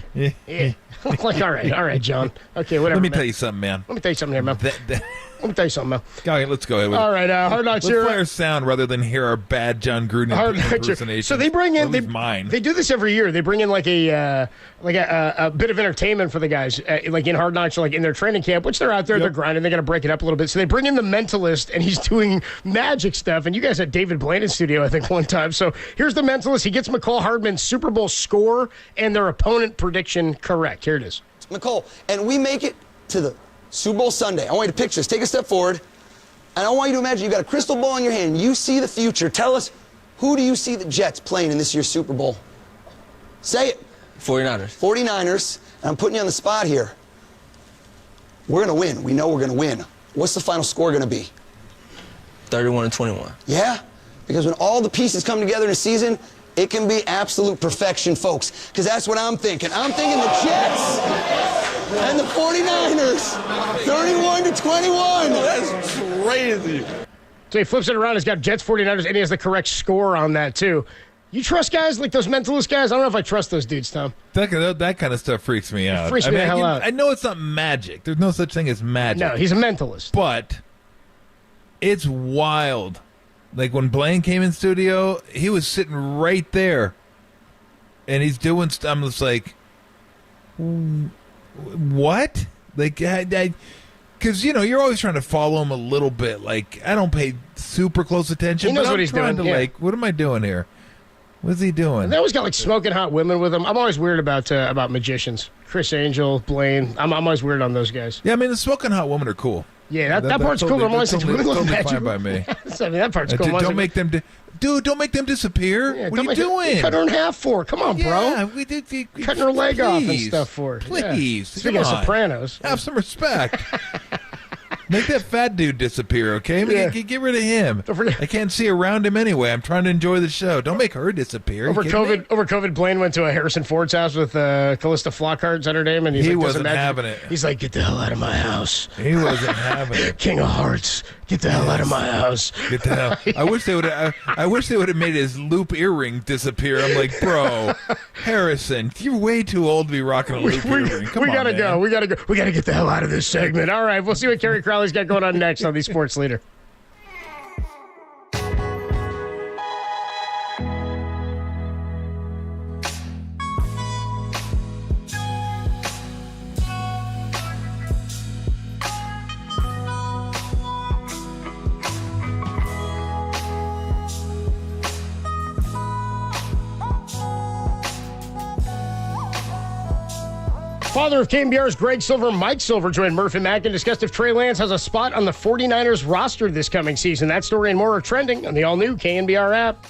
Like, all right, John. Okay, whatever. Let me tell you something, man. Let me tell you something here, man. Let me tell you something, man. Okay, let's go ahead with it. All right, Hard Knocks here. Let's play our sound rather than hear our bad John Gruden impersonation. So they bring in mine. They do this every year. They bring in like a bit of entertainment for the guys, like in Hard Knocks, or like in their training camp, which they're out there, they're grinding, they got to break it up a little bit. So they bring in the Mentalist, and he's doing magic stuff. And you guys had David Blaine in studio, I think, one time. So here's the Mentalist. He gets McCall Hardman's Super Bowl score and their opponent prediction correct. Here it is. McCall, and we make it to the Super Bowl Sunday. I want you to picture this. Take a step forward. And I want you to imagine you've got a crystal ball in your hand. You see the future. Tell us, who do you see the Jets playing in this year's Super Bowl? Say it. 49ers. 49ers. And I'm putting you on the spot here. We're going to win. We know we're going to win. What's the final score going to be? 31-21. Yeah? Because when all the pieces come together in a season, it can be absolute perfection, folks. Because that's what I'm thinking. I'm thinking the Jets and the 49ers. 31-21. That's crazy. So he flips it around. He's got Jets 49ers, and he has the correct score on that, too. You trust guys like those mentalist guys? I don't know if I trust those dudes, Tom. That kind of stuff freaks me out. It freaks me the hell out. I know it's not magic. There's no such thing as magic. No, he's a mentalist. But it's wild. Like when Blaine came in studio, he was sitting right there, and he's doing stuff. I'm just like, what? Like, because you're always trying to follow him a little bit. Like, I don't pay super close attention. He knows but what I'm he's trying doing. To, Yeah. like, what am I doing here? What's he doing? They always got like smoking hot women with him. I'm always weird about magicians. Chris Angel, Blaine. I'm always weird on those guys. Yeah, I mean the smoking hot women are cool. Yeah, that part's cool. I'm always like, totally fine by me. I mean, that part's cool. Don't make them, don't make them disappear. Yeah, what are you doing? Cut her in half for. Come on, bro. Yeah, we did. Cutting her leg off and stuff for. Please, Yeah. Speaking of Sopranos, have some respect. Make that fat dude disappear, okay? Yeah. Get rid of him. I can't see around him anyway. I'm trying to enjoy the show. Don't make her disappear. Over COVID, Blaine went to a Harrison Ford's house with Callista Flockhart, is that her name? And he like, wasn't having it. He's like, get the hell out of my house. He wasn't having it. King of Hearts, get the hell out of my house. Get the hell. I wish they would have made his loop earring disappear. I'm like, bro, Harrison, you're way too old to be rocking a loop earring. Come on, we gotta man. go. We gotta get the hell out of this segment. All right, we'll see what Kerry Crowley's got going on next on the Sports Leader. Father of KNBR's Greg Silver, Mike Silver, joined Murph and Mack and discussed if Trey Lance has a spot on the 49ers roster this coming season. That story and more are trending on the all-new KNBR app.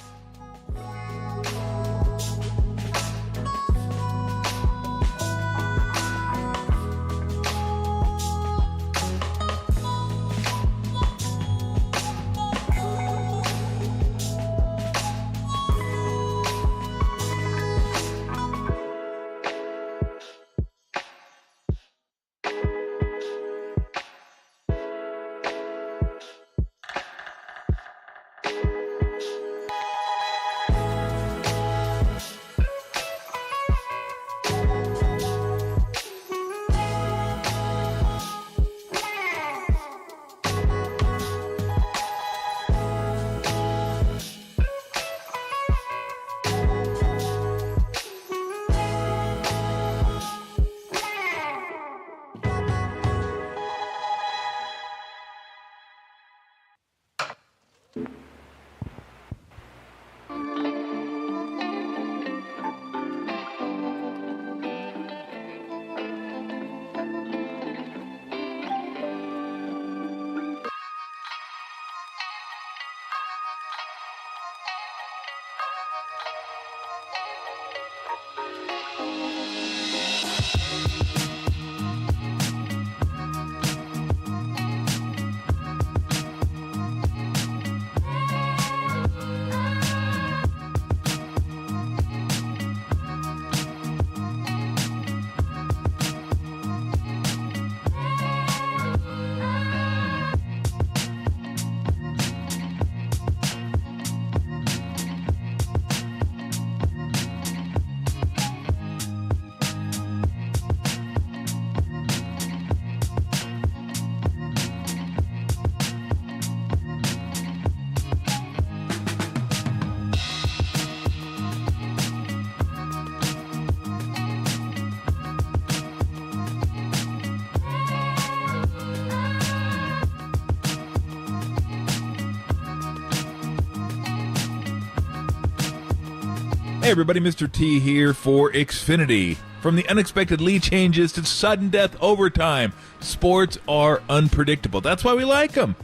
Hey everybody, Mr. T here for Xfinity. From the unexpected lead changes to sudden death overtime, sports are unpredictable. That's why we like them.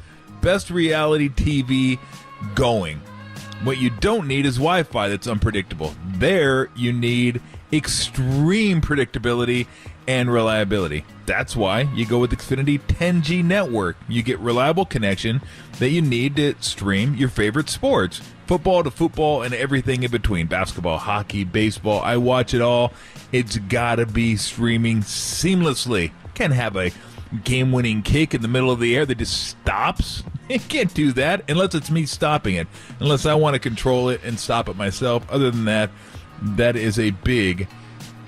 Best reality TV going. What you don't need is Wi-Fi that's unpredictable. There you need extreme predictability and reliability. That's why you go with Xfinity 10G network. You get reliable connection that you need to stream your favorite sports. Football to football and everything in between. Basketball, hockey, baseball. I watch it all. It's gotta be streaming seamlessly. Can't have a game-winning kick in the middle of the air that just stops. You can't do that unless it's me stopping it. Unless I want to control it and stop it myself. Other than that, that is a big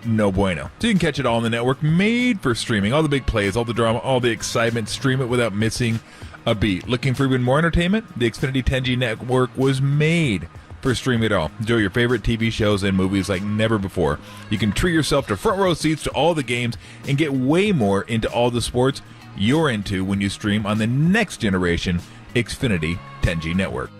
no bueno. So you can catch it all on the network, made for streaming. All the big plays, all the drama, all the excitement. Stream it without missing a beat. Looking for even more entertainment? The Xfinity 10G network was made for streaming it all. Enjoy your favorite TV shows and movies like never before. You can treat yourself to front row seats to all the games and get way more into all the sports you're into when you stream on the next generation Xfinity 10G network.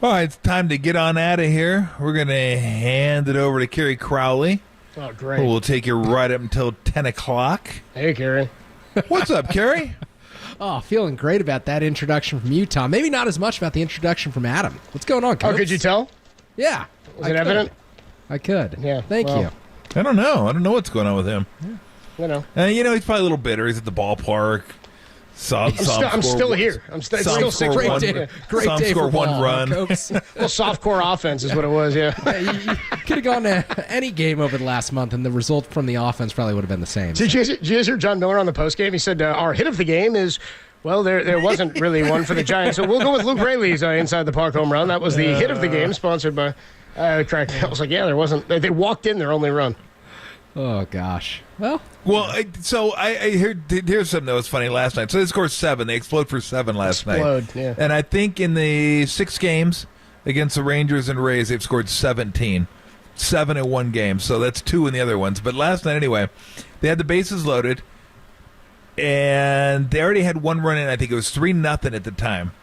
All right, it's time to get on out of here. We're going to hand it over to Kerry Crowley. Oh, great. Who will take you right up until 10 o'clock. Hey, Kerry. What's up, Kerry? Oh, feeling great about that introduction from you, Tom. Maybe not as much about the introduction from Adam. What's going on, Coach? Oh, could you tell? Yeah. Was it evident? I could. Yeah. Thank you. I don't know. I don't know what's going on with him. You know. He's probably a little bitter. He's at the ballpark. I'm still here. I'm still sick. Great day score for one ball, run. Well, soft core offense is what it was, yeah. You could have gone to any game over the last month, and the result from the offense probably would have been the same. Did you guys hear John Miller on the postgame? He said, our hit of the game is, well, there wasn't really one for the Giants, so we'll go with Luke Rayleigh's inside the park home run. That was the hit of the game, sponsored by Crack. I was like, yeah, there wasn't. They walked in their only run. Oh, gosh. Well, I heard. Here's something that was funny last night. So they scored 7. They exploded for 7 last night. Yeah. And I think in the 6 games against the Rangers and Rays, they've scored 17. 7 in one game. So that's 2 in the other ones. But last night, anyway, they had the bases loaded, and they already had one run in. I think it was 3-0 at the time.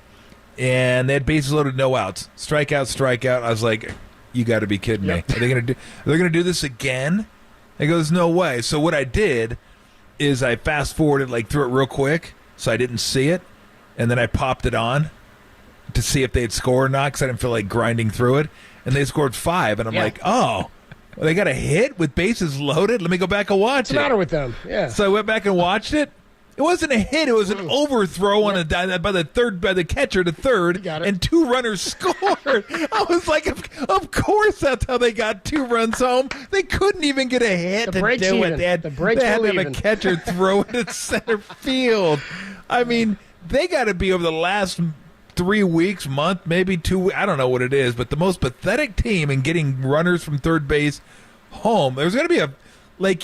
And they had bases loaded, no outs. Strikeout. I was like, you got to be kidding me. Are they going to do this again? I go, there's no way. So what I did is I fast-forwarded, through it real quick, so I didn't see it, and then I popped it on to see if they'd score or not, because I didn't feel like grinding through it, and they scored 5, and I'm like, oh, well, they got a hit with bases loaded? Let me go back and watch What's the matter with them? Yeah. So I went back and watched it. It wasn't a hit. It was an overthrow on by the catcher to third, and 2 runners scored. I was like, of course that's how they got 2 runs home. They couldn't even get a hit to do it. They had to have a catcher throw it at center field. I mean, they got to be over the last 3 weeks, month, maybe 2. I don't know what it is, but the most pathetic team in getting runners from third base home. There's going to be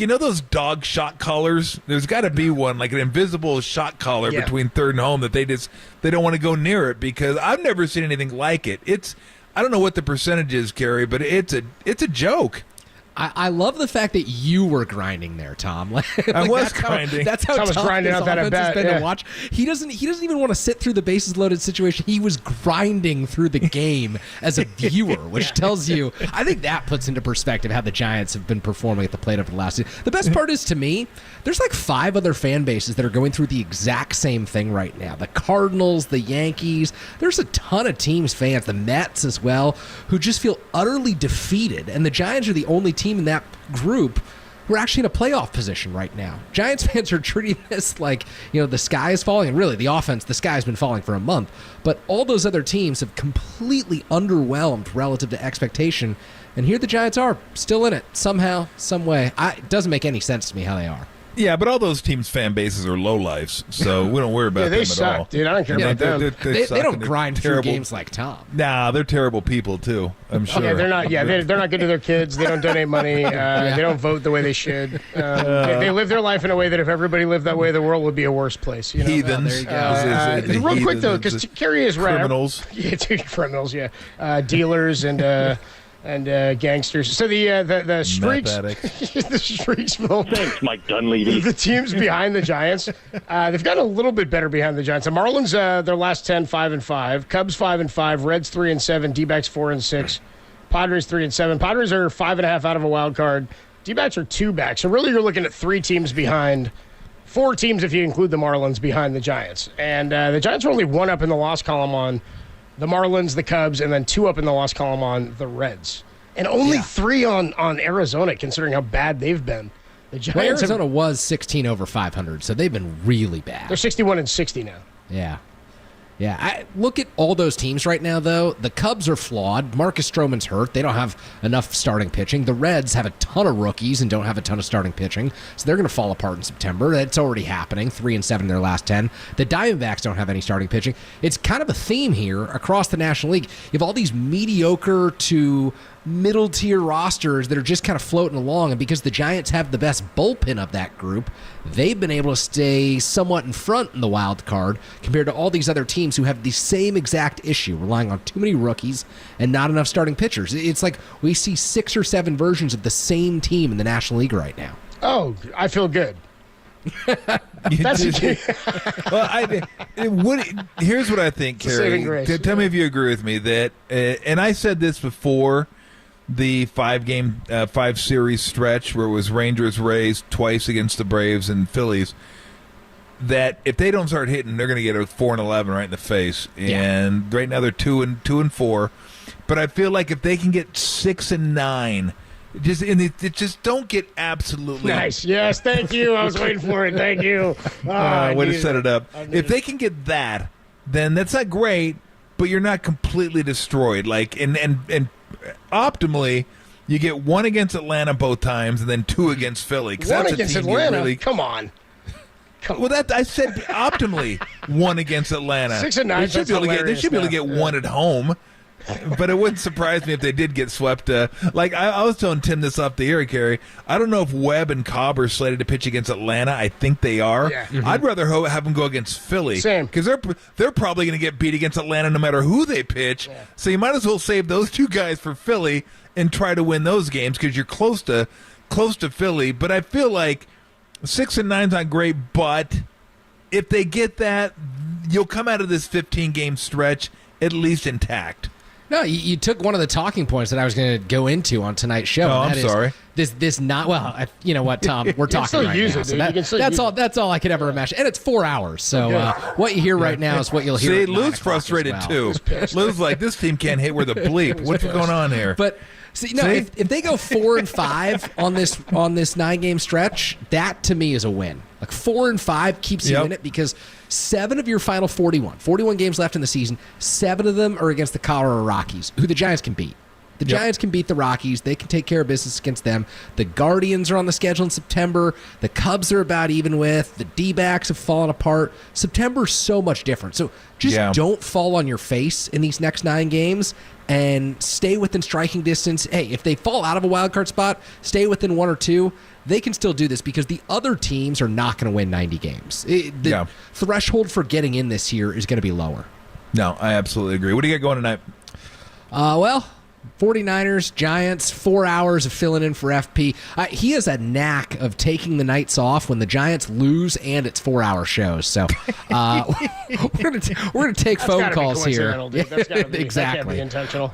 those dog shot collars? There's got to be one, like an invisible shot collar between third and home that they don't want to go near it, because I've never seen anything like it. I don't know what the percentage is, Kerry, but it's a joke. I love the fact that you were grinding there, Tom. I was grinding. That's how Tom was tough grinding his out that offense at has bat, been to watch. He doesn't even want to sit through the bases loaded situation. He was grinding through the game as a viewer, which tells you, I think that puts into perspective how the Giants have been performing at the plate over the last season. The best part is, to me, there's like 5 other fan bases that are going through the exact same thing right now. The Cardinals, the Yankees, there's a ton of teams fans, the Mets as well, who just feel utterly defeated. And the Giants are the only team in that group who are actually in a playoff position right now. Giants fans are treating this like, the sky is falling. And really, the offense, the sky's been falling for a month. But all those other teams have completely underwhelmed relative to expectation. And here the Giants are, still in it, somehow, some way. It doesn't make any sense to me how they are. Yeah, but all those teams' fan bases are lowlifes, so we don't worry about them suck, at all. Dude, I don't care about them. They don't grind through games like Tom. Nah, they're terrible people too. I'm sure. Yeah, they're not. Yeah, they're not good to their kids. They don't donate money. They don't vote the way they should. They live their life in a way that if everybody lived that way, the world would be a worse place. Heathens. There you go. Real quick though, because Kerry is right. Criminals. Yeah, dude, criminals. Yeah, dealers and gangsters. So the streaks, the streaks. Thanks, Mike Dunleavy. The teams behind the Giants, they've gotten a little bit better behind the Giants. The Marlins, their last 10, 5-5. Cubs 5-5. Reds 3-7. D-backs 4-6. Padres 3-7. Padres are 5.5 out of a wild card. D-backs are 2 back. So really, you're looking at 3 teams behind. 4 teams if you include the Marlins behind the Giants, and the Giants are only 1 up in the loss column on the Marlins, the Cubs, and then 2 up in the loss column on the Reds. And only 3 on Arizona, considering how bad they've been. The Giants Arizona was 16 over 500, so they've been really bad. They're 61-60 now. Yeah. Yeah, look at all those teams right now, though. The Cubs are flawed. Marcus Stroman's hurt. They don't have enough starting pitching. The Reds have a ton of rookies and don't have a ton of starting pitching, so they're going to fall apart in September. That's already happening. 3-7 in their last 10. The Diamondbacks don't have any starting pitching. It's kind of a theme here across the National League. You have all these mediocre to middle-tier rosters that are just kind of floating along, and because the Giants have the best bullpen of that group, they've been able to stay somewhat in front in the wild card compared to all these other teams who have the same exact issue, relying on too many rookies and not enough starting pitchers. It's like we see 6 or 7 versions of the same team in the National League right now. Oh, I feel good. That's here's what I think, Kerry. Tell me if you agree with me that, and I said this before the 5 series stretch where it was Rangers, Rays twice against the Braves and Phillies, that if they don't start hitting, they're going to get a 4-11 right in the face. And right now they're 2-4, but I feel like if they can get 6-9. Just don't get absolutely nice. Yes, thank you. I was waiting for it. Thank you. Way to set it up. If they can get that, then that's not great, but you're not completely destroyed. Like and optimally, you get 1 against Atlanta both times, and then 2 against Philly. 1 against Atlanta. Come on. Well, that I said optimally 1 against Atlanta. 6-9. They should be able to get 1 at home. But it wouldn't surprise me if they did get swept. Like I was telling Tim this off the air, Kerry. I don't know if Webb and Cobb are slated to pitch against Atlanta. I think they are. Yeah. I'd rather have them go against Philly. Same. Because they're probably going to get beat against Atlanta no matter who they pitch. Yeah. So you might as well save those 2 guys for Philly and try to win those games because you're close to Philly. But I feel like 6-9's not great. But if they get that, you'll come out of this 15-game stretch at least intact. No, you took one of the talking points that I was going to go into on tonight's show. Oh, I'm sorry. This not well. You know what, Tom? We're talking right now. So that's all I could ever imagine, and it's 4 hours. So what you hear right now is what you'll hear. See, Lou's frustrated too. Lou's like, this team can't hit with a bleep. What's going on here? But see, no, if they go 4-5 on this 9-game stretch, that to me is a win. Like 4-5 keeps you in it because 7 of your final 41 games left in the season, 7 of them are against the Colorado Rockies, who the Giants can beat. The Giants can beat the Rockies. They can take care of business against them. The Guardians are on the schedule in September. The Cubs are about even with. The D-backs have fallen apart. September's so much different. So just don't fall on your face in these next 9 games and stay within striking distance. Hey, if they fall out of a wild card spot, stay within 1 or 2. They can still do this because the other teams are not going to win 90 games. The threshold for getting in this year is going to be lower. No, I absolutely agree. What do you got going tonight? Well, 49ers, Giants, 4 hours of filling in for FP. He has a knack of taking the nights off when the Giants lose and it's 4-hour shows. So we're gonna take phone calls here. Dude. That's gotta be, exactly. That can't be intentional.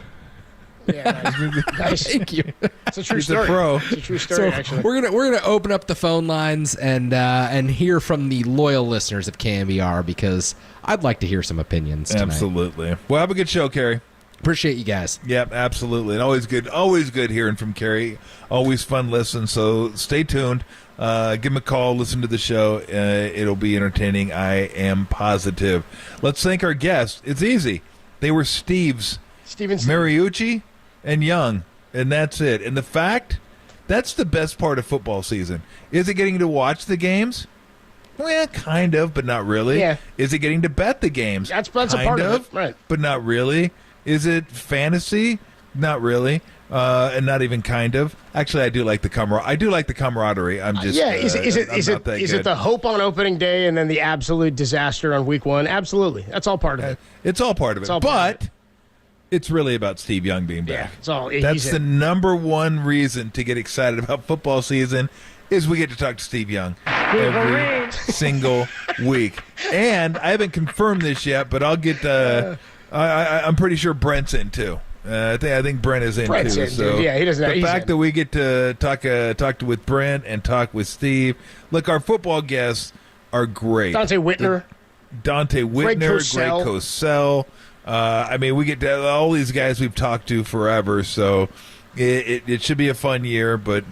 Yeah, nice. Thank you. It's a true He's story. a pro. It's a true story. So Actually, we're gonna open up the phone lines and hear from the loyal listeners of KNBR because I'd like to hear some opinions tonight. Absolutely. Well, have a good show, Kerry. Appreciate you guys. Yep, absolutely. And always good hearing from Kerry. Always fun listen. So stay tuned. Give him a call. Listen to the show. It'll be entertaining. I am positive. Let's thank our guests. It's easy. They were Stevenson, Mariucci, and Young. And that's it. And the fact, that's the best part of football season. Is it getting to watch the games? Well, kind of, but not really. Yeah. Is it getting to bet the games? That's a part of it. Right. But not really. Is it fantasy? Not really, and not even kind of. Actually, I do like the camaraderie. I'm just Is it the hope on opening day and then the absolute disaster on week one? Absolutely, that's all part of it. It's all part of it. But it's really about Steve Young being back. That's the number one reason to get excited about football season. Is we get to talk to Steve Young every single week, and I haven't confirmed this yet, but I'll get. I'm pretty sure Brent's in too. I think Brent is in Brent's too. In, so dude. Yeah, he doesn't. The fact that we get to talk with Brent and talk with Steve. Look, our football guests are great. Dante Whitner, Greg Cosell. I mean, we get to all these guys we've talked to forever, so it should be a fun year. But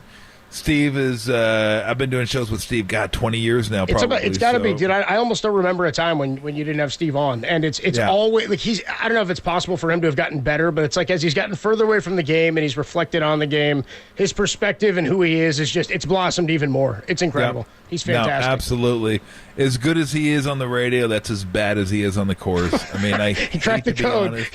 Steve is. I've been doing shows with Steve. 20 years now. Probably. It's got to be, dude. I almost don't remember a time when you didn't have Steve on, and it's always like he's. I don't know if it's possible for him to have gotten better, but it's like as he's gotten further away from the game and he's reflected on the game, his perspective and who he is just it's blossomed even more. It's incredible. Yep. He's fantastic. No, absolutely. As good as he is on the radio, that's as bad as he is on the course. I mean, he cracked the code.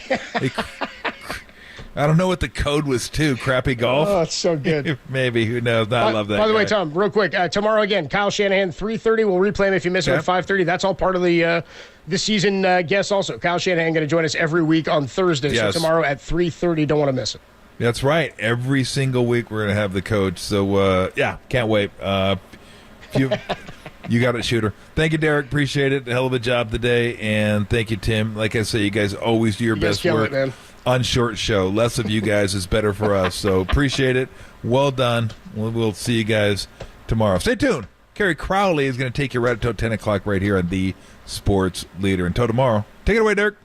I don't know what the code was, too. Crappy golf? Oh, it's so good. Maybe. Who knows? I love that By the guy. way, Tom, real quick, tomorrow again, Kyle Shanahan, 3:30. We'll replay him if you miss him at 5:30. That's all part of the this season guests also. Kyle Shanahan going to join us every week on Thursday. Yes. So tomorrow at 3:30. Don't want to miss it. That's right. Every single week we're going to have the coach. So, can't wait. You got it, Shooter. Thank you, Derek. Appreciate it. A hell of a job today. And thank you, Tim. Like I say, you guys always do your best work. Man. On short show. Less of you guys is better for us. So appreciate it. Well done. We'll see you guys tomorrow. Stay tuned. Kerry Crowley is going to take you right until 10 o'clock right here on The Sports Leader. Until tomorrow. Take it away, Dirk.